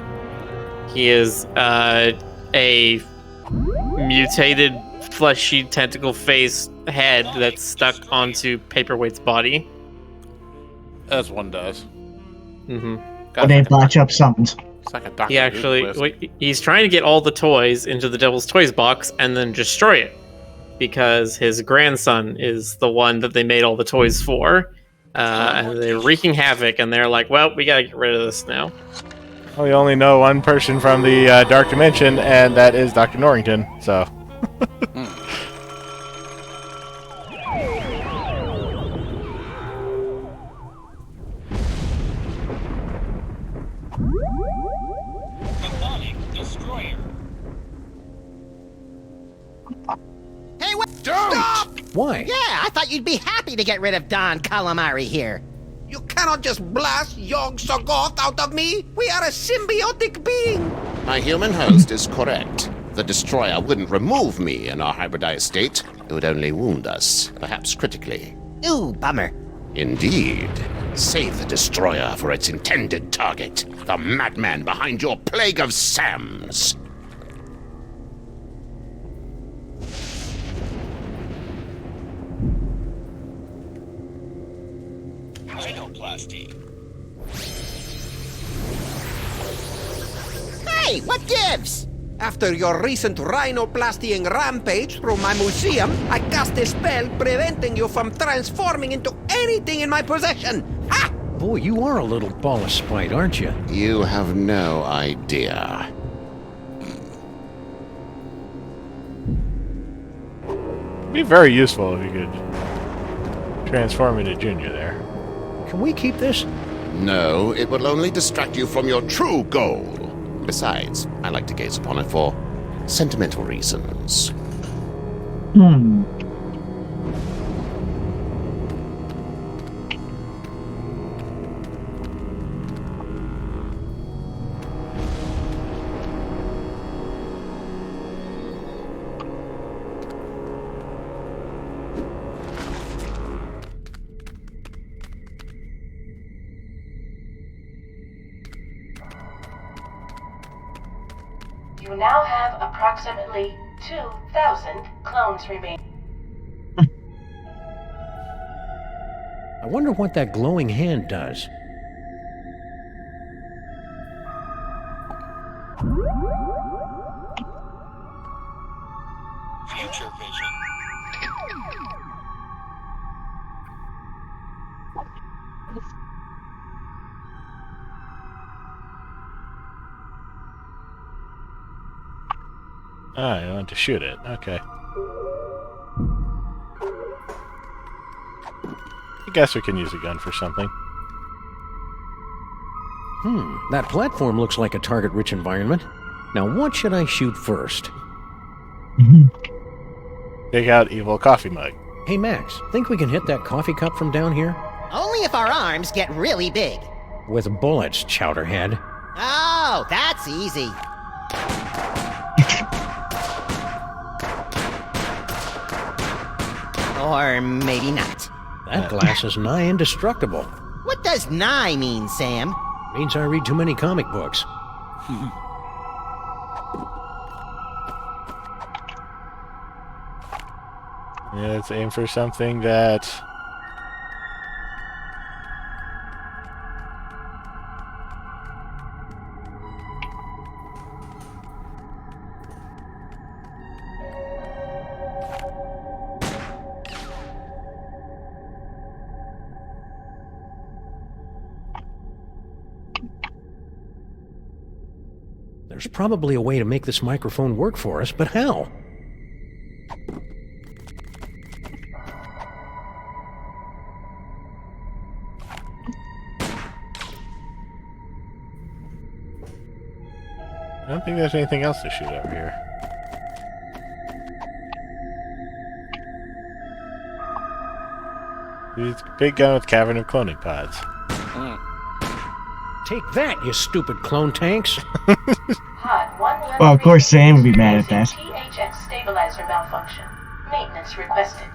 [SPEAKER 1] He is, a mutated, fleshy, tentacle-faced head that's stuck onto Paperweight's body.
[SPEAKER 17] As one does.
[SPEAKER 1] Mm-hmm.
[SPEAKER 5] When they botch up something.
[SPEAKER 17] It's like a Dr.
[SPEAKER 1] He actually, he's trying to get all the toys into the Devil's Toys box and then destroy it. Because his grandson is the one that they made all the toys for. And they're wreaking havoc, and they're like, well, we gotta get rid of this now.
[SPEAKER 2] We only know one person from the Dark Dimension, and that is Dr. Norrington, so...
[SPEAKER 3] Hey, stop!
[SPEAKER 4] Why?
[SPEAKER 3] Yeah, I thought you'd be happy to get rid of Don Calamari here.
[SPEAKER 7] You cannot just blast Yog Soggoth out of me. We are a symbiotic being.
[SPEAKER 8] My human host is correct. The destroyer wouldn't remove me in our hybridized state. It would only wound us, perhaps critically.
[SPEAKER 3] Ooh, bummer.
[SPEAKER 8] Indeed. Save the destroyer for its intended target, the madman behind your plague of Sams.
[SPEAKER 15] Rhinoplasty.
[SPEAKER 3] Hey, what gives?
[SPEAKER 7] After your recent rhinoplasty rampage through my museum, I cast a spell preventing you from transforming into anything in my possession. Ha!
[SPEAKER 4] Boy, you are a little ball of spite, aren't you?
[SPEAKER 8] You have no idea.
[SPEAKER 2] It'd be very useful if you could transform into Junior there.
[SPEAKER 4] Can we keep this?
[SPEAKER 8] No, it will only distract you from your true goal. Besides, I like to gaze upon it for sentimental reasons.
[SPEAKER 6] You now have approximately 2,000 clones remaining.
[SPEAKER 4] I wonder what that glowing hand does.
[SPEAKER 15] Future vision.
[SPEAKER 2] Ah, you want to shoot it. Okay. I guess we can use a gun for something.
[SPEAKER 4] That platform looks like a target-rich environment. Now, what should I shoot first?
[SPEAKER 2] Take out evil coffee mug.
[SPEAKER 4] Hey, Max, think we can hit that coffee cup from down here?
[SPEAKER 3] Only if our arms get really big.
[SPEAKER 4] With bullets, Chowderhead.
[SPEAKER 3] Oh, that's easy. Or maybe not.
[SPEAKER 4] That glass is nigh indestructible.
[SPEAKER 3] What does nigh mean, Sam?
[SPEAKER 4] Means I read too many comic books.
[SPEAKER 2] Yeah, let's aim for something that...
[SPEAKER 4] There's probably a way to make this microphone work for us, but how?
[SPEAKER 2] I don't think there's anything else to shoot over here. This big gun with cavern of cloning pods.
[SPEAKER 4] Take that, you stupid clone tanks!
[SPEAKER 6] Hot 111.
[SPEAKER 5] Well, of course Sam would be mad at that.
[SPEAKER 6] THX stabilizer malfunction. Maintenance requested.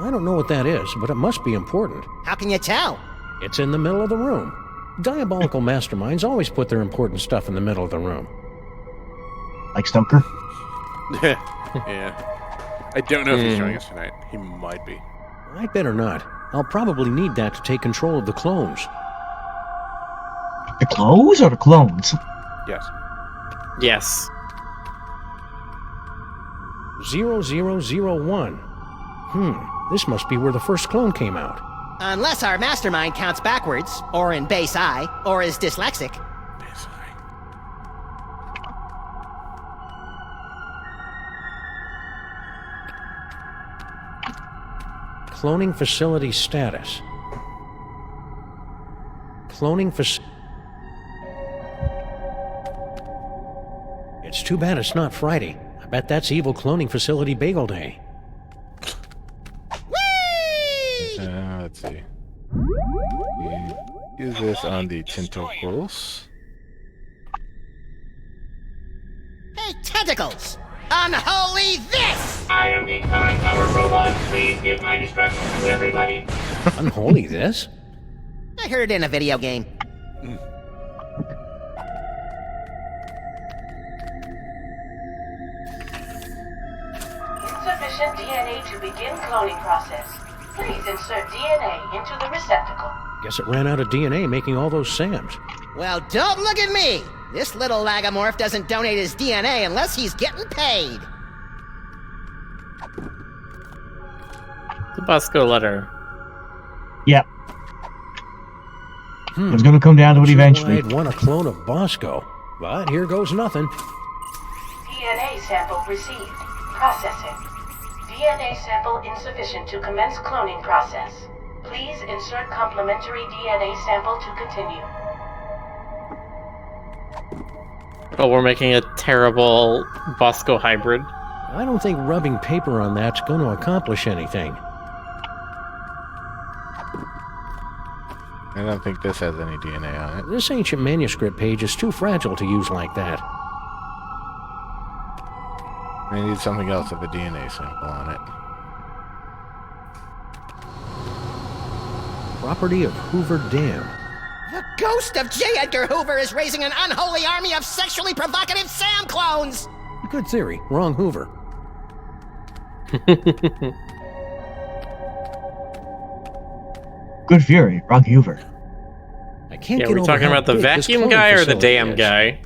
[SPEAKER 4] I don't know what that is, but it must be important.
[SPEAKER 3] How can you tell?
[SPEAKER 4] It's in the middle of the room. Diabolical masterminds always put their important stuff in the middle of the room.
[SPEAKER 5] Like Stoker?
[SPEAKER 17] Yeah. I don't know if he's joining us tonight. He might be.
[SPEAKER 4] I'd better not. I'll probably need that to take control of the clones.
[SPEAKER 5] The clothes or the clones?
[SPEAKER 17] Yes.
[SPEAKER 1] Yes.
[SPEAKER 4] 0001. This must be where the first clone came out.
[SPEAKER 3] Unless our mastermind counts backwards, or in base I, or is dyslexic.
[SPEAKER 17] Base I.
[SPEAKER 4] Cloning facility status. Cloning It's too bad it's not Friday. I bet that's evil cloning facility bagel day.
[SPEAKER 2] Let's see. Use this on the tentacles.
[SPEAKER 3] tentacles! Unholy this!
[SPEAKER 15] I am the current power robot. Please give my instructions to everybody.
[SPEAKER 4] Unholy this?
[SPEAKER 3] I heard it in a video game.
[SPEAKER 6] Insufficient DNA to begin cloning process. Please insert DNA into the receptacle.
[SPEAKER 4] Guess it ran out of DNA making all those Sams.
[SPEAKER 3] Well, don't look at me! This little lagomorph doesn't donate his DNA unless he's getting paid.
[SPEAKER 1] The Bosco letter.
[SPEAKER 5] Yep. It's gonna come down to it eventually.
[SPEAKER 4] I'd want a clone of Bosco, but here goes nothing.
[SPEAKER 6] DNA sample received. Processing. DNA sample insufficient to commence cloning process. Please insert complementary DNA sample to continue.
[SPEAKER 1] Oh, we're making a terrible Bosco hybrid.
[SPEAKER 4] I don't think rubbing paper on that's going to accomplish anything.
[SPEAKER 2] I don't think this has any DNA on it.
[SPEAKER 4] This ancient manuscript page is too fragile to use like that.
[SPEAKER 2] I need something else with a DNA sample on it.
[SPEAKER 4] Property of Hoover Dam.
[SPEAKER 3] The ghost of J. Edgar Hoover is raising an unholy army of sexually provocative Sam clones!
[SPEAKER 4] Good theory. Wrong Hoover.
[SPEAKER 5] Good fury, wrong Hoover.
[SPEAKER 4] I can't
[SPEAKER 1] Yeah,
[SPEAKER 4] get
[SPEAKER 1] we're
[SPEAKER 4] over
[SPEAKER 1] talking
[SPEAKER 4] how
[SPEAKER 1] about the
[SPEAKER 4] big this
[SPEAKER 1] vacuum
[SPEAKER 4] cloning
[SPEAKER 1] guy or the
[SPEAKER 4] facility
[SPEAKER 1] damn
[SPEAKER 4] is.
[SPEAKER 1] guy?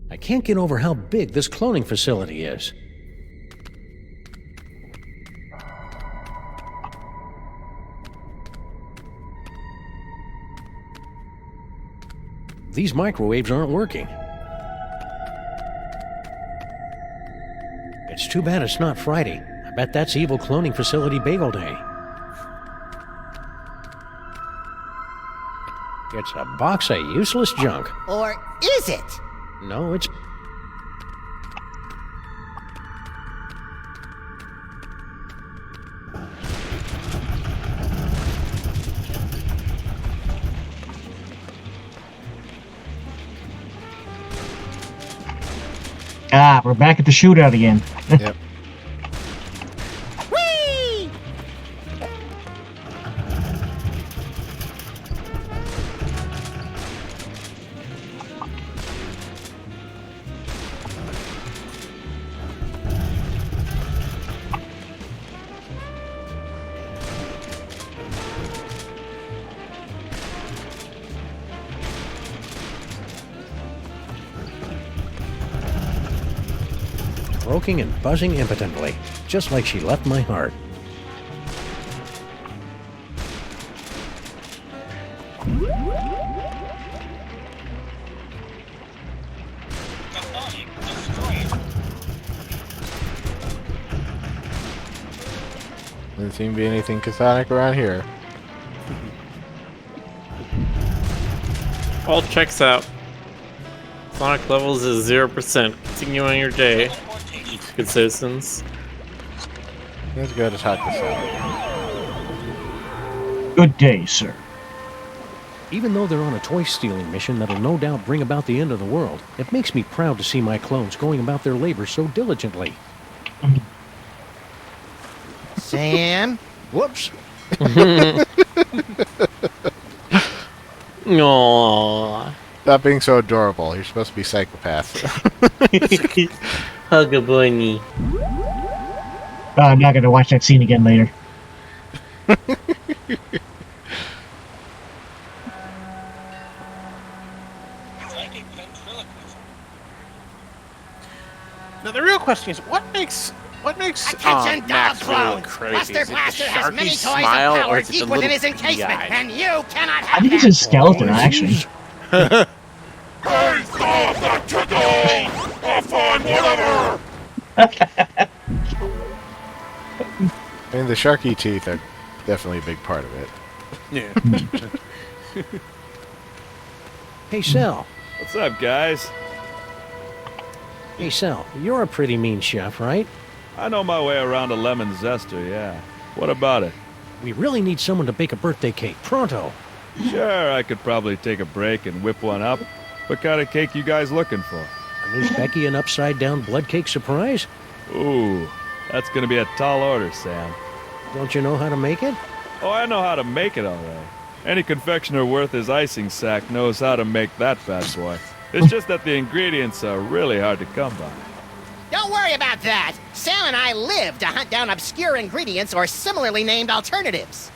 [SPEAKER 4] I can't get over how big this cloning facility is. These microwaves aren't working. It's too bad it's not Friday. I bet that's evil cloning facility bagel day. It's a box of useless junk.
[SPEAKER 3] Or is it?
[SPEAKER 4] No, it's...
[SPEAKER 5] Ah, we're back at the shootout again.
[SPEAKER 2] Yep.
[SPEAKER 3] Whee!
[SPEAKER 4] croaking and buzzing impotently, just like she left my heart.
[SPEAKER 2] Doesn't seem to be anything cathonic around here.
[SPEAKER 1] All checks out. Sonic levels is 0%. Continue on your day, good citizens.
[SPEAKER 2] Let's go to talk to Sonic.
[SPEAKER 5] Good day, sir.
[SPEAKER 4] Even though they're on a toy-stealing mission that'll no doubt bring about the end of the world, it makes me proud to see my clones going about their labor so diligently.
[SPEAKER 3] Sam?
[SPEAKER 4] Whoops.
[SPEAKER 1] Aww.
[SPEAKER 2] Stop being so adorable. You're supposed to be psychopaths.
[SPEAKER 1] Hug a bunny.
[SPEAKER 5] I'm not gonna watch that scene again later.
[SPEAKER 17] Now the real question is, what makes
[SPEAKER 3] Attention, dog
[SPEAKER 17] Max really
[SPEAKER 3] clones!
[SPEAKER 17] crazy?
[SPEAKER 3] Buster
[SPEAKER 17] Is it the
[SPEAKER 3] Blaster has
[SPEAKER 17] sharky
[SPEAKER 3] many toys
[SPEAKER 17] smile,
[SPEAKER 3] of
[SPEAKER 17] or
[SPEAKER 3] power
[SPEAKER 17] is it the
[SPEAKER 3] deep within
[SPEAKER 17] little
[SPEAKER 3] his encasement,
[SPEAKER 17] guy?
[SPEAKER 3] and you cannot have
[SPEAKER 5] I think it's
[SPEAKER 3] that.
[SPEAKER 5] his skeleton, actually.
[SPEAKER 2] I mean, the sharky teeth are definitely a big part of it.
[SPEAKER 17] Yeah.
[SPEAKER 4] Hey, Sal.
[SPEAKER 10] What's up, guys?
[SPEAKER 4] Hey, Sal, you're a pretty mean chef, right?
[SPEAKER 10] I know my way around a lemon zester, yeah. What about it?
[SPEAKER 4] We really need someone to bake a birthday cake, pronto.
[SPEAKER 10] Sure, I could probably take a break and whip one up. What kind of cake you guys looking for?
[SPEAKER 4] Is Becky an upside-down blood cake surprise?
[SPEAKER 10] Ooh, that's gonna be a tall order, Sam.
[SPEAKER 4] Don't you know how to make it?
[SPEAKER 10] Oh, I know how to make it all right. Any confectioner worth his icing sack knows how to make that bad boy. It's just that the ingredients are really hard to come by.
[SPEAKER 3] Don't worry about that. Sam and I live to hunt down obscure ingredients or similarly named alternatives.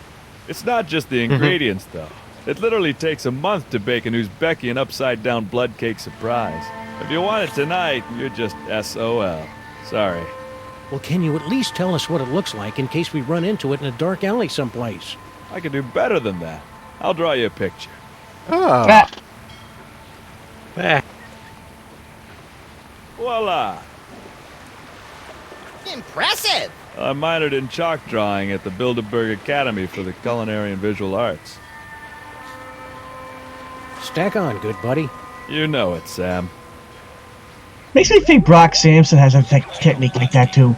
[SPEAKER 10] It's not just the ingredients, though. It literally takes a month to bake an Uzbeki upside-down blood cake surprise. If you want it tonight, you're just SOL. Sorry.
[SPEAKER 4] Well, can you at least tell us what it looks like in case we run into it in a dark alley someplace?
[SPEAKER 10] I can do better than that. I'll draw you a picture.
[SPEAKER 2] Oh.
[SPEAKER 10] Voila!
[SPEAKER 3] Impressive!
[SPEAKER 10] I minored in chalk drawing at the Bilderberg Academy for the Culinary and Visual Arts.
[SPEAKER 4] Stack on, good buddy.
[SPEAKER 10] You know it, Sam.
[SPEAKER 5] Makes me think Brock Sampson has a technique like that too.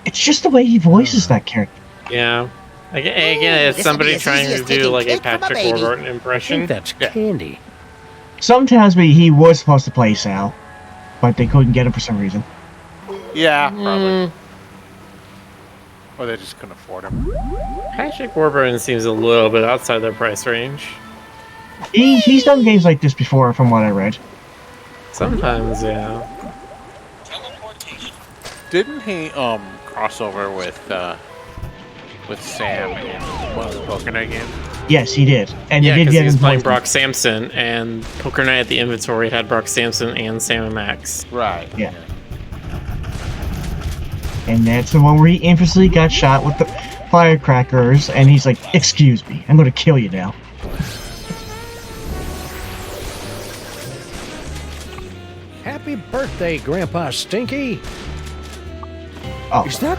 [SPEAKER 5] It's just the way he voices that character.
[SPEAKER 1] Yeah. Again, it's somebody trying to do like a Patrick Warburton impression.
[SPEAKER 4] I think that's Candy.
[SPEAKER 5] Some tells me he was supposed to play Sal, but they couldn't get him for some reason.
[SPEAKER 17] Yeah, probably. Or they just couldn't afford him.
[SPEAKER 1] Patrick Warburton seems a little bit outside their price range.
[SPEAKER 5] He's done games like this before, from what I read.
[SPEAKER 1] Sometimes, yeah.
[SPEAKER 17] Didn't he cross over with Sam in one of the Poker Night games?
[SPEAKER 5] Yes, he did. And
[SPEAKER 1] yeah,
[SPEAKER 5] he
[SPEAKER 1] because
[SPEAKER 5] did
[SPEAKER 1] he was
[SPEAKER 5] get
[SPEAKER 1] playing
[SPEAKER 5] him
[SPEAKER 1] Brock Sampson, and Poker Night at the Inventory had Brock Sampson and Sam and Max.
[SPEAKER 17] Right.
[SPEAKER 5] Yeah. And that's the one where he infamously got shot with the firecrackers, and he's like, "Excuse me, I'm going to kill you now."
[SPEAKER 4] Happy birthday, Grandpa Stinky!
[SPEAKER 5] Oh.
[SPEAKER 4] Is that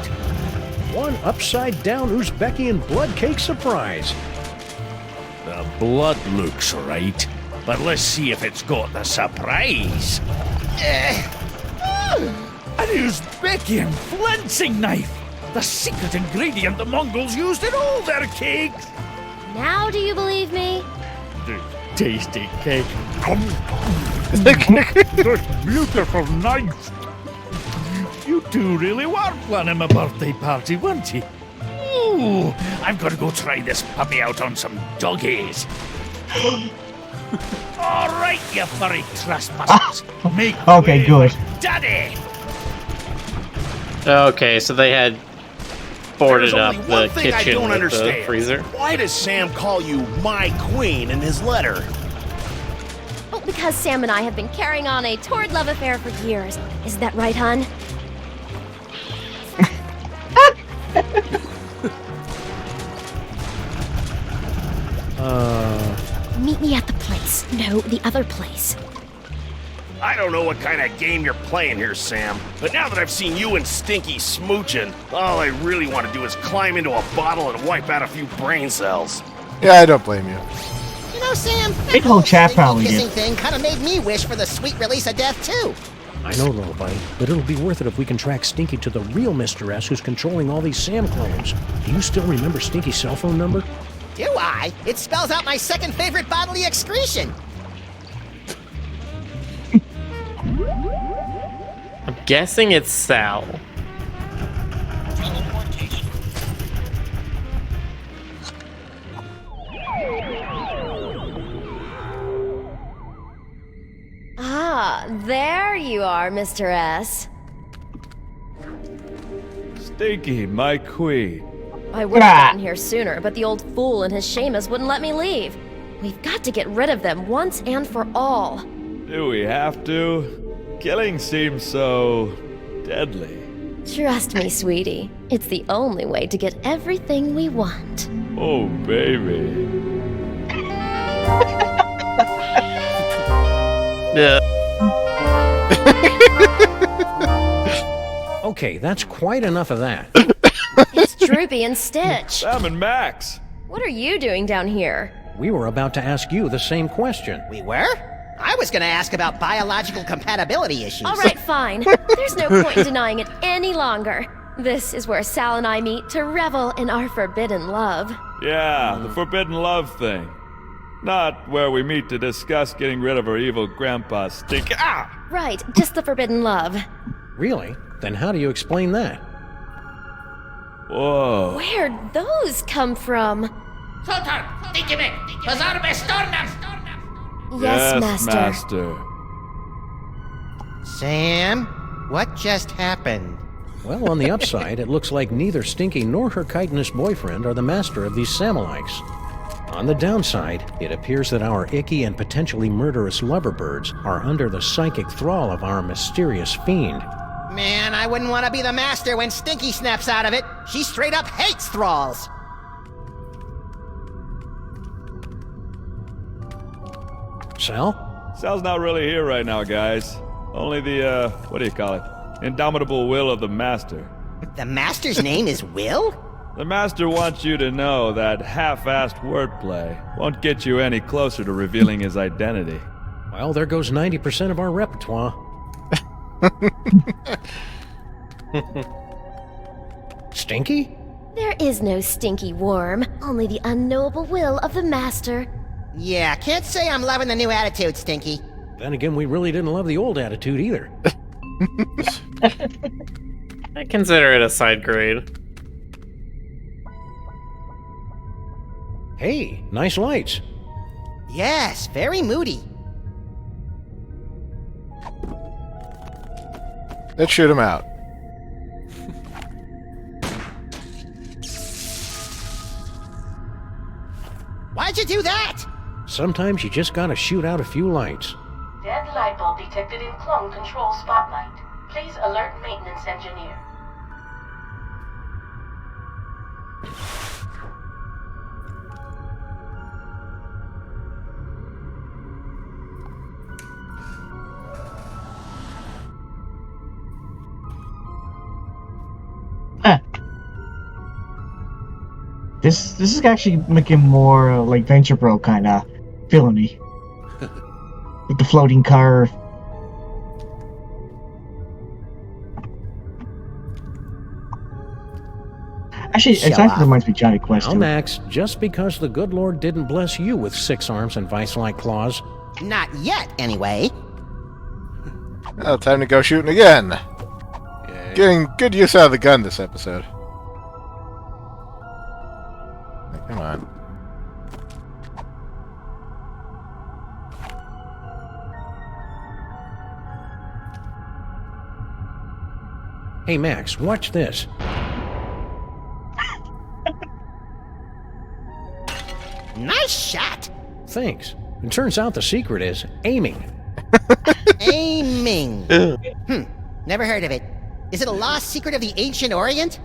[SPEAKER 4] one upside-down Uzbekian blood cake surprise?
[SPEAKER 13] The blood looks right, but let's see if it's got the surprise. An Uzbekian flensing knife! The secret ingredient the Mongols used in all their cakes!
[SPEAKER 11] Now do you believe me?
[SPEAKER 13] Tasty cake. That beautiful knife! You two really were planning a birthday party, weren't you? Ooh, I've got to go try this puppy out on some doggies. All right, you furry trespassers. Make
[SPEAKER 5] Okay,
[SPEAKER 13] way
[SPEAKER 5] good.
[SPEAKER 13] for Daddy!
[SPEAKER 1] Okay, so they had boarded
[SPEAKER 12] There's
[SPEAKER 1] up
[SPEAKER 12] only
[SPEAKER 1] the
[SPEAKER 12] one thing I
[SPEAKER 1] kitchen
[SPEAKER 12] don't
[SPEAKER 1] with
[SPEAKER 12] understand.
[SPEAKER 1] the freezer.
[SPEAKER 12] Why does Sam call you my queen in his letter?
[SPEAKER 11] Oh, because Sam and I have been carrying on a torrid love affair for years. Isn't that right, hon? Meet me at the place. No, the other place.
[SPEAKER 12] I don't know what kind of game you're playing here, Sam, but now that I've seen you and Stinky smooching, all I really want to do is climb into a bottle and wipe out a few brain cells.
[SPEAKER 2] Yeah, I don't blame you.
[SPEAKER 3] You know, Sam,
[SPEAKER 5] Big whole chat
[SPEAKER 3] stinky
[SPEAKER 5] probably
[SPEAKER 3] kissing
[SPEAKER 5] did.
[SPEAKER 3] thing kind of made me wish for the sweet release of death, too.
[SPEAKER 4] I know, little buddy, but it'll be worth it if we can track Stinky to the real Mr. S who's controlling all these Sam clones. Do you still remember Stinky's cell phone number?
[SPEAKER 3] Do I? It spells out my second favorite bodily excretion.
[SPEAKER 1] I'm guessing it's Sal.
[SPEAKER 11] Ah, there you are, Mr. S.
[SPEAKER 10] Stinky, my queen.
[SPEAKER 11] I would have gotten here sooner, but the old fool and his Seamus wouldn't let me leave. We've got to get rid of them once and for all.
[SPEAKER 10] Do we have to? Killing seems so deadly.
[SPEAKER 11] Trust me, sweetie. It's the only way to get everything we want.
[SPEAKER 10] Oh, baby.
[SPEAKER 1] Yeah.
[SPEAKER 4] Okay, that's quite enough of that.
[SPEAKER 11] It's Droopy and Stitch.
[SPEAKER 10] Sam and Max.
[SPEAKER 11] What are you doing down here?
[SPEAKER 4] We were about to ask you the same question.
[SPEAKER 3] We were? I was going to ask about biological compatibility issues.
[SPEAKER 11] All right, fine. There's no point in denying it any longer. This is where Sal and I meet to revel in our forbidden love.
[SPEAKER 10] Yeah, the forbidden love thing. Not where we meet to discuss getting rid of her evil grandpa Stink. Ah!
[SPEAKER 11] Right, just the forbidden love.
[SPEAKER 4] Really? Then how do you explain that?
[SPEAKER 10] Whoa.
[SPEAKER 11] Where'd those come from? Yes, Master.
[SPEAKER 3] Sam, what just happened?
[SPEAKER 4] Well, on the upside, it looks like neither Stinky nor her chitinous boyfriend are the master of these Samuelites. On the downside, it appears that our icky and potentially murderous loverbirds are under the psychic thrall of our mysterious fiend.
[SPEAKER 3] Man, I wouldn't want to be the master when Stinky snaps out of it. She straight up hates thralls.
[SPEAKER 4] Sal?
[SPEAKER 10] Sal's not really here right now, guys. Only the, what do you call it? Indomitable will of the Master.
[SPEAKER 3] The Master's name is Will?
[SPEAKER 10] The Master wants you to know that half-assed wordplay won't get you any closer to revealing his identity.
[SPEAKER 4] Well, there goes 90% of our repertoire. Stinky?
[SPEAKER 11] There is no stinky worm, only the unknowable will of the Master.
[SPEAKER 3] Yeah, can't say I'm loving the new attitude, Stinky.
[SPEAKER 4] Then again, we really didn't love the old attitude either.
[SPEAKER 1] I consider it a side grade.
[SPEAKER 4] Hey, nice lights.
[SPEAKER 3] Yes, very moody.
[SPEAKER 2] Let's shoot him out.
[SPEAKER 3] Why'd you do that?
[SPEAKER 4] Sometimes you just gotta shoot out a few lights.
[SPEAKER 6] Dead light bulb detected in clone control spotlight. Please alert maintenance engineer.
[SPEAKER 5] This is actually making more like Venture Bro kind of villainy. With the floating car. Actually, it actually reminds me of Johnny Quest.
[SPEAKER 4] Now, Max, just because the good Lord didn't bless you with 6 arms and vice-like claws.
[SPEAKER 3] Not yet, anyway.
[SPEAKER 2] Well, time to go shooting again.
[SPEAKER 17] Yay.
[SPEAKER 2] Getting good use out of the gun this episode. Come on.
[SPEAKER 4] Hey, Max, watch this.
[SPEAKER 3] Nice shot.
[SPEAKER 4] Thanks. It turns out the secret is aiming.
[SPEAKER 3] Aiming. Never heard of it. Is it a lost secret of the ancient Orient?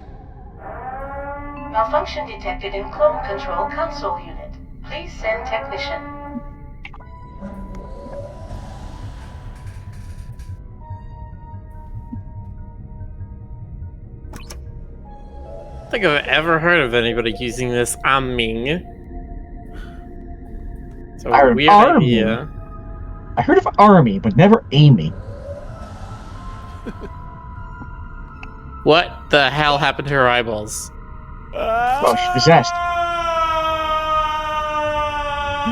[SPEAKER 6] Malfunction detected in clone control console unit. Please send technician.
[SPEAKER 1] I don't think I've ever heard of anybody using this aiming. So a weird idea.
[SPEAKER 5] I heard of army, but never aiming.
[SPEAKER 1] What the hell happened to her eyeballs?
[SPEAKER 5] Oh, she's possessed.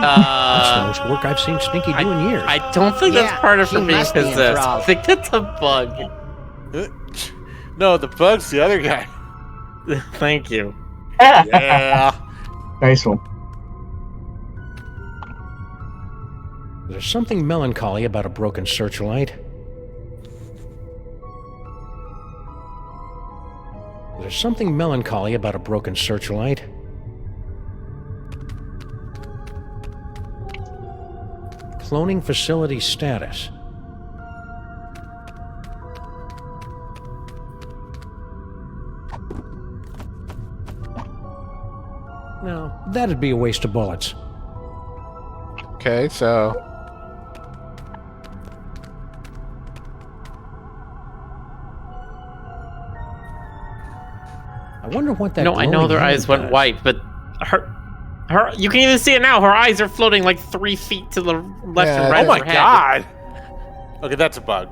[SPEAKER 4] That's the most work I've seen Stinky do in years.
[SPEAKER 1] I don't think that's part of her being
[SPEAKER 3] must be
[SPEAKER 1] possessed.
[SPEAKER 3] enthralled.
[SPEAKER 1] I think that's a bug.
[SPEAKER 17] No, the bug's the other guy.
[SPEAKER 1] Thank you.
[SPEAKER 17] Yeah.
[SPEAKER 5] Nice one.
[SPEAKER 4] There's something melancholy about a broken searchlight. There's something melancholy about a broken searchlight. Cloning facility status. No, that'd be a waste of bullets.
[SPEAKER 2] Okay, so...
[SPEAKER 4] I wonder what that.
[SPEAKER 1] No, I know their eyes went white, but her, you can even see it now. Her eyes are floating like 3 feet to the left and right.
[SPEAKER 17] Oh my
[SPEAKER 1] of her head.
[SPEAKER 17] god. Okay, that's a bug.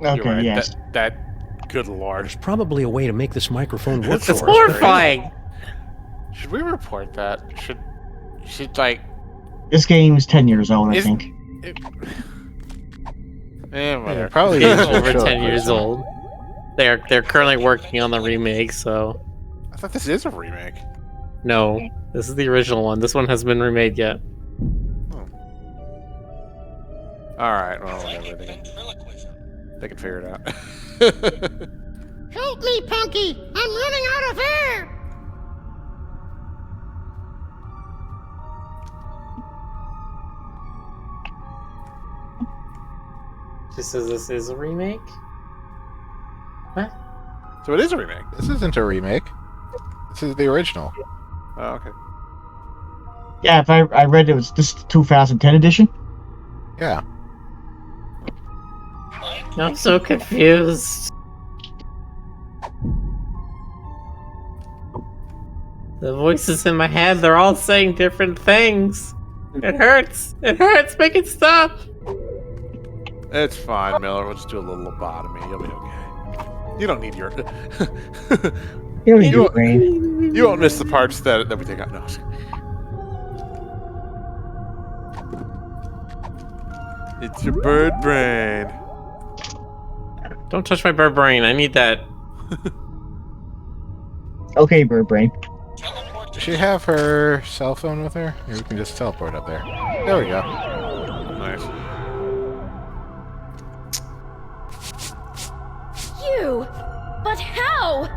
[SPEAKER 17] You're
[SPEAKER 5] Okay,
[SPEAKER 17] right.
[SPEAKER 5] yes.
[SPEAKER 17] That good lord.
[SPEAKER 4] There's probably a way to make this microphone work
[SPEAKER 1] It's
[SPEAKER 4] for us.
[SPEAKER 1] horrifying.
[SPEAKER 17] Should we report that? Should like
[SPEAKER 5] This game is 10 years old, I think.
[SPEAKER 17] Whatever.
[SPEAKER 2] Probably
[SPEAKER 1] It's
[SPEAKER 2] is for
[SPEAKER 1] over
[SPEAKER 2] sure.
[SPEAKER 1] 10 years old. They're currently working on the remake, so
[SPEAKER 17] I thought this is a remake.
[SPEAKER 1] no, this is the original one. This one hasn't been remade yet.
[SPEAKER 17] Alright, well, whatever. They can figure it out.
[SPEAKER 3] Help me, Punky! I'm running out of air!
[SPEAKER 1] She says this is a remake? What?
[SPEAKER 17] So it is a remake.
[SPEAKER 2] This isn't a remake. This is the original.
[SPEAKER 17] Oh, okay.
[SPEAKER 5] Yeah, if I read it was this 2010 edition.
[SPEAKER 2] Yeah.
[SPEAKER 1] I'm so confused. The voices in my head, they're all saying different things. It hurts. It hurts. Make it stop.
[SPEAKER 17] It's fine, Miller. We'll just do a little lobotomy. You'll be okay. You don't need your...
[SPEAKER 5] You don't need your brain.
[SPEAKER 17] You won't miss the parts that we take out. No. It's your bird brain.
[SPEAKER 1] Don't touch my bird brain. I need that.
[SPEAKER 5] Okay, bird brain.
[SPEAKER 2] Does she have her cell phone with her? Or we can just teleport up there. There we go.
[SPEAKER 17] Nice.
[SPEAKER 11] You! But how?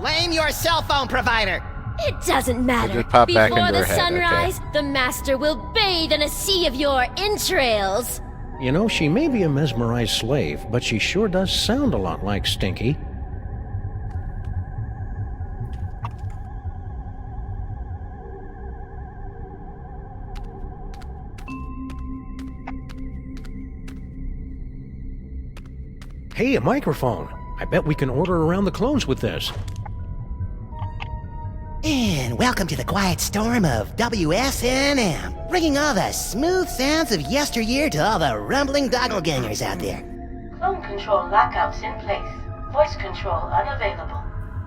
[SPEAKER 3] Blame your cell phone provider!
[SPEAKER 11] It doesn't matter.
[SPEAKER 2] just pop back
[SPEAKER 11] Before
[SPEAKER 2] into
[SPEAKER 11] the
[SPEAKER 2] her head,
[SPEAKER 11] sunrise, the master will bathe in a sea of your entrails.
[SPEAKER 4] You know, she may be a mesmerized slave, but she sure does sound a lot like Stinky. Hey, a microphone. I bet we can order around the clones with this.
[SPEAKER 3] And welcome to the quiet storm of WSNM, bringing all the smooth sounds of yesteryear to all the rumbling doppelgangers out there.
[SPEAKER 6] Clone control lockouts in place. Voice control unavailable.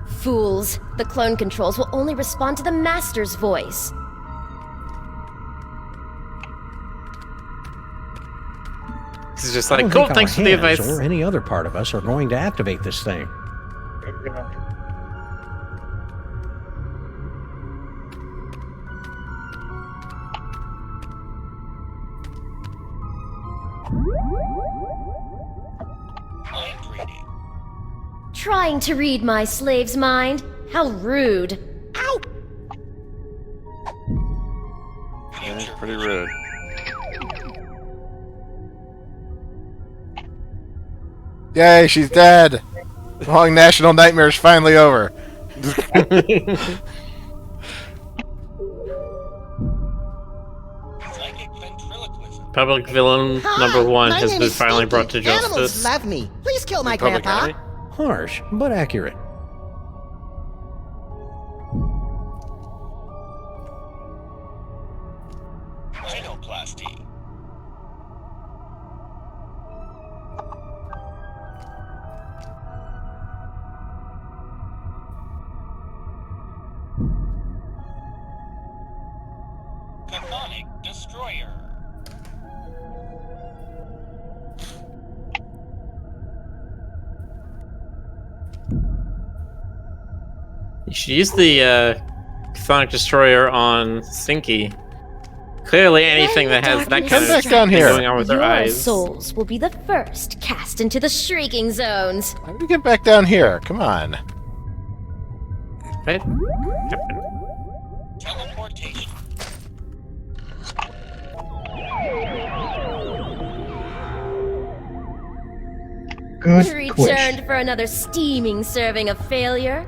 [SPEAKER 11] Fools. The clone controls will only respond to the master's voice.
[SPEAKER 1] This is just
[SPEAKER 4] I
[SPEAKER 1] like,
[SPEAKER 4] don't
[SPEAKER 1] cool,
[SPEAKER 4] think
[SPEAKER 1] thanks
[SPEAKER 4] our
[SPEAKER 1] for the
[SPEAKER 4] hands
[SPEAKER 1] advice.
[SPEAKER 4] or any other part of us are going to activate this thing.
[SPEAKER 11] Trying to read my slave's mind? How rude.
[SPEAKER 3] Ow!
[SPEAKER 17] Yeah, it's pretty rude.
[SPEAKER 2] Yay, she's dead! The long national nightmare is finally over.
[SPEAKER 1] Public villain number one
[SPEAKER 3] My
[SPEAKER 1] has
[SPEAKER 3] name
[SPEAKER 1] been
[SPEAKER 3] is
[SPEAKER 1] finally
[SPEAKER 3] Stinky.
[SPEAKER 1] brought to
[SPEAKER 3] Animals
[SPEAKER 1] justice.
[SPEAKER 3] love me. Please kill my
[SPEAKER 17] Public
[SPEAKER 3] grandpa.
[SPEAKER 17] enemy?
[SPEAKER 4] Harsh, but accurate.
[SPEAKER 15] Rhinoplasty. Chthonic Destroyer.
[SPEAKER 1] You should use the Chthonic Destroyer on Stinky. Clearly, anything that has that kind
[SPEAKER 2] Come
[SPEAKER 1] of
[SPEAKER 2] back down
[SPEAKER 1] thing
[SPEAKER 2] here.
[SPEAKER 1] going on with their
[SPEAKER 11] Your
[SPEAKER 1] eyes.
[SPEAKER 11] souls will be the first cast into the shrieking zones.
[SPEAKER 2] How do we get back down here? Come on.
[SPEAKER 1] Right?
[SPEAKER 15] Teleportation.
[SPEAKER 5] Good
[SPEAKER 11] Returned
[SPEAKER 5] push.
[SPEAKER 11] for another steaming serving of failure.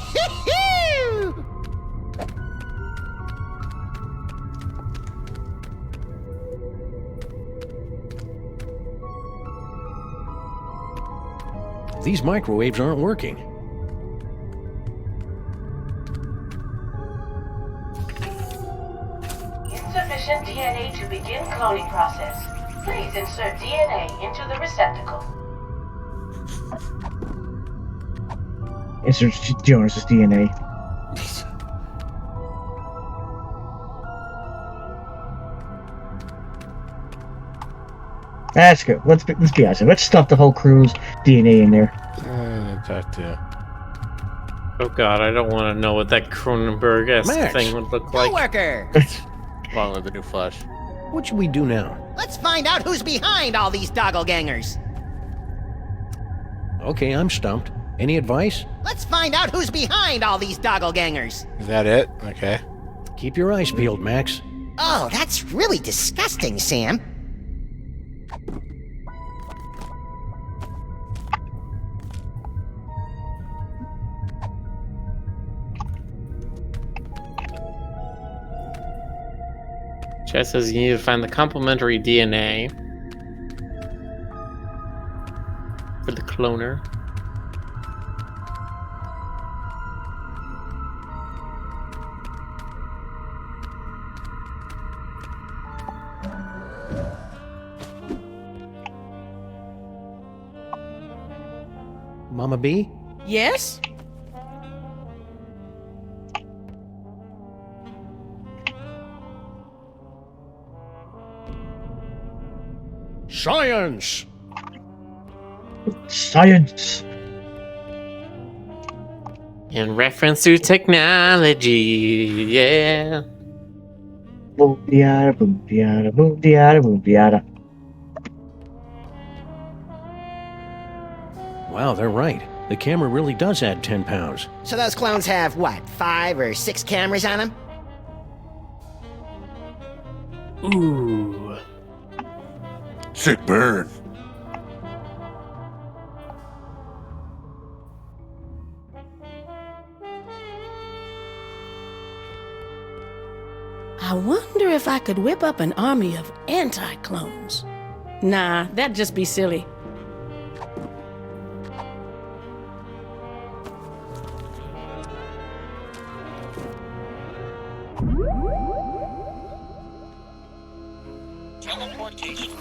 [SPEAKER 3] Wee-hee-hoo!
[SPEAKER 4] These microwaves aren't working.
[SPEAKER 6] Insufficient DNA to begin cloning process. Please insert DNA into the receptacle.
[SPEAKER 5] Insert Jonas's DNA. That's good. Let's be honest. Let's stuff the whole crew's DNA in there.
[SPEAKER 2] That too.
[SPEAKER 1] Oh god, I don't want to know what that Cronenberg-esque thing would look like.
[SPEAKER 3] Coworker!
[SPEAKER 17] Wrong with the new Flash.
[SPEAKER 4] What should we do now?
[SPEAKER 3] Let's find out who's behind all these doppelgangers.
[SPEAKER 4] Okay, I'm stumped. Any advice?
[SPEAKER 3] Let's find out who's behind all these doppelgangers.
[SPEAKER 2] Is that it? Okay.
[SPEAKER 4] Keep your eyes peeled, Max.
[SPEAKER 3] Oh, that's really disgusting, Sam.
[SPEAKER 1] Chad says you need to find the complementary DNA for the cloner.
[SPEAKER 4] Mama B?
[SPEAKER 16] Yes?
[SPEAKER 9] Science!
[SPEAKER 5] Science!
[SPEAKER 1] In reference to technology, yeah.
[SPEAKER 5] Boom diada, boom diada, boom diada, boom diada.
[SPEAKER 4] Wow, they're right. The camera really does add 10 pounds.
[SPEAKER 3] So those clones have, what, 5 or 6 cameras on them?
[SPEAKER 1] Ooh.
[SPEAKER 17] Sick burn.
[SPEAKER 16] I wonder if I could whip up an army of anti-clones. Nah, that'd just be silly.
[SPEAKER 3] Teleportation.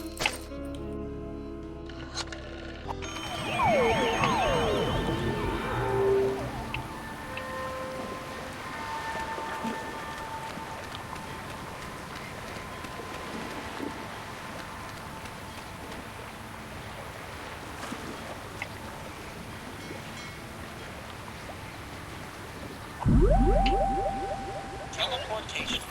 [SPEAKER 3] Teleportation.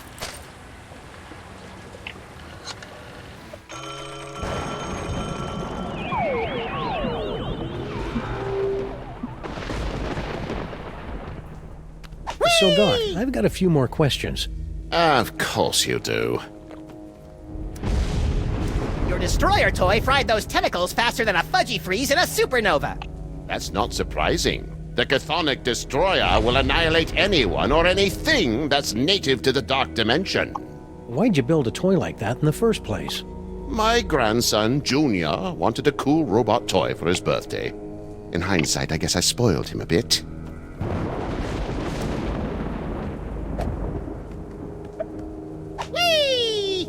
[SPEAKER 4] So, Doc, I've got a few more questions.
[SPEAKER 8] Of course you do.
[SPEAKER 3] Your destroyer toy fried those tentacles faster than a fudgy freeze in a supernova.
[SPEAKER 8] That's not surprising. The chthonic destroyer will annihilate anyone or anything that's native to the dark dimension.
[SPEAKER 4] Why'd you build a toy like that in the first place?
[SPEAKER 8] My grandson, Junior, wanted a cool robot toy for his birthday. In hindsight, I guess I spoiled him a bit.
[SPEAKER 3] Whee!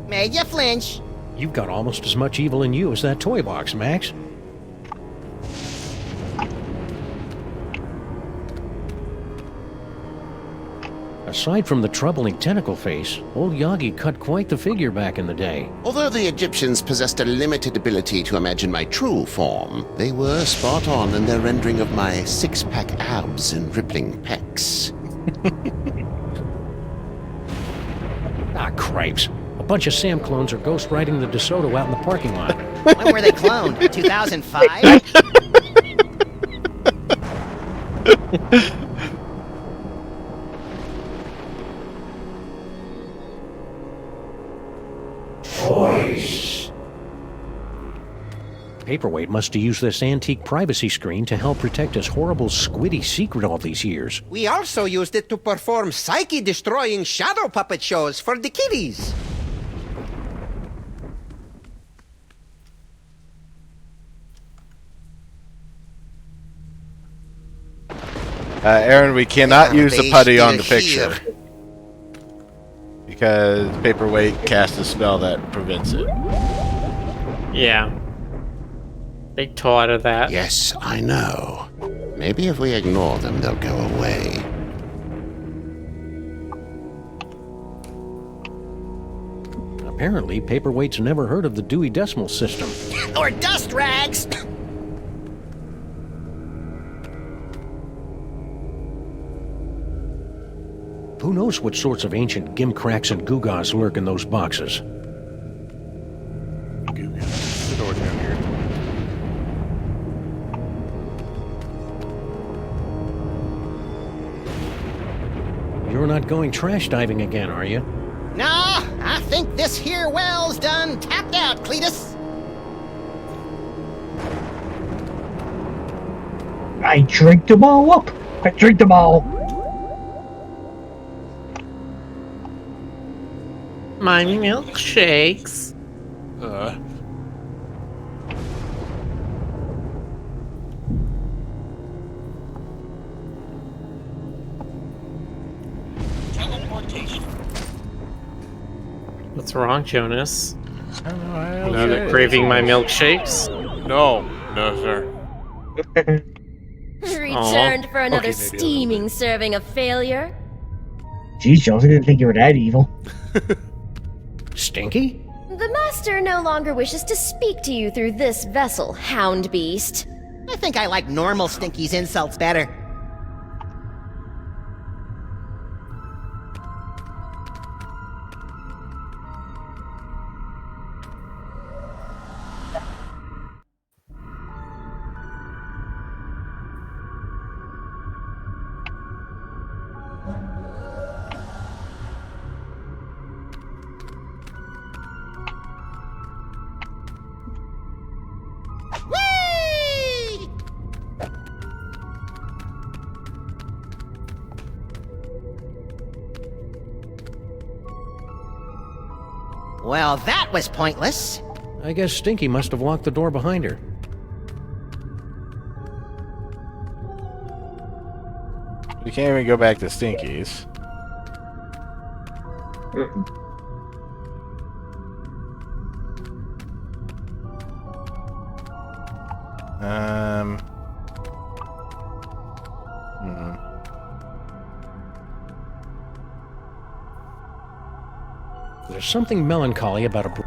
[SPEAKER 3] Made you flinch.
[SPEAKER 4] You've got almost as much evil in you as that toy box, Max. Aside from the troubling tentacle face, old Yagi cut quite the figure back in the day.
[SPEAKER 8] Although the Egyptians possessed a limited ability to imagine my true form, they were spot on in their rendering of my six-pack abs and rippling pecs.
[SPEAKER 4] Ah, cripes. A bunch of Sam clones are ghost riding the DeSoto out in the parking lot.
[SPEAKER 3] When were they cloned? 2005?
[SPEAKER 4] Toys. Paperweight must have used this antique privacy screen to help protect his horrible squiddy secret all these years.
[SPEAKER 7] We also used it to perform psyche-destroying shadow puppet shows for the kiddies.
[SPEAKER 2] Aaron, we cannot use the
[SPEAKER 7] they
[SPEAKER 2] putty on the
[SPEAKER 7] still
[SPEAKER 2] picture.
[SPEAKER 7] here?
[SPEAKER 2] Because Paperweight cast a spell that prevents it.
[SPEAKER 1] Yeah. They taught her that.
[SPEAKER 8] Yes, I know. Maybe if we ignore them, they'll go away.
[SPEAKER 4] Apparently, Paperweight's never heard of the Dewey Decimal System.
[SPEAKER 3] Or dust rags.
[SPEAKER 4] Who knows what sorts of ancient gimcracks and gewgaws lurk in those boxes?
[SPEAKER 17] The door down here.
[SPEAKER 4] You're not going trash diving again, are you?
[SPEAKER 3] Nah, I think this here well's done tapped out, Cletus.
[SPEAKER 5] I drink them all up. I drink them all.
[SPEAKER 1] My milkshakes. What's wrong, Jonas?
[SPEAKER 17] I don't know.
[SPEAKER 1] Now they're craving my milkshakes?
[SPEAKER 17] No, sir.
[SPEAKER 11] Returned for another steaming serving of failure.
[SPEAKER 5] Geez, Jones, I didn't think you were that evil.
[SPEAKER 4] Stinky?
[SPEAKER 11] The master no longer wishes to speak to you through this vessel, hound beast.
[SPEAKER 3] I think I like normal Stinky's insults better. Well, that was pointless.
[SPEAKER 4] I guess Stinky must have locked the door behind her.
[SPEAKER 2] We can't even go back to Stinky's.
[SPEAKER 4] There's something melancholy about a...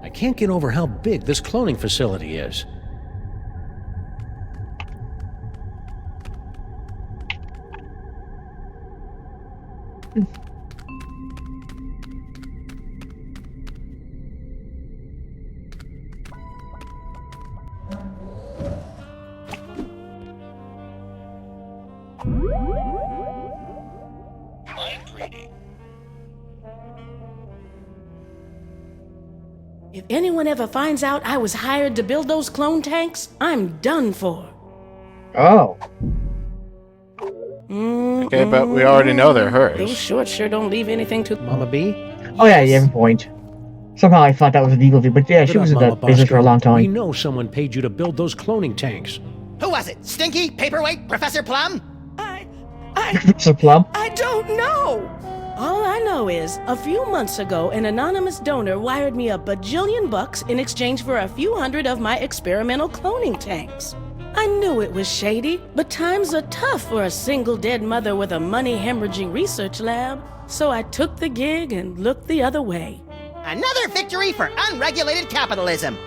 [SPEAKER 4] I can't get over how big this cloning facility is.
[SPEAKER 16] If anyone ever finds out I was hired to build those clone tanks, I'm done for.
[SPEAKER 5] Oh.
[SPEAKER 2] Okay, but we already know they're hers.
[SPEAKER 16] Those shorts sure don't leave anything to...
[SPEAKER 4] Mama B?
[SPEAKER 5] Oh yeah, you have a point. Somehow I thought that was a legal thing, but yeah, she was in the business for a long
[SPEAKER 4] We
[SPEAKER 5] time.
[SPEAKER 4] know someone paid you to build those cloning tanks.
[SPEAKER 3] Who was it? Stinky? Paperweight? Professor Plum?
[SPEAKER 5] Professor Plum?
[SPEAKER 16] I don't know! All I know is, a few months ago, an anonymous donor wired me $1 bajillion in exchange for a few hundred of my experimental cloning tanks. I knew it was shady, but times are tough for a single dead mother with a money-hemorrhaging research lab, so I took the gig and looked the other way.
[SPEAKER 3] Another victory for unregulated capitalism.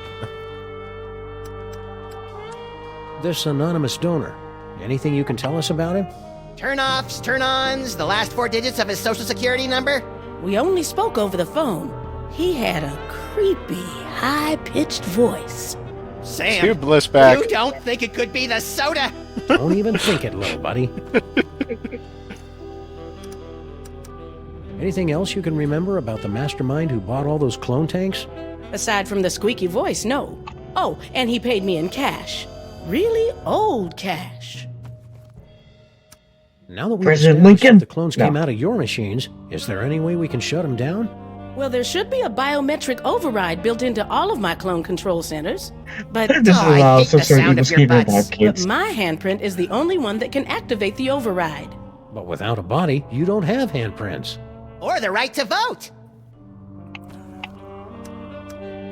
[SPEAKER 4] This anonymous donor, anything you can tell us about him?
[SPEAKER 3] Turn-offs, turn-ons, the last 4 digits of his social security number?
[SPEAKER 16] We only spoke over the phone. He had a creepy, high-pitched voice.
[SPEAKER 3] Sam,
[SPEAKER 2] Two bliss back.
[SPEAKER 3] you don't think it could be the soda?
[SPEAKER 4] Don't even think it, little buddy. Anything else you can remember about the mastermind who bought all those clone tanks?
[SPEAKER 16] Aside from the squeaky voice, no. Oh, and he paid me in cash. Really old cash.
[SPEAKER 4] Now that we've
[SPEAKER 5] President
[SPEAKER 4] established
[SPEAKER 5] Lincoln?
[SPEAKER 4] that the clones
[SPEAKER 5] No.
[SPEAKER 4] came out of your machines, is there any way we can shut them down?
[SPEAKER 16] Well, there should be a biometric override built into all of my clone control centers. But,
[SPEAKER 5] This is some sort of evil scheme about
[SPEAKER 16] but
[SPEAKER 5] kids.
[SPEAKER 16] my handprint is the only one that can activate the override.
[SPEAKER 4] But without a body, you don't have handprints.
[SPEAKER 3] Or the right to vote.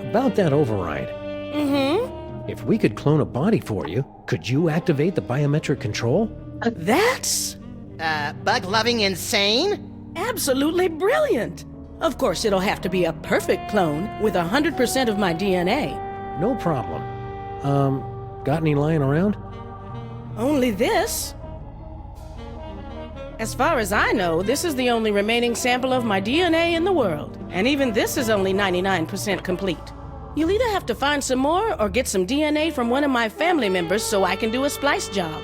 [SPEAKER 4] About that override,
[SPEAKER 16] Mm-hmm.
[SPEAKER 4] if we could clone a body for you, could you activate the biometric control?
[SPEAKER 16] That's
[SPEAKER 3] Bug-loving insane?
[SPEAKER 16] absolutely brilliant. Of course, it'll have to be a perfect clone with 100% of my DNA.
[SPEAKER 4] No problem. Got any lying around?
[SPEAKER 16] Only this. As far as I know, this is the only remaining sample of my DNA in the world. And even this is only 99% complete. You'll either have to find some more or get some DNA from one of my family members so I can do a splice job.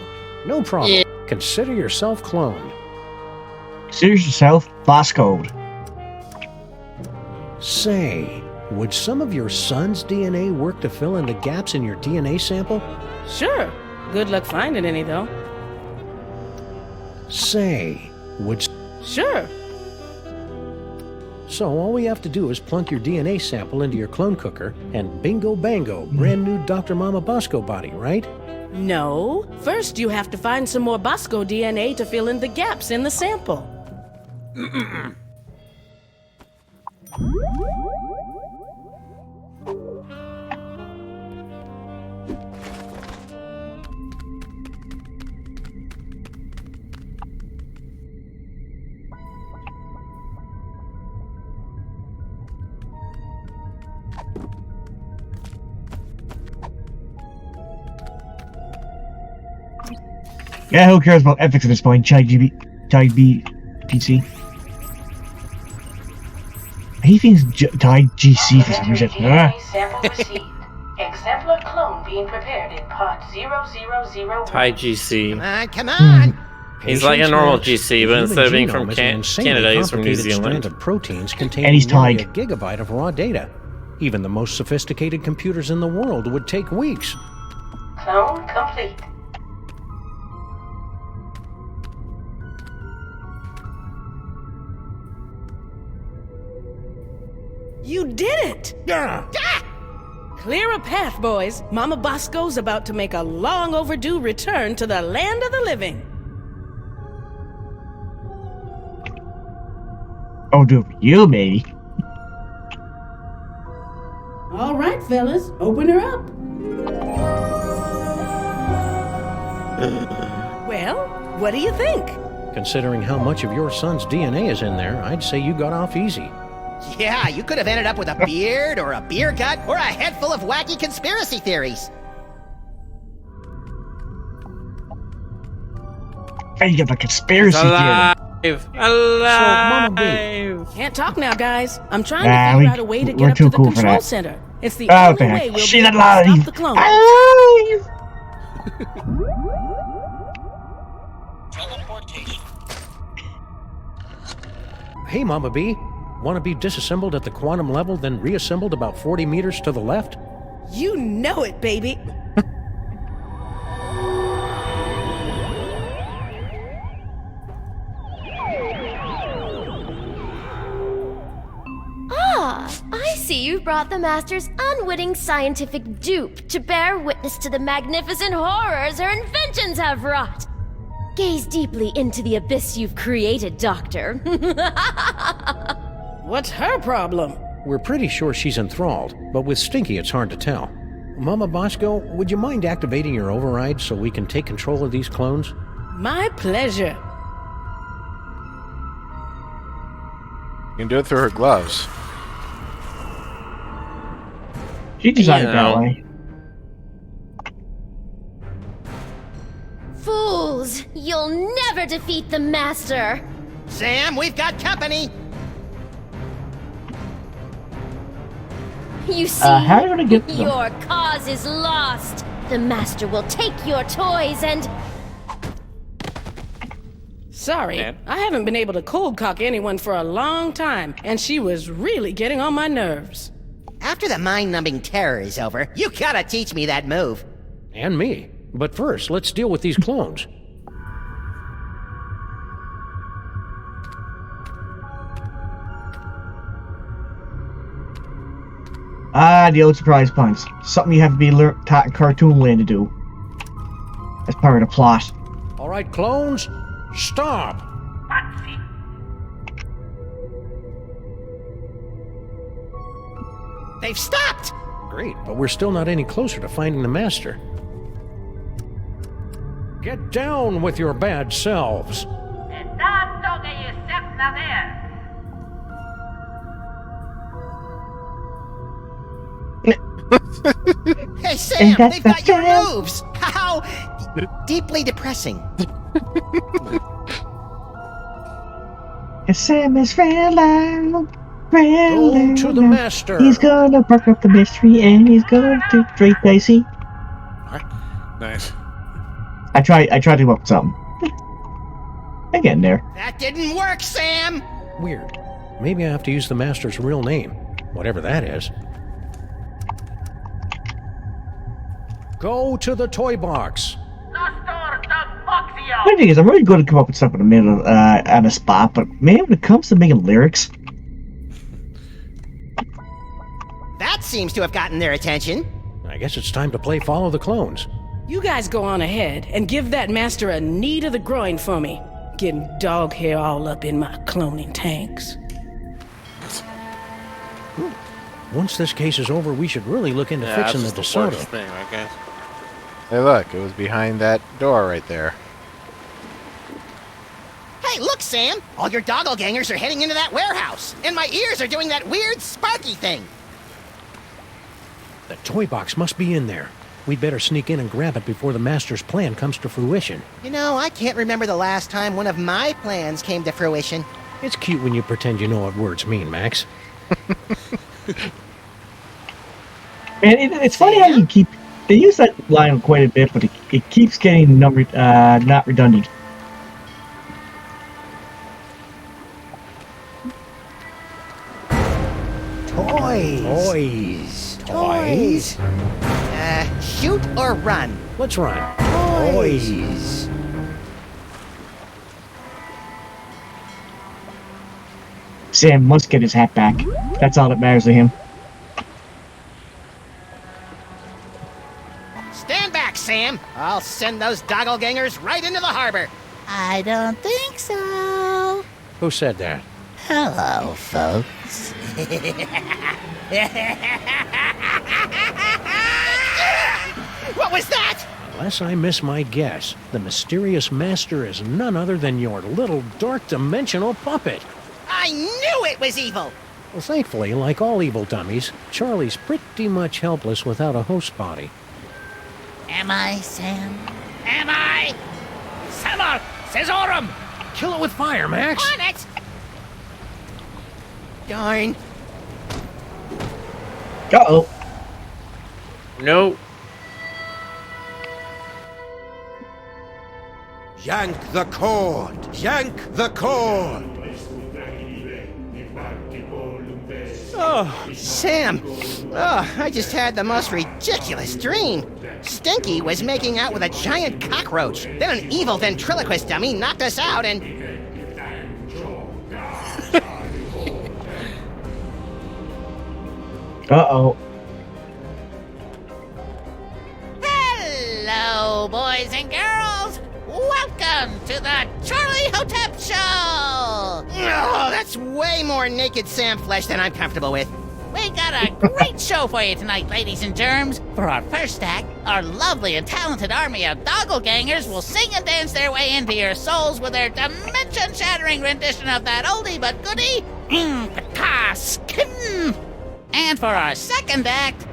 [SPEAKER 4] No problem. Consider yourself cloned.
[SPEAKER 5] Consider yourself Boscoed.
[SPEAKER 4] Say, would some of your son's DNA work to fill in the gaps in your DNA sample?
[SPEAKER 16] Sure. Good luck finding any, though.
[SPEAKER 4] Say, would...
[SPEAKER 16] Sure.
[SPEAKER 4] So all we have to do is plunk your DNA sample into your clone cooker, and bingo bango, brand new Dr. Mama Bosco body, right?
[SPEAKER 16] No. First, you have to find some more Bosco DNA to fill in the gaps in the sample.
[SPEAKER 5] Yeah, who cares about ethics at this point? Chai PC. He thinks Chai GC for some reason.
[SPEAKER 6] DNA sample received. Exemplar clone being prepared in part 0001.
[SPEAKER 1] Thai GC.
[SPEAKER 3] Come on!
[SPEAKER 1] He's like a normal GC, but instead of being from Canada, he's from New
[SPEAKER 4] Strand
[SPEAKER 1] Zealand.
[SPEAKER 4] of proteins containing
[SPEAKER 5] And he's
[SPEAKER 4] nearly
[SPEAKER 5] tied.
[SPEAKER 4] a gigabyte of raw data. Even the most sophisticated computers in the world would take weeks.
[SPEAKER 6] Clone complete.
[SPEAKER 16] You did it! Clear a path, boys. Mama Bosco's about to make a long overdue return to the land of the living.
[SPEAKER 5] Oh, do it for you, baby.
[SPEAKER 16] All right, fellas, open her up. Well, what do you think?
[SPEAKER 4] Considering how much of your son's DNA is in there, I'd say you got off easy.
[SPEAKER 3] Yeah, you could have ended up with a beard or a beer gut or a head full of wacky conspiracy theories.
[SPEAKER 5] Hey, you got the conspiracy theory.
[SPEAKER 1] Alive!
[SPEAKER 16] Can't talk now, guys. I'm trying to
[SPEAKER 5] Nah,
[SPEAKER 16] figure out a way to
[SPEAKER 5] we're
[SPEAKER 16] get up to
[SPEAKER 5] too
[SPEAKER 16] the
[SPEAKER 5] cool for
[SPEAKER 16] control
[SPEAKER 5] that.
[SPEAKER 16] center. It's the
[SPEAKER 5] Oh,
[SPEAKER 16] only
[SPEAKER 5] okay.
[SPEAKER 16] way we'll
[SPEAKER 5] She's
[SPEAKER 16] be able to
[SPEAKER 5] alive.
[SPEAKER 16] stop the clones.
[SPEAKER 4] Hey, Mama B, want to be disassembled at the quantum level, then reassembled about 40 meters to the left?
[SPEAKER 16] You know it, baby.
[SPEAKER 11] Ah, I see you've brought the Master's unwitting scientific dupe to bear witness to the magnificent horrors her inventions have wrought. Gaze deeply into the abyss you've created, Doctor.
[SPEAKER 16] What's her problem?
[SPEAKER 4] We're pretty sure she's enthralled, but with Stinky it's hard to tell. Mama Bosco, would you mind activating your override so we can take control of these clones?
[SPEAKER 16] My pleasure.
[SPEAKER 2] You can do it through her gloves.
[SPEAKER 5] She designed it that
[SPEAKER 1] know.
[SPEAKER 5] way.
[SPEAKER 11] Fools! You'll never defeat the Master!
[SPEAKER 3] Sam, we've got company!
[SPEAKER 11] You see,
[SPEAKER 5] how are you gonna get them?
[SPEAKER 11] your cause is lost. The Master will take your toys and...
[SPEAKER 16] Sorry, I haven't been able to cold cock anyone for a long time, and she was really getting on my nerves.
[SPEAKER 3] After the mind-numbing terror is over, you gotta teach me that move.
[SPEAKER 4] And me. But first, let's deal with these clones.
[SPEAKER 5] Ah, the old surprise punch. Something you have to be taught in Cartoon Land to do. As part of the plot.
[SPEAKER 4] All right, clones, stop.
[SPEAKER 3] They've stopped!
[SPEAKER 4] Great, but we're still not any closer to finding the master. Get down with your bad selves.
[SPEAKER 3] Hey, Sam, they've got your moves! How deeply depressing.
[SPEAKER 5] Sam is real
[SPEAKER 4] Go to the master.
[SPEAKER 5] He's gonna bark up the mystery and he's going to Drake Dicey.
[SPEAKER 17] Nice.
[SPEAKER 5] I tried to come up with something. I'm getting there.
[SPEAKER 3] That didn't work, Sam!
[SPEAKER 4] Weird. Maybe I have to use the master's real name, whatever that is. Go to the toy box.
[SPEAKER 5] The thing is, I'm really good to come up with stuff in the middle on the spot, but man, when it comes to making lyrics,
[SPEAKER 3] That seems to have gotten their attention.
[SPEAKER 4] I guess it's time to play Follow the Clones.
[SPEAKER 16] You guys go on ahead and give that master a knee to the groin for me. Getting dog hair all up in my cloning tanks.
[SPEAKER 4] Once this case is over, we should really look into fixing the DeSoto.
[SPEAKER 17] Thing, I guess.
[SPEAKER 2] Hey, look, it was behind that door right there.
[SPEAKER 3] Hey, look, Sam! All your doppelgangers are heading into that warehouse, and my ears are doing that weird sparky thing.
[SPEAKER 4] The toy box must be in there. We'd better sneak in and grab it before the master's plan comes to fruition.
[SPEAKER 3] You know, I can't remember the last time one of my plans came to fruition.
[SPEAKER 4] It's cute when you pretend you know what words mean, Max.
[SPEAKER 5] man, it's funny how you keep. They use that line quite a bit, but it keeps getting not redundant.
[SPEAKER 3] Toys. Shoot or run?
[SPEAKER 4] Let's run.
[SPEAKER 3] Toys.
[SPEAKER 5] Sam must get his hat back. That's all that matters to him.
[SPEAKER 3] Stand back, Sam. I'll send those doppelgangers right into the harbor. I don't think so.
[SPEAKER 4] Who said that?
[SPEAKER 3] Hello, folks. What was that?
[SPEAKER 4] Unless I miss my guess, the mysterious master is none other than your little dark dimensional puppet.
[SPEAKER 3] I knew it was evil.
[SPEAKER 4] Well, thankfully, like all evil dummies, Charlie's pretty much helpless without a host body.
[SPEAKER 3] Am I, Sam? Am I? Samar! Caesarum!
[SPEAKER 4] Kill it with fire, Max!
[SPEAKER 3] On it! Darn.
[SPEAKER 5] Uh-oh.
[SPEAKER 1] No.
[SPEAKER 7] Yank the cord! Yank the cord!
[SPEAKER 3] Oh, Sam. Oh, I just had the most ridiculous dream. Stinky was making out with a giant cockroach. Then an evil ventriloquist dummy knocked us out and...
[SPEAKER 5] Uh-oh.
[SPEAKER 3] Hello, boys and girls. Welcome to the Charlie Hotep Show! Oh, that's way more naked Sam flesh than I'm comfortable with. We got a great show for you tonight, ladies and germs. For our first act, our lovely and talented army of doppelgangers will sing and dance their way into your souls with their dimension-shattering rendition of that oldie but goodie, Skim. And for our second act,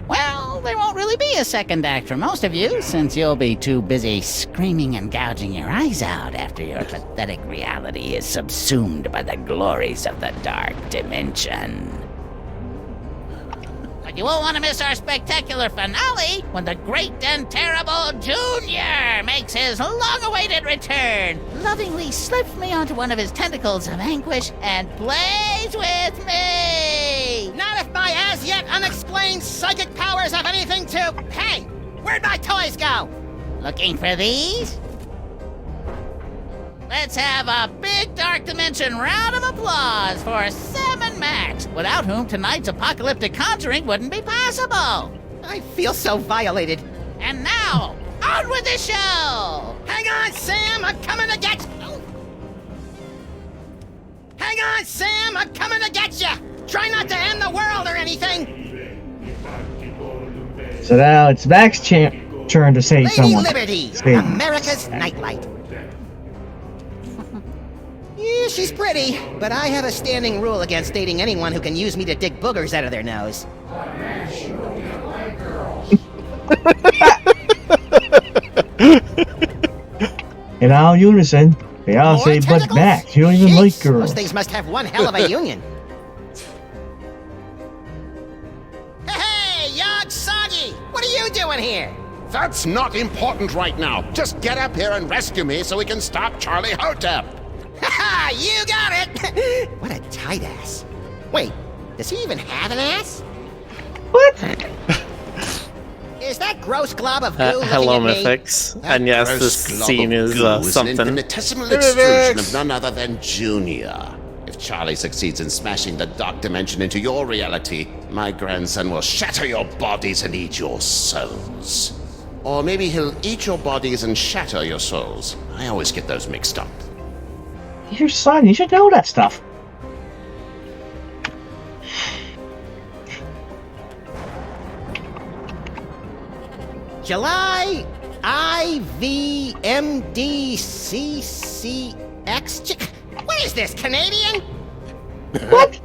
[SPEAKER 3] well, there won't really be a second act for most of you, since you'll be too busy screaming and gouging your eyes out after your pathetic reality is subsumed by the glories of the dark dimension. But you won't want to miss our spectacular finale when the great and terrible Junior makes his long-awaited return, lovingly slips me onto one of his tentacles of anguish and plays with me! Not if my as-yet unexplained psychic powers have anything to... Hey! Where'd my toys go? Looking for these? Let's have a big Dark Dimension round of applause for Sam and
[SPEAKER 18] and Max, without whom tonight's apocalyptic conjuring wouldn't be possible.
[SPEAKER 3] I feel so violated.
[SPEAKER 18] And now, on with the show!
[SPEAKER 3] Hang on, Sam, I'm coming to get you! Hang on, Sam, I'm coming to get you! Try not to end the world or anything!
[SPEAKER 5] So now it's Mac's turn to say
[SPEAKER 3] Lady
[SPEAKER 5] someone.
[SPEAKER 3] Liberty,
[SPEAKER 5] Say-
[SPEAKER 3] America's nightlight. Yeah, she's pretty, but I have a standing rule against dating anyone who can use me to dig boogers out of their nose.
[SPEAKER 5] In all unison, they all say, but
[SPEAKER 3] tentacles?
[SPEAKER 5] Max, you don't even like
[SPEAKER 3] Jeez,
[SPEAKER 5] girls.
[SPEAKER 3] Those things must have one hell of a union. Hey, Yog Soggy! What are you doing here?
[SPEAKER 8] That's not important right now. Just get up here and rescue me so we can stop Charlie Hotep.
[SPEAKER 3] Haha, you got it! What a tight ass. Wait, does he even have an ass?
[SPEAKER 5] What?
[SPEAKER 3] Is that gross glob of goo
[SPEAKER 1] Hello,
[SPEAKER 3] looking at me?
[SPEAKER 1] Mythics. And yes, this
[SPEAKER 8] Gross glob
[SPEAKER 1] scene
[SPEAKER 8] of
[SPEAKER 1] is
[SPEAKER 8] goo an
[SPEAKER 1] something.
[SPEAKER 8] infinitesimal extrusion of none other than Junior. If Charlie succeeds in smashing the dark dimension into your reality, my grandson will shatter your bodies and eat your souls. Or maybe he'll eat your bodies and shatter your souls. I always get those mixed up.
[SPEAKER 5] Your son, you should know that stuff.
[SPEAKER 3] July IVMDCCX. What is this, Canadian?
[SPEAKER 5] What?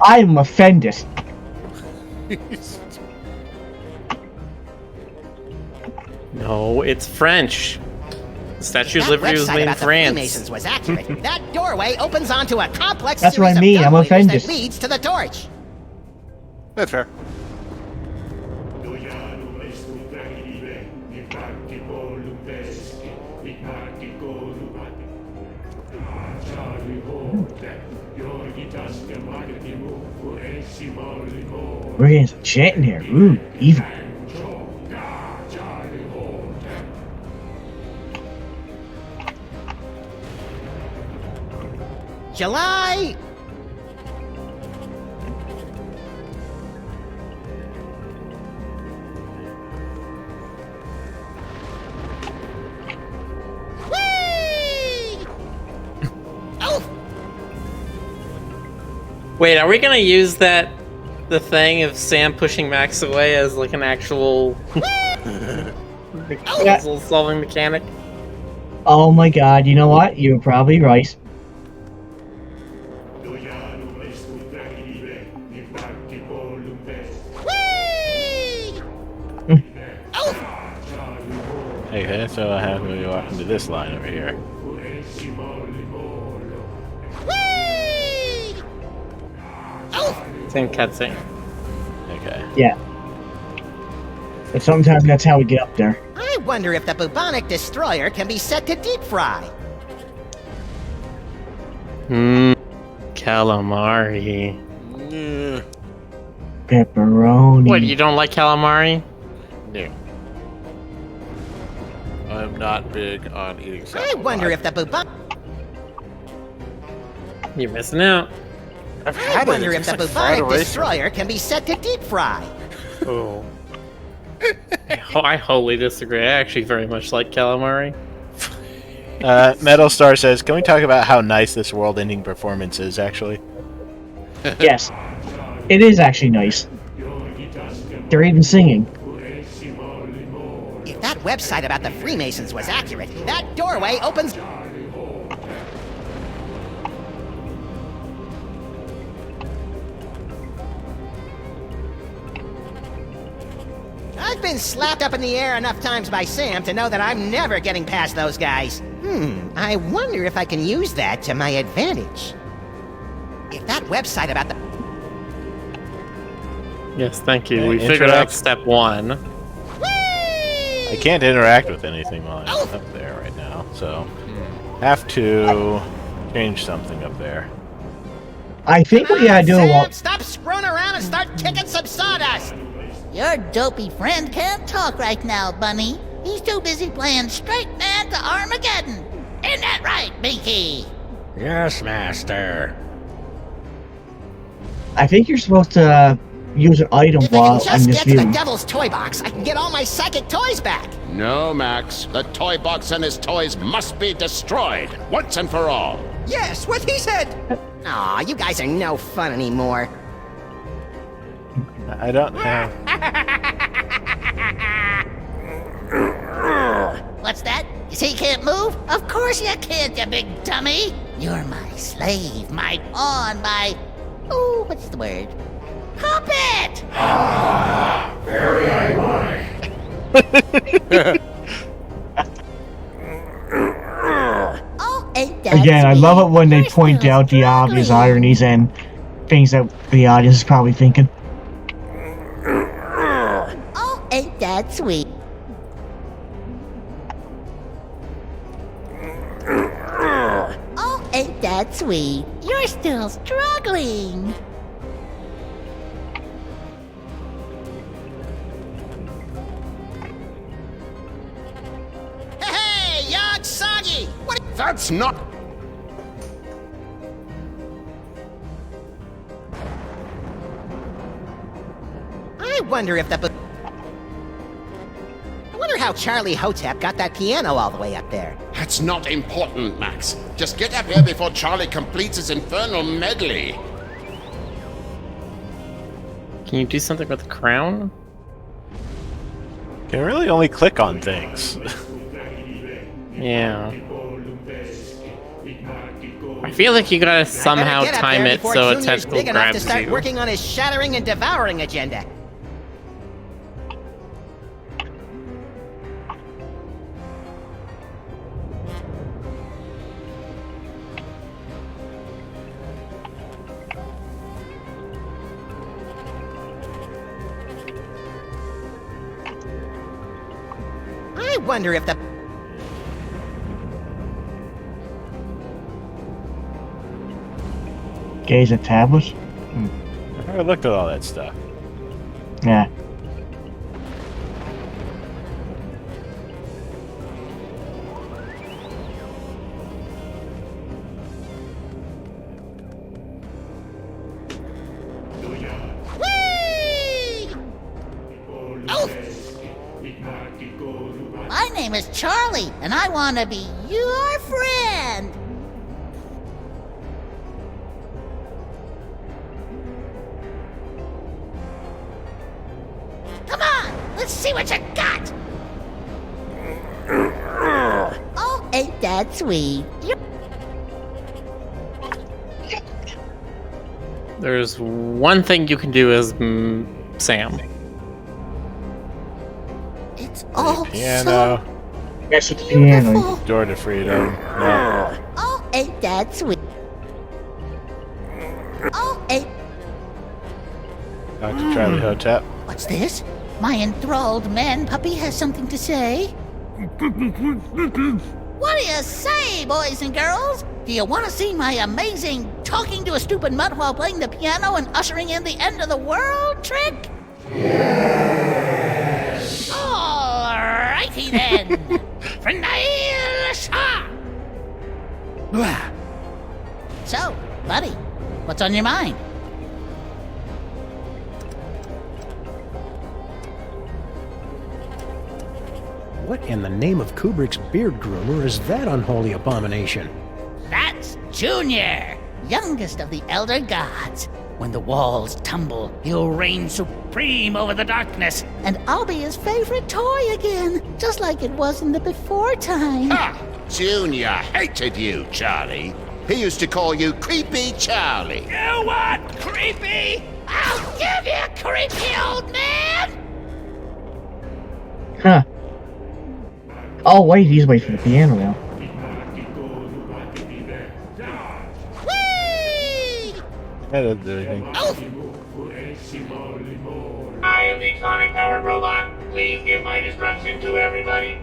[SPEAKER 5] I'm offended.
[SPEAKER 1] No, it's French. The Statue of
[SPEAKER 3] That
[SPEAKER 1] Liberty was
[SPEAKER 3] website
[SPEAKER 1] made in
[SPEAKER 3] about the
[SPEAKER 1] France.
[SPEAKER 3] Freemasons was accurate. That doorway opens onto a complex
[SPEAKER 5] That's what
[SPEAKER 3] series
[SPEAKER 5] I mean,
[SPEAKER 3] of
[SPEAKER 5] I'm
[SPEAKER 3] dumbwaiters
[SPEAKER 5] offended.
[SPEAKER 3] that leads to the torch.
[SPEAKER 17] That's fair.
[SPEAKER 5] We're getting some chat in here. Ooh, evil.
[SPEAKER 3] July. Whee! Oh!
[SPEAKER 1] Wait, are we gonna use the thing of Sam pushing Max away as like an actual puzzle solving mechanic?
[SPEAKER 5] Oh my god, you know what? You're probably right.
[SPEAKER 2] Okay, so I have to walk into this line over here.
[SPEAKER 1] Same cutscene.
[SPEAKER 2] Okay.
[SPEAKER 5] Yeah. But sometimes that's how we get up there.
[SPEAKER 3] I wonder if the bubonic destroyer can be set to deep fry.
[SPEAKER 1] Calamari.
[SPEAKER 5] Pepperoni.
[SPEAKER 1] What, you don't like calamari?
[SPEAKER 17] No. I'm not big on eating salmon.
[SPEAKER 3] I wonder if the bubonic.
[SPEAKER 1] You're missing out.
[SPEAKER 3] I wonder if the bubonic destroyer can be set to deep fry.
[SPEAKER 1] Oh. I wholly disagree. I actually very much like calamari.
[SPEAKER 2] Metal Star says, can we talk about how nice this world-ending performance is, actually?
[SPEAKER 5] Yes. It is actually nice. They're even singing.
[SPEAKER 3] If that website about the Freemasons was accurate, that doorway opens. I've been slapped up in the air enough times by Sam to know that I'm never getting past those guys. I wonder if I can use that to my advantage. If that website about the...
[SPEAKER 1] Yes, thank you.
[SPEAKER 2] Okay,
[SPEAKER 1] We figured out step one.
[SPEAKER 2] I can't interact with anything while I'm up there right now, so have to change something up there.
[SPEAKER 5] I think what you gotta do...
[SPEAKER 3] Sam, stop screwing around and start kicking some sawdust!
[SPEAKER 18] Your dopey friend can't talk right now, Bunny. He's too busy playing straight man to Armageddon. Isn't that right, Binky?
[SPEAKER 4] Yes, Master.
[SPEAKER 5] I think you're supposed to use an item
[SPEAKER 3] If I
[SPEAKER 5] while
[SPEAKER 3] can
[SPEAKER 5] in
[SPEAKER 3] just
[SPEAKER 5] this
[SPEAKER 3] get to
[SPEAKER 5] view.
[SPEAKER 3] the devil's toy box, I can get all my psychic toys back.
[SPEAKER 8] No, Max. The toy box and his toys must be destroyed once and for all.
[SPEAKER 3] Yes, what he said. Aw, you guys are no fun anymore.
[SPEAKER 2] I don't know.
[SPEAKER 18] What's that? You say you can't move? Of course you can't, you big dummy. You're my slave, my pawn, my... Oh, what's the word? Puppet!
[SPEAKER 15] Very ironic.
[SPEAKER 18] Oh, ain't that
[SPEAKER 5] Again, I
[SPEAKER 18] sweet?
[SPEAKER 5] love it when they
[SPEAKER 18] You're
[SPEAKER 5] point
[SPEAKER 18] still
[SPEAKER 5] out the obvious
[SPEAKER 18] struggling.
[SPEAKER 5] ironies and things that the audience is probably thinking.
[SPEAKER 18] Oh, ain't that sweet? Oh, ain't that sweet? You're still struggling.
[SPEAKER 3] Hey, Yog Soggy! What?
[SPEAKER 8] That's not...
[SPEAKER 3] I wonder if the... I wonder how Charlie Hotep got that piano all the way up there.
[SPEAKER 8] That's not important, Max. Just get up here before Charlie completes his infernal medley.
[SPEAKER 1] Can you do something with the crown?
[SPEAKER 2] Can really only click on things.
[SPEAKER 1] Yeah. I feel like you gotta somehow
[SPEAKER 3] Better get up
[SPEAKER 1] time
[SPEAKER 3] there
[SPEAKER 1] it
[SPEAKER 3] before
[SPEAKER 1] so a
[SPEAKER 3] Junior's
[SPEAKER 1] tentacle
[SPEAKER 3] big enough to
[SPEAKER 1] grabs
[SPEAKER 3] start
[SPEAKER 1] you.
[SPEAKER 3] working on his shattering and devouring agenda. I wonder if the...
[SPEAKER 5] Gaze at tablets?
[SPEAKER 2] I never looked at all that stuff.
[SPEAKER 5] Yeah.
[SPEAKER 18] My name is Charlie, and I want to be your friend. Come on, let's see what you got. Oh, ain't that sweet?
[SPEAKER 1] There's one thing you can do as Sam.
[SPEAKER 18] It's all
[SPEAKER 2] Piano.
[SPEAKER 5] Mess with the piano.
[SPEAKER 2] Door to freedom. No.
[SPEAKER 18] Oh, ain't that sweet? Oh, ain't...
[SPEAKER 2] Dr. Charlie Hotep.
[SPEAKER 18] What's this? My enthralled man puppy has something to say. What do you say, boys and girls? Do you want to see my amazing talking to a stupid mutt while playing the piano and ushering in the end of the world trick? Yes. Alrighty then. So, buddy, what's on your mind?
[SPEAKER 4] What in the name of Kubrick's beard groomer is that unholy abomination?
[SPEAKER 18] That's Junior, youngest of the Elder Gods. When the walls tumble, he'll reign supreme over the darkness, and I'll be his favorite toy again, just like it was in the before time.
[SPEAKER 8] Ha! Junior hated you, Charlie. He used to call you Creepy Charlie.
[SPEAKER 3] You what? Creepy?
[SPEAKER 18] I'll give you, creepy old man!
[SPEAKER 5] Huh. Oh, wait, he's waiting for the piano now.
[SPEAKER 2] That doesn't do anything.
[SPEAKER 15] I am the sonic-powered robot. Please give my instruction to everybody.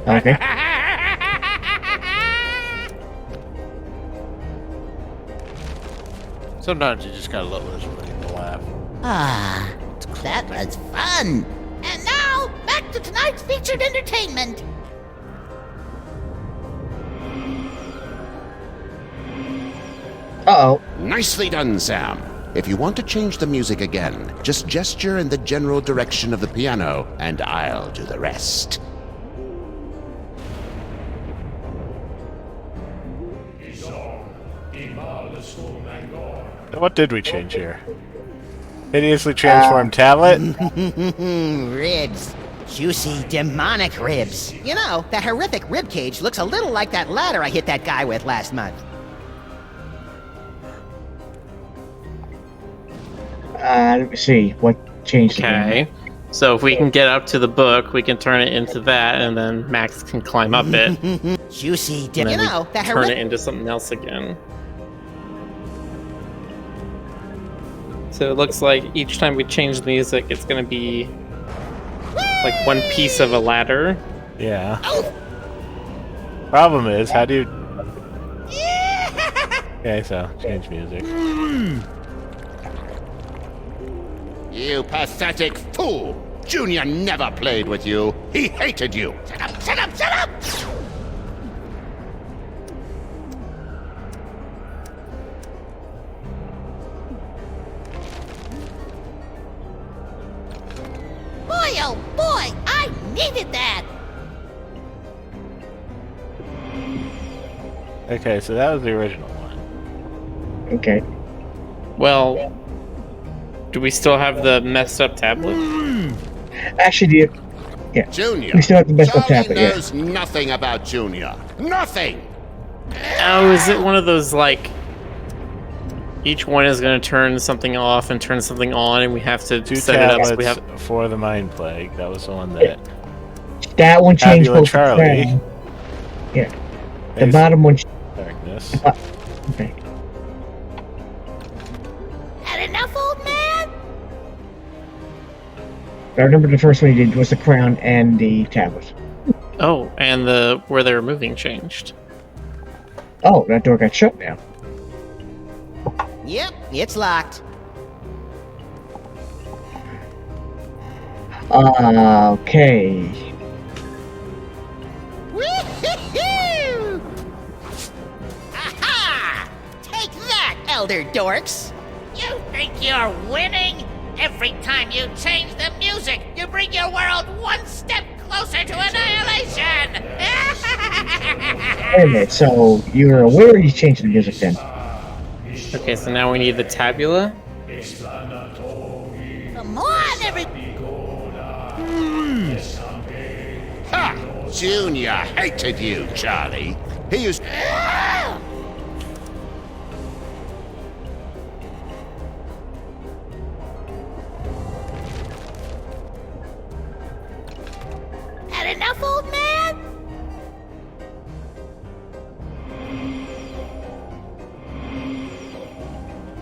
[SPEAKER 5] Okay.
[SPEAKER 17] Sometimes you just gotta let loose with people laugh.
[SPEAKER 18] Ah, that was fun. And now, back back to tonight's featured entertainment.
[SPEAKER 5] Uh-oh.
[SPEAKER 8] Nicely done, Sam. If you want to change the music again, just gesture in the general direction of the piano, and I'll do the rest.
[SPEAKER 2] What did we change here? Hideously transformed tablet?
[SPEAKER 3] Ribs. Juicy, demonic ribs. You know, that horrific rib cage looks a little like that ladder I hit that guy with last month.
[SPEAKER 5] Let me see. What changed
[SPEAKER 1] Okay.
[SPEAKER 5] again?
[SPEAKER 1] So if we can get up to the book, we can turn it into that, and then Max can climb up it.
[SPEAKER 3] Juicy,
[SPEAKER 1] And then
[SPEAKER 3] you
[SPEAKER 1] we
[SPEAKER 3] know, that
[SPEAKER 1] turn
[SPEAKER 3] horrific...
[SPEAKER 1] it into something else again. So it looks like each time we change the music, it's going to be like one piece of a ladder.
[SPEAKER 2] Yeah. Problem is, how do you... Okay, so, change music.
[SPEAKER 8] You pathetic fool! Junior never played with you. He hated you. Shut up, shut up, shut up!
[SPEAKER 18] Boy, oh boy, I needed that.
[SPEAKER 2] Okay, so that was the original one.
[SPEAKER 5] Okay.
[SPEAKER 1] Well, do we still have the messed up tablet?
[SPEAKER 5] Actually, yeah.
[SPEAKER 8] Junior.
[SPEAKER 5] We still have the best of
[SPEAKER 8] Charlie
[SPEAKER 5] tablet, yeah.
[SPEAKER 8] knows nothing about Junior. Nothing!
[SPEAKER 1] Oh, is it one of those, like, each one is going to turn something off and turn something on, and we have to
[SPEAKER 2] Two
[SPEAKER 1] set it up so we
[SPEAKER 2] tablets
[SPEAKER 1] have...
[SPEAKER 2] for the Mind Plague. That was the one that...
[SPEAKER 5] That one changed
[SPEAKER 2] Tabula
[SPEAKER 5] both the
[SPEAKER 2] Charlie.
[SPEAKER 5] crown. Yeah. The
[SPEAKER 2] Basic
[SPEAKER 5] bottom one...
[SPEAKER 2] Darkness.
[SPEAKER 5] Okay.
[SPEAKER 18] Had enough, old man?
[SPEAKER 5] I remember the first one he did was the crown and the tablet.
[SPEAKER 1] Oh, and the where they were moving changed.
[SPEAKER 5] Oh, that door got shut now.
[SPEAKER 3] Yep, it's locked.
[SPEAKER 5] Okay.
[SPEAKER 3] Woo-hoo-hoo! Aha! Take that, elder dorks!
[SPEAKER 18] You think you're winning? Every time you change the music, you bring your world one step closer to annihilation!
[SPEAKER 5] Wait a minute, so you're aware you changed the music then?
[SPEAKER 1] Okay, so now we need the tabula.
[SPEAKER 18] Come on, every...
[SPEAKER 8] Ha! Junior hated you, Charlie. He used...
[SPEAKER 18] Had enough, old man?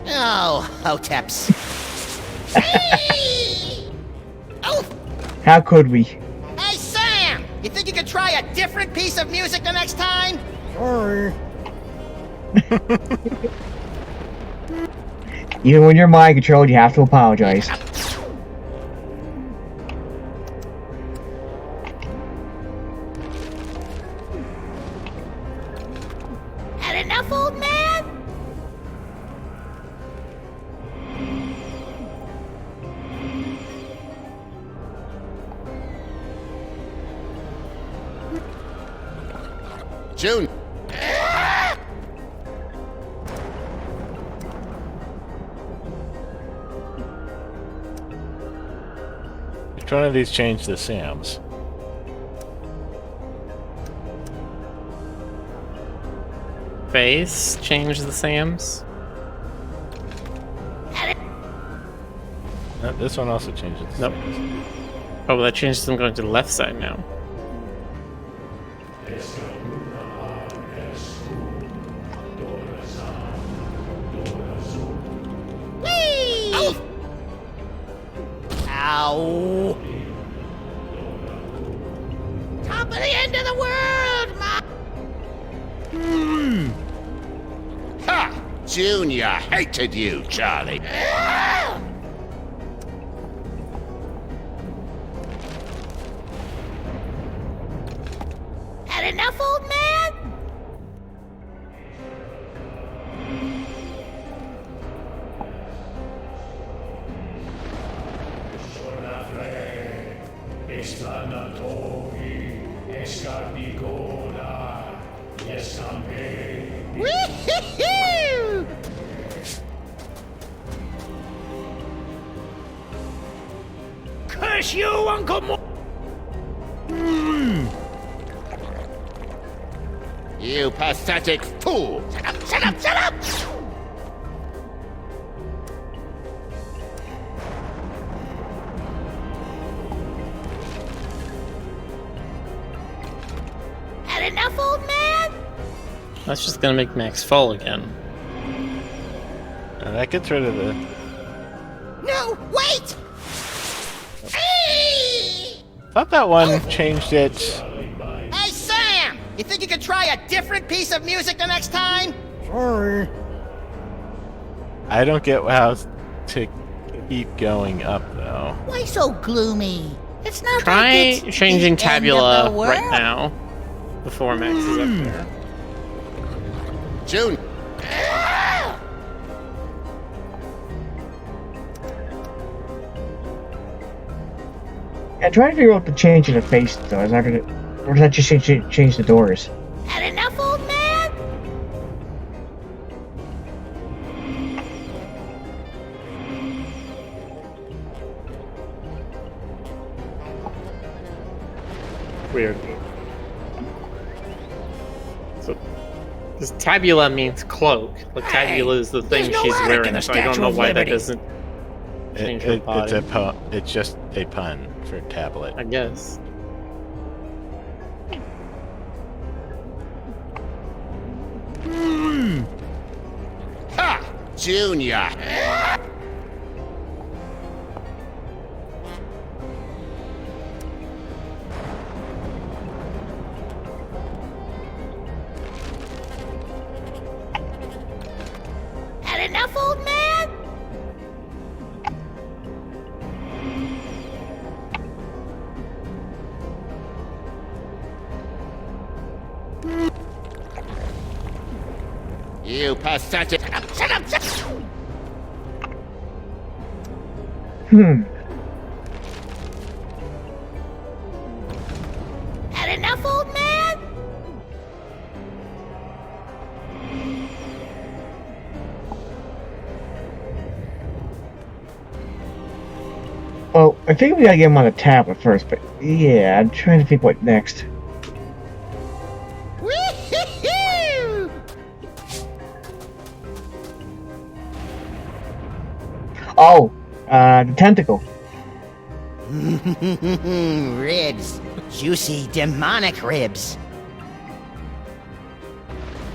[SPEAKER 3] Oh, Hoteps. Oh,
[SPEAKER 5] How could we?
[SPEAKER 3] hey, Sam! You think you could try a different piece of music the next time? Sure.
[SPEAKER 5] Even when you're mind controlled, you have to apologize.
[SPEAKER 18] Had enough, old man?
[SPEAKER 8] June.
[SPEAKER 2] Which one of these changed the Sams?
[SPEAKER 1] Face change the Sams.
[SPEAKER 2] No, this one also changes the
[SPEAKER 1] Nope.
[SPEAKER 2] Sams.
[SPEAKER 1] Oh, well, that changes them going to the left side now.
[SPEAKER 3] Whee! Oh. Ow!
[SPEAKER 18] Top of the end of the world, Ma!
[SPEAKER 8] Ha! Junior hated you, Charlie.
[SPEAKER 3] Wee-hee-hoo!
[SPEAKER 9] Curse you, Uncle Mo...
[SPEAKER 8] You pathetic fool!
[SPEAKER 3] Shut up, shut up, shut up! Had enough, old man?
[SPEAKER 1] That's just gonna make Max fall again.
[SPEAKER 2] That gets rid of the...
[SPEAKER 3] No, wait!
[SPEAKER 2] Thought that one changed it.
[SPEAKER 3] Hey, Sam! You think you could try a different piece of music the next time?
[SPEAKER 2] Sorry. I don't get how to keep going up, though.
[SPEAKER 18] Why so gloomy? It's not
[SPEAKER 1] Try
[SPEAKER 18] like it's
[SPEAKER 1] changing
[SPEAKER 18] the end of
[SPEAKER 1] Tabula
[SPEAKER 18] the world.
[SPEAKER 1] right now, before Max is up there.
[SPEAKER 8] June.
[SPEAKER 5] I'm trying to figure out the change in the face, though. Is that gonna, or does that just change the doors?
[SPEAKER 3] Had enough, old man?
[SPEAKER 1] Weird. So, this tabula means cloak. Like tabula is the thing
[SPEAKER 9] no
[SPEAKER 1] she's
[SPEAKER 9] attic in
[SPEAKER 1] wearing,
[SPEAKER 9] the
[SPEAKER 1] so I don't
[SPEAKER 9] Statue
[SPEAKER 1] know
[SPEAKER 9] of
[SPEAKER 1] why that
[SPEAKER 9] Liberty.
[SPEAKER 1] doesn't change her body.
[SPEAKER 2] It's just a pun for tablet.
[SPEAKER 1] I guess.
[SPEAKER 8] Ha! Junior!
[SPEAKER 3] Had enough, old man?
[SPEAKER 8] You pathetic...
[SPEAKER 3] Shut up, shut up! Had enough, old man?
[SPEAKER 5] Well, I think we gotta get him on a tablet first, but yeah, I'm trying to think what next.
[SPEAKER 3] Wee-hee-hoo!
[SPEAKER 5] Oh, the tentacle.
[SPEAKER 3] Ribs. Juicy, demonic ribs.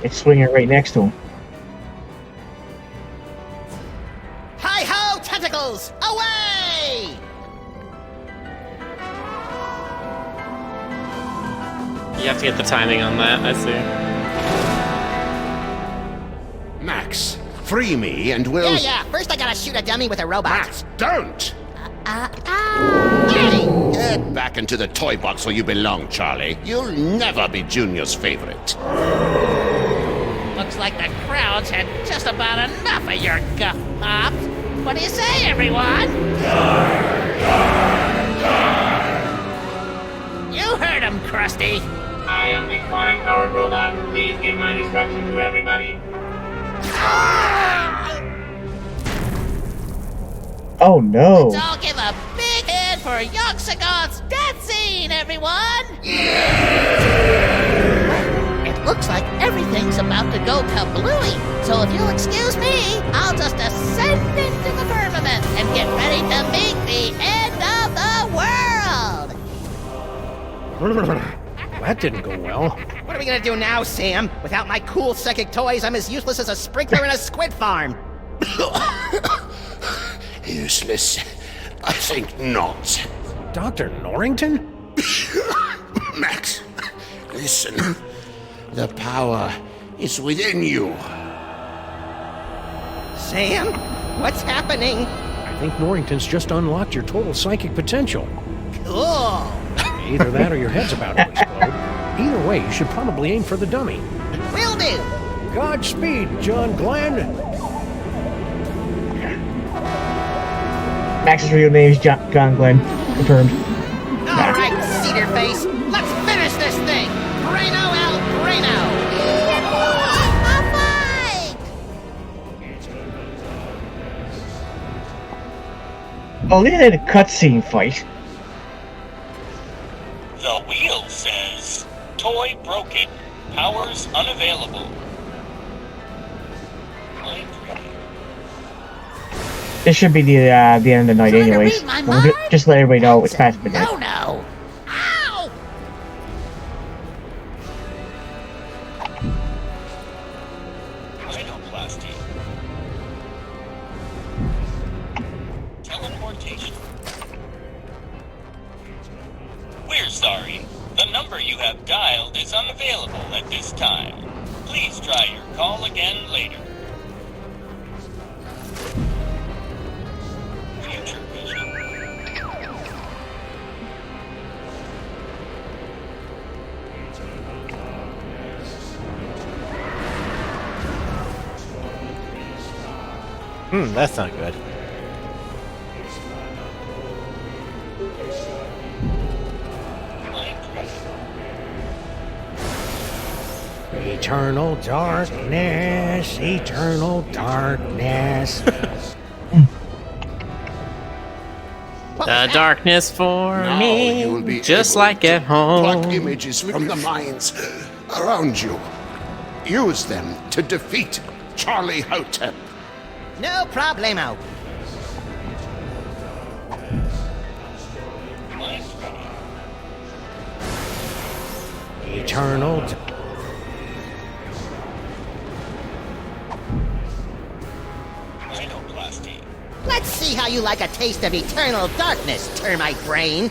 [SPEAKER 5] It's swinging right next to him.
[SPEAKER 3] Hi-ho, tentacles! Away!
[SPEAKER 1] You have to get the timing on that, I see.
[SPEAKER 8] Max, free me and we'll...
[SPEAKER 3] Yeah. First I gotta shoot a dummy with a robot.
[SPEAKER 8] Max, don't!
[SPEAKER 3] Hey!
[SPEAKER 8] Get back into the toy box where you belong, Charlie. You'll never be Junior's favorite.
[SPEAKER 18] Looks like the crowd's had just about enough of your guff pops. What do you say, everyone? You heard him, Krusty.
[SPEAKER 15] I am the flying powered robot. Please give my instruction to everybody.
[SPEAKER 5] Oh no!
[SPEAKER 18] Let's all give a big hand for Yoxagoth's death scene, everyone! It looks like everything's about to go kablooey, so if you'll excuse me, I'll just ascend into the firmament and get ready to meet the end of the world!
[SPEAKER 4] That didn't go well.
[SPEAKER 3] What are we gonna do now, Sam? Without my cool psychic toys, I'm as useless as a sprinkler in a squid farm.
[SPEAKER 8] Useless? I think not.
[SPEAKER 4] Dr. Norrington?
[SPEAKER 8] Max, listen. The power is within you.
[SPEAKER 3] Sam? What's happening?
[SPEAKER 4] I think Norrington's just unlocked your total psychic potential.
[SPEAKER 3] Cool.
[SPEAKER 4] Either that or your head's about to explode. Either way, you should probably aim for the dummy.
[SPEAKER 3] Will do.
[SPEAKER 4] Godspeed, John Glenn.
[SPEAKER 5] Max's real name is John Glenn. Confirmed.
[SPEAKER 3] All right, Cedar Face, let's finish this thing. Braino El Braino.
[SPEAKER 5] Oh, they had a cutscene fight.
[SPEAKER 15] The wheel says, toy broken, powers unavailable.
[SPEAKER 5] This should be the end of the night, anyways. Just let everybody know it's past midnight.
[SPEAKER 18] No! Ow!
[SPEAKER 15] Rhinoplasty. Teleportation. We're sorry. The number you have dialed is unavailable at this time. Please try your call again later. Future vision.
[SPEAKER 2] That's not good.
[SPEAKER 4] Eternal darkness, eternal darkness.
[SPEAKER 1] The darkness for
[SPEAKER 8] Now you will
[SPEAKER 1] me,
[SPEAKER 8] be
[SPEAKER 1] just
[SPEAKER 8] able
[SPEAKER 1] like
[SPEAKER 8] to
[SPEAKER 1] at home.
[SPEAKER 8] pluck images from the minds around you. Use them to defeat Charlie Hotep.
[SPEAKER 3] No problemo.
[SPEAKER 4] Eternal.
[SPEAKER 3] Let's see how you like a taste of eternal darkness, termite brain.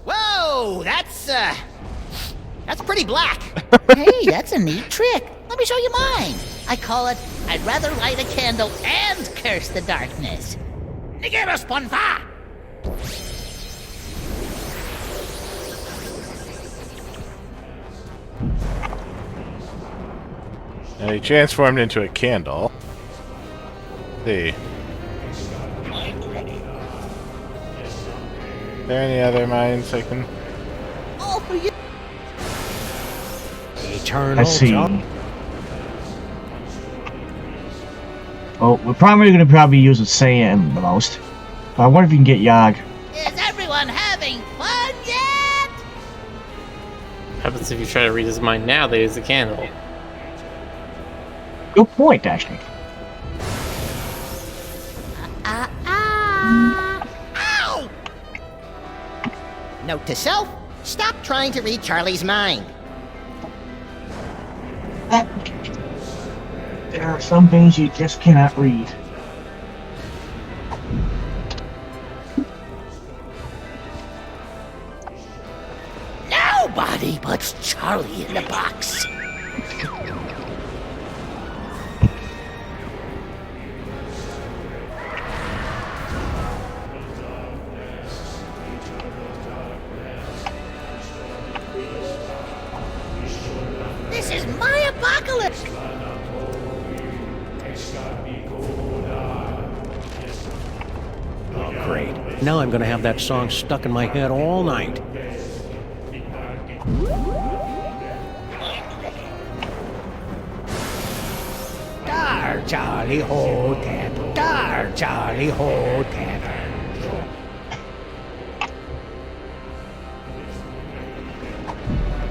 [SPEAKER 3] Whoa, that's pretty black.
[SPEAKER 18] Hey, that's a neat trick. Let me show you mine. I call it, I'd rather light a candle and curse the darkness. Nigeros ponfa!
[SPEAKER 2] And he transformed into a candle. Let's see. Are there any other mines I can...
[SPEAKER 18] All for you.
[SPEAKER 4] Eternal.
[SPEAKER 5] Let's see. Oh, we're probably going to use a Saiyan the most. But I wonder if you can get Yogg.
[SPEAKER 18] Is everyone having fun yet?
[SPEAKER 1] What happens if you try to read his mind now? They use the candle.
[SPEAKER 5] Good point, actually.
[SPEAKER 3] Ow! Note to self, stop trying to read Charlie's mind.
[SPEAKER 5] There are some things you just cannot read.
[SPEAKER 18] Nobody puts Charlie in the box. This is my apocalypse.
[SPEAKER 4] Oh, great. Now I'm gonna have that song stuck in my head all night. Dar Charlie Hotep, Dar Charlie Hotep.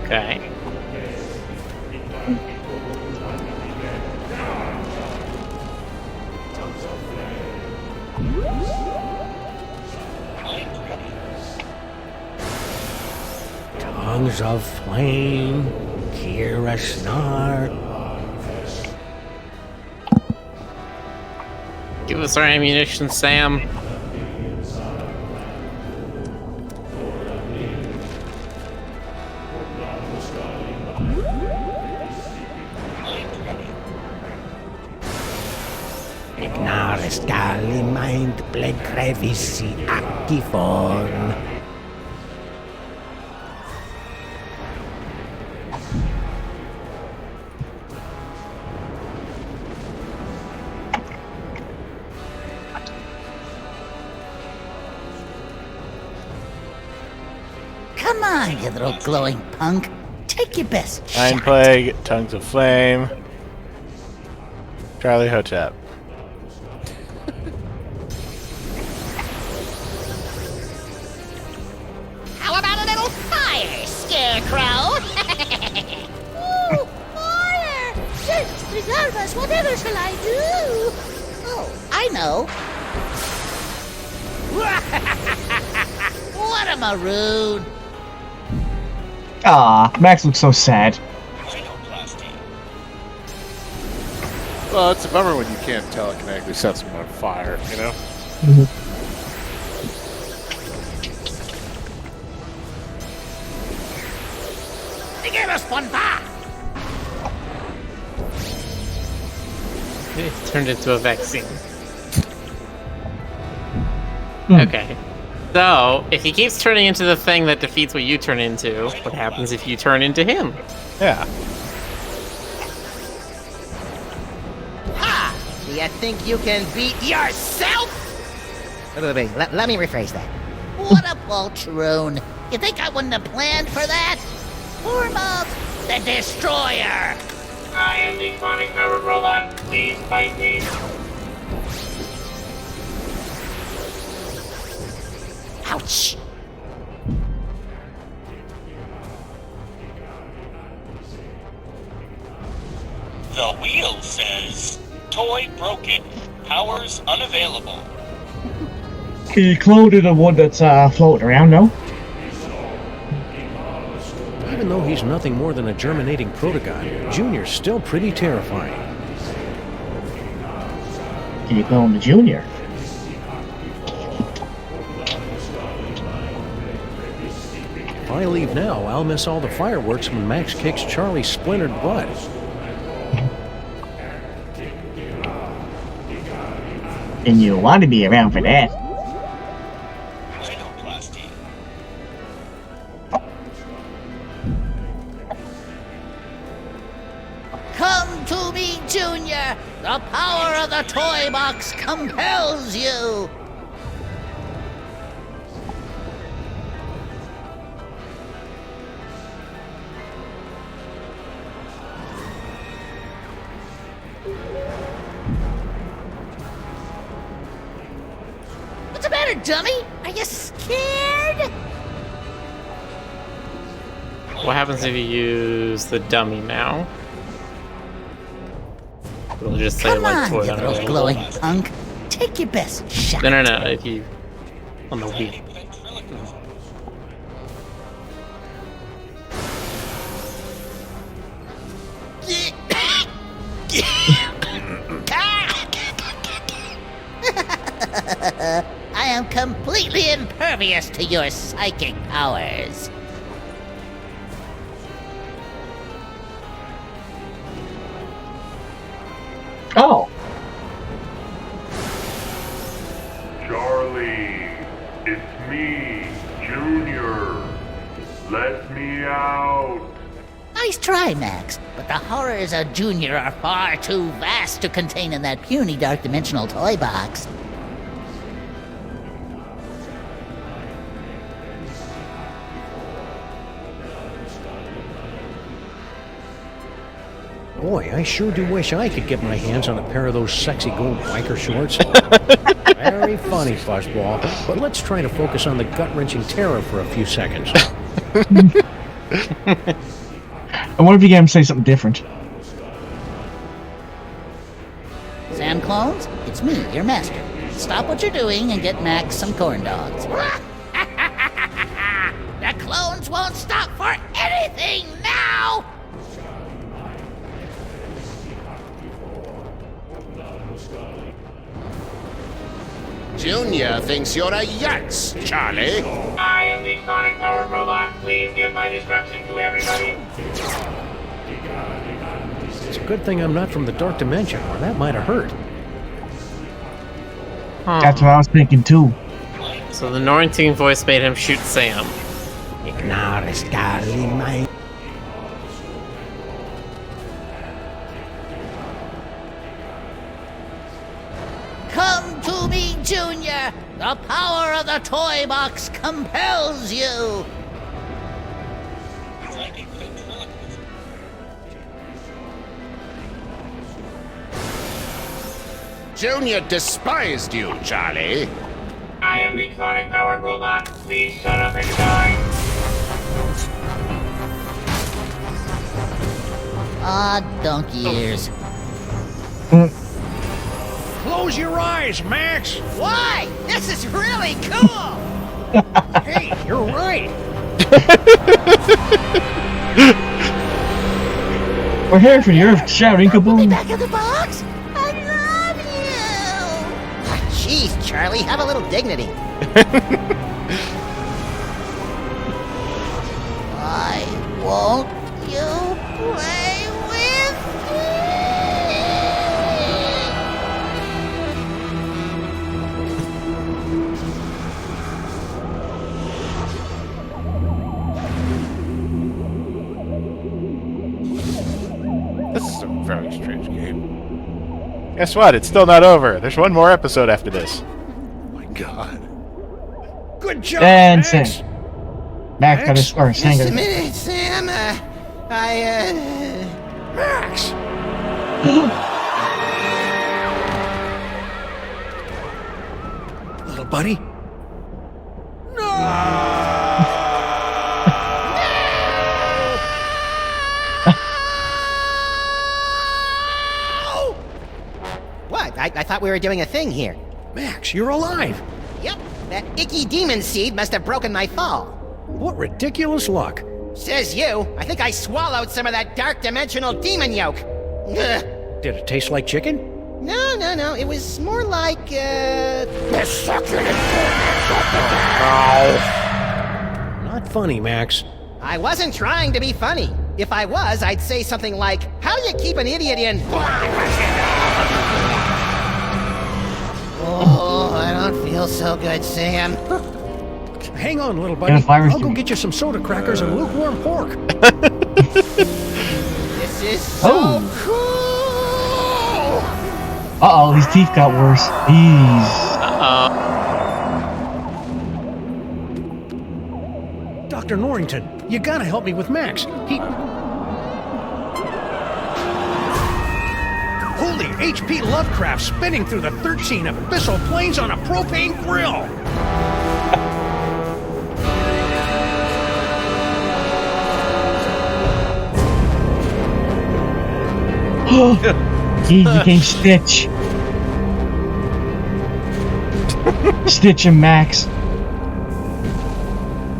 [SPEAKER 1] Okay.
[SPEAKER 4] Tongues of flame, Kira Snark.
[SPEAKER 1] Give us our ammunition, Sam.
[SPEAKER 4] Ignaris Dali Mind Bled Crevici Actiforn.
[SPEAKER 18] Come on, you little glowing punk. Take your best
[SPEAKER 2] Iron
[SPEAKER 18] shot.
[SPEAKER 2] Plague, Tongues of Flame, Charlie Hotep.
[SPEAKER 3] How about a little fire, Scarecrow?
[SPEAKER 18] Ooh, fire! Regardless, whatever shall I do? Oh, I know. What a maroon!
[SPEAKER 5] Ah, Max looks so sad.
[SPEAKER 17] Well, it's a bummer when you can't telekinetically set someone on fire, you know?
[SPEAKER 3] They gave us one back.
[SPEAKER 1] It turned into a vaccine. Okay. So, if he keeps turning into the thing that defeats what you turn into, what happens if you turn into him?
[SPEAKER 2] Yeah.
[SPEAKER 3] Ha! Do you think you can beat yourself? Wait, let me rephrase that.
[SPEAKER 18] What a poltroon! You think I wouldn't have planned for that? Form of the Destroyer!
[SPEAKER 15] I am the chronic powered robot. Please fight me.
[SPEAKER 18] Ouch!
[SPEAKER 15] The wheel says, toy broken. Powers unavailable.
[SPEAKER 5] Can you clone to the one that's floating around now?
[SPEAKER 4] Even though he's nothing more than a germinating protogon, Junior's still pretty terrifying.
[SPEAKER 5] Can you clone the Junior?
[SPEAKER 4] If I leave now, I'll miss all the fireworks when Max kicks Charlie's splintered butt.
[SPEAKER 5] And you want to be around for that.
[SPEAKER 18] Come to me, Junior! The power of the toy box compels you! What's the matter, dummy? Are you scared?
[SPEAKER 1] What happens if you use the dummy now? It'll just say
[SPEAKER 18] Come
[SPEAKER 1] like
[SPEAKER 18] on,
[SPEAKER 1] toy
[SPEAKER 18] you little
[SPEAKER 1] unavailable.
[SPEAKER 18] glowing punk. Take your best shot.
[SPEAKER 1] No, if you on the wheel.
[SPEAKER 18] I am completely impervious to your psychic powers.
[SPEAKER 5] Oh.
[SPEAKER 19] Charlie, it's me, Junior. Let me out.
[SPEAKER 18] Nice try, Max, but the horrors of Junior are far too vast to contain in that puny dark dimensional toy box.
[SPEAKER 4] Boy, I sure do wish I could get my hands on a pair of those sexy gold biker shorts. Very funny, Fuzzball. But let's try to focus on the gut-wrenching terror for a few seconds.
[SPEAKER 5] I wonder if you get him to say something different.
[SPEAKER 18] Sam Clones, it's me, your master. Stop what you're doing and get Max some corn dogs. The clones won't stop for anything now!
[SPEAKER 8] Junior thinks you're a yutz, Charlie.
[SPEAKER 15] I am the sonic powered robot. Please give my destruction to everybody.
[SPEAKER 4] It's a good thing I'm not from the dark dimension, or that might have hurt.
[SPEAKER 5] That's what I was thinking too.
[SPEAKER 1] So the Norrington voice made him shoot Sam.
[SPEAKER 4] Ignore Starling, my...
[SPEAKER 18] Come to me, Junior! The power of the toy box compels you!
[SPEAKER 8] Junior despised you, Charlie.
[SPEAKER 15] I am the clonic-powered robot. Please shut up and die.
[SPEAKER 18] Ah, donkey ears.
[SPEAKER 13] Close your eyes, Max.
[SPEAKER 3] Why? This is really cool!
[SPEAKER 13] Hey, you're right.
[SPEAKER 5] We're here for your shouting kaboom.
[SPEAKER 3] Back of the box? I love you! Jeez, Charlie, have a little dignity.
[SPEAKER 18] Why won't you play with
[SPEAKER 17] This is a very strange game.
[SPEAKER 2] Guess what? It's still not over. There's one more episode after this.
[SPEAKER 17] Oh my god.
[SPEAKER 13] Good job,
[SPEAKER 5] And
[SPEAKER 13] Max.
[SPEAKER 5] Sam. Max got his or Sam
[SPEAKER 3] Just
[SPEAKER 5] got
[SPEAKER 3] a
[SPEAKER 5] his.
[SPEAKER 3] minute, Sam.
[SPEAKER 13] Max.
[SPEAKER 17] Little buddy?
[SPEAKER 3] What? I thought we were doing a thing here.
[SPEAKER 4] Max, you're alive.
[SPEAKER 3] Yep, that icky demon seed must have broken my fall.
[SPEAKER 4] What ridiculous luck.
[SPEAKER 3] Says you. I think I swallowed some of that dark dimensional demon yolk. Ugh.
[SPEAKER 4] Did it taste like chicken?
[SPEAKER 3] No. It was more like,
[SPEAKER 4] Not funny, Max.
[SPEAKER 3] I wasn't trying to be funny. If I was, I'd say something like, how do you keep an idiot in... Oh, I don't feel so good, Sam.
[SPEAKER 4] Hang on, little buddy. I'll go get you some soda crackers and lukewarm pork.
[SPEAKER 3] This is so cool!
[SPEAKER 5] Uh-oh, his teeth got worse. Jeez.
[SPEAKER 4] Dr. Norrington, you gotta help me with Max. Holy H.P. Lovecraft spinning through the 13 abyssal planes on a propane grill!
[SPEAKER 5] He became Stitch. Stitch and Max.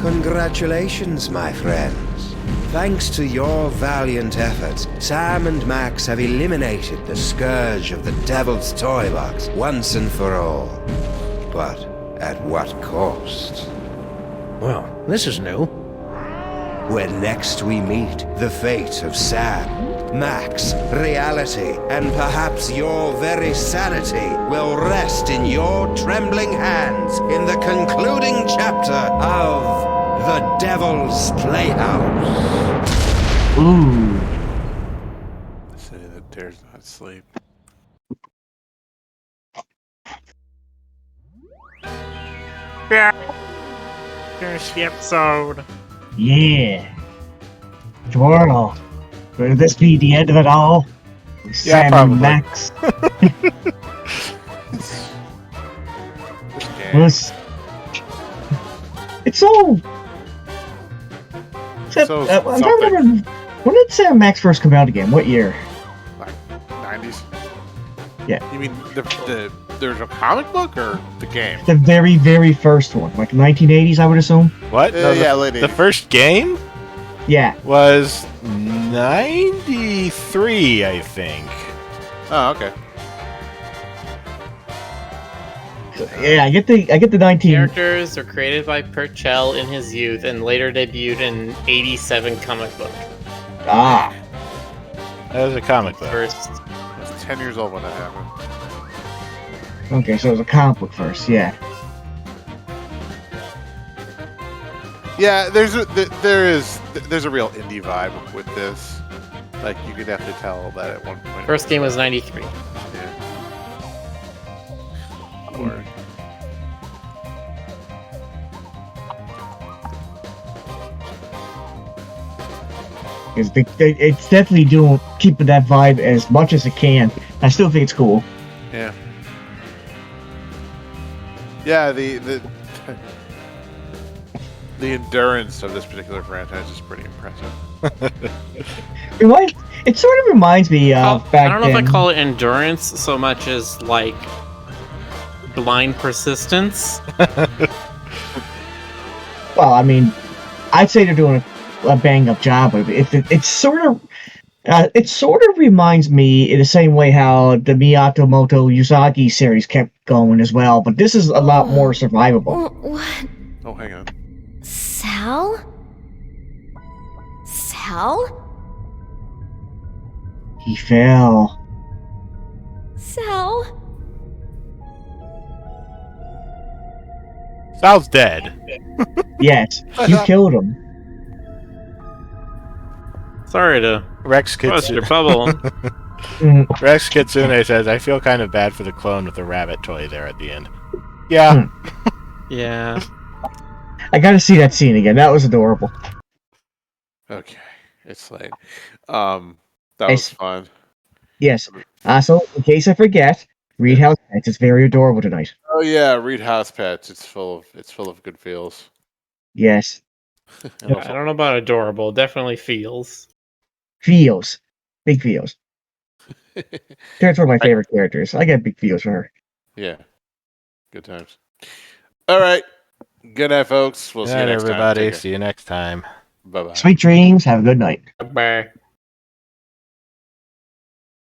[SPEAKER 7] Congratulations, my friends. Thanks to your valiant efforts, Sam and Max have eliminated the scourge of the Devil's Toy Box once and for all. But at what cost?
[SPEAKER 4] Well, this is new.
[SPEAKER 7] When next we meet, the fate of Sam, Max, reality, and perhaps your very sanity will rest in your trembling hands in the concluding chapter of The Devil's Playhouse.
[SPEAKER 5] Ooh.
[SPEAKER 17] The city that dares not sleep.
[SPEAKER 1] Finish the episode.
[SPEAKER 5] Yeah. Tomorrow. Will this be the end of it all?
[SPEAKER 2] Yeah,
[SPEAKER 5] Sam
[SPEAKER 2] probably.
[SPEAKER 5] and Max. It's so. Except,
[SPEAKER 17] So
[SPEAKER 5] I'm trying to
[SPEAKER 17] something.
[SPEAKER 5] remember. When did Sam and Max first come out again? What year?
[SPEAKER 17] Like 90s?
[SPEAKER 5] Yeah.
[SPEAKER 17] You mean there's a comic book or the game?
[SPEAKER 5] The very, very first one. Like 1980s, I would assume.
[SPEAKER 2] What? No,
[SPEAKER 17] yeah,
[SPEAKER 2] the,
[SPEAKER 17] late
[SPEAKER 2] the
[SPEAKER 17] 80s.
[SPEAKER 2] first game
[SPEAKER 5] Yeah.
[SPEAKER 2] was 93, I think.
[SPEAKER 17] Oh, okay.
[SPEAKER 5] Yeah, I get the 19.
[SPEAKER 1] Characters were created by Purcell in his youth and later debuted in '87 comic book.
[SPEAKER 5] Ah.
[SPEAKER 2] That was a comic book.
[SPEAKER 1] First.
[SPEAKER 17] I was 10 years old when that happened.
[SPEAKER 5] Okay, so it was a comic book first, yeah.
[SPEAKER 17] Yeah, there's a real indie vibe with this. Like you could definitely tell that at one point.
[SPEAKER 1] First game was '93.
[SPEAKER 17] Yeah. Or,
[SPEAKER 5] It's definitely doing keeping that vibe as much as it can. I still think it's cool.
[SPEAKER 17] yeah. Yeah, the endurance of this particular franchise is pretty impressive.
[SPEAKER 5] It sort of reminds me of back
[SPEAKER 1] I don't know
[SPEAKER 5] then.
[SPEAKER 1] if I call it endurance so much as like blind persistence.
[SPEAKER 5] Well, I mean, I'd say they're doing a bang up job of it. It sort of reminds me in the same way how the Miyamoto Usagi series kept going as well, but this is a lot more survivable.
[SPEAKER 11] What?
[SPEAKER 17] Oh, hang on.
[SPEAKER 11] Sal? Sal?
[SPEAKER 5] He fell.
[SPEAKER 11] Sal?
[SPEAKER 2] Sal's dead.
[SPEAKER 5] Yes, you killed him.
[SPEAKER 1] Sorry to
[SPEAKER 2] Rex
[SPEAKER 1] bust
[SPEAKER 2] Kitsune.
[SPEAKER 1] your bubble.
[SPEAKER 2] Rex Kitsune says, I feel kind of bad for the clone with the rabbit toy there at the end. Yeah.
[SPEAKER 1] Yeah.
[SPEAKER 5] I gotta see that scene again. That was adorable.
[SPEAKER 17] Okay, it's late. That was fun.
[SPEAKER 5] Yes. So, in case I forget, read House Pets. It's very adorable tonight.
[SPEAKER 17] Oh yeah, read House Pets. It's full of good feels.
[SPEAKER 5] Yes.
[SPEAKER 1] Yeah, I don't know about adorable. Definitely feels.
[SPEAKER 5] Feels. Big feels. That's one of my favorite characters. I get big feels for her.
[SPEAKER 17] Yeah. Good times. All right. Good night, folks. We'll see you next
[SPEAKER 2] everybody.
[SPEAKER 17] time.
[SPEAKER 2] See you next time.
[SPEAKER 17] Bye bye.
[SPEAKER 5] Sweet dreams. Have a good night.
[SPEAKER 1] Bye.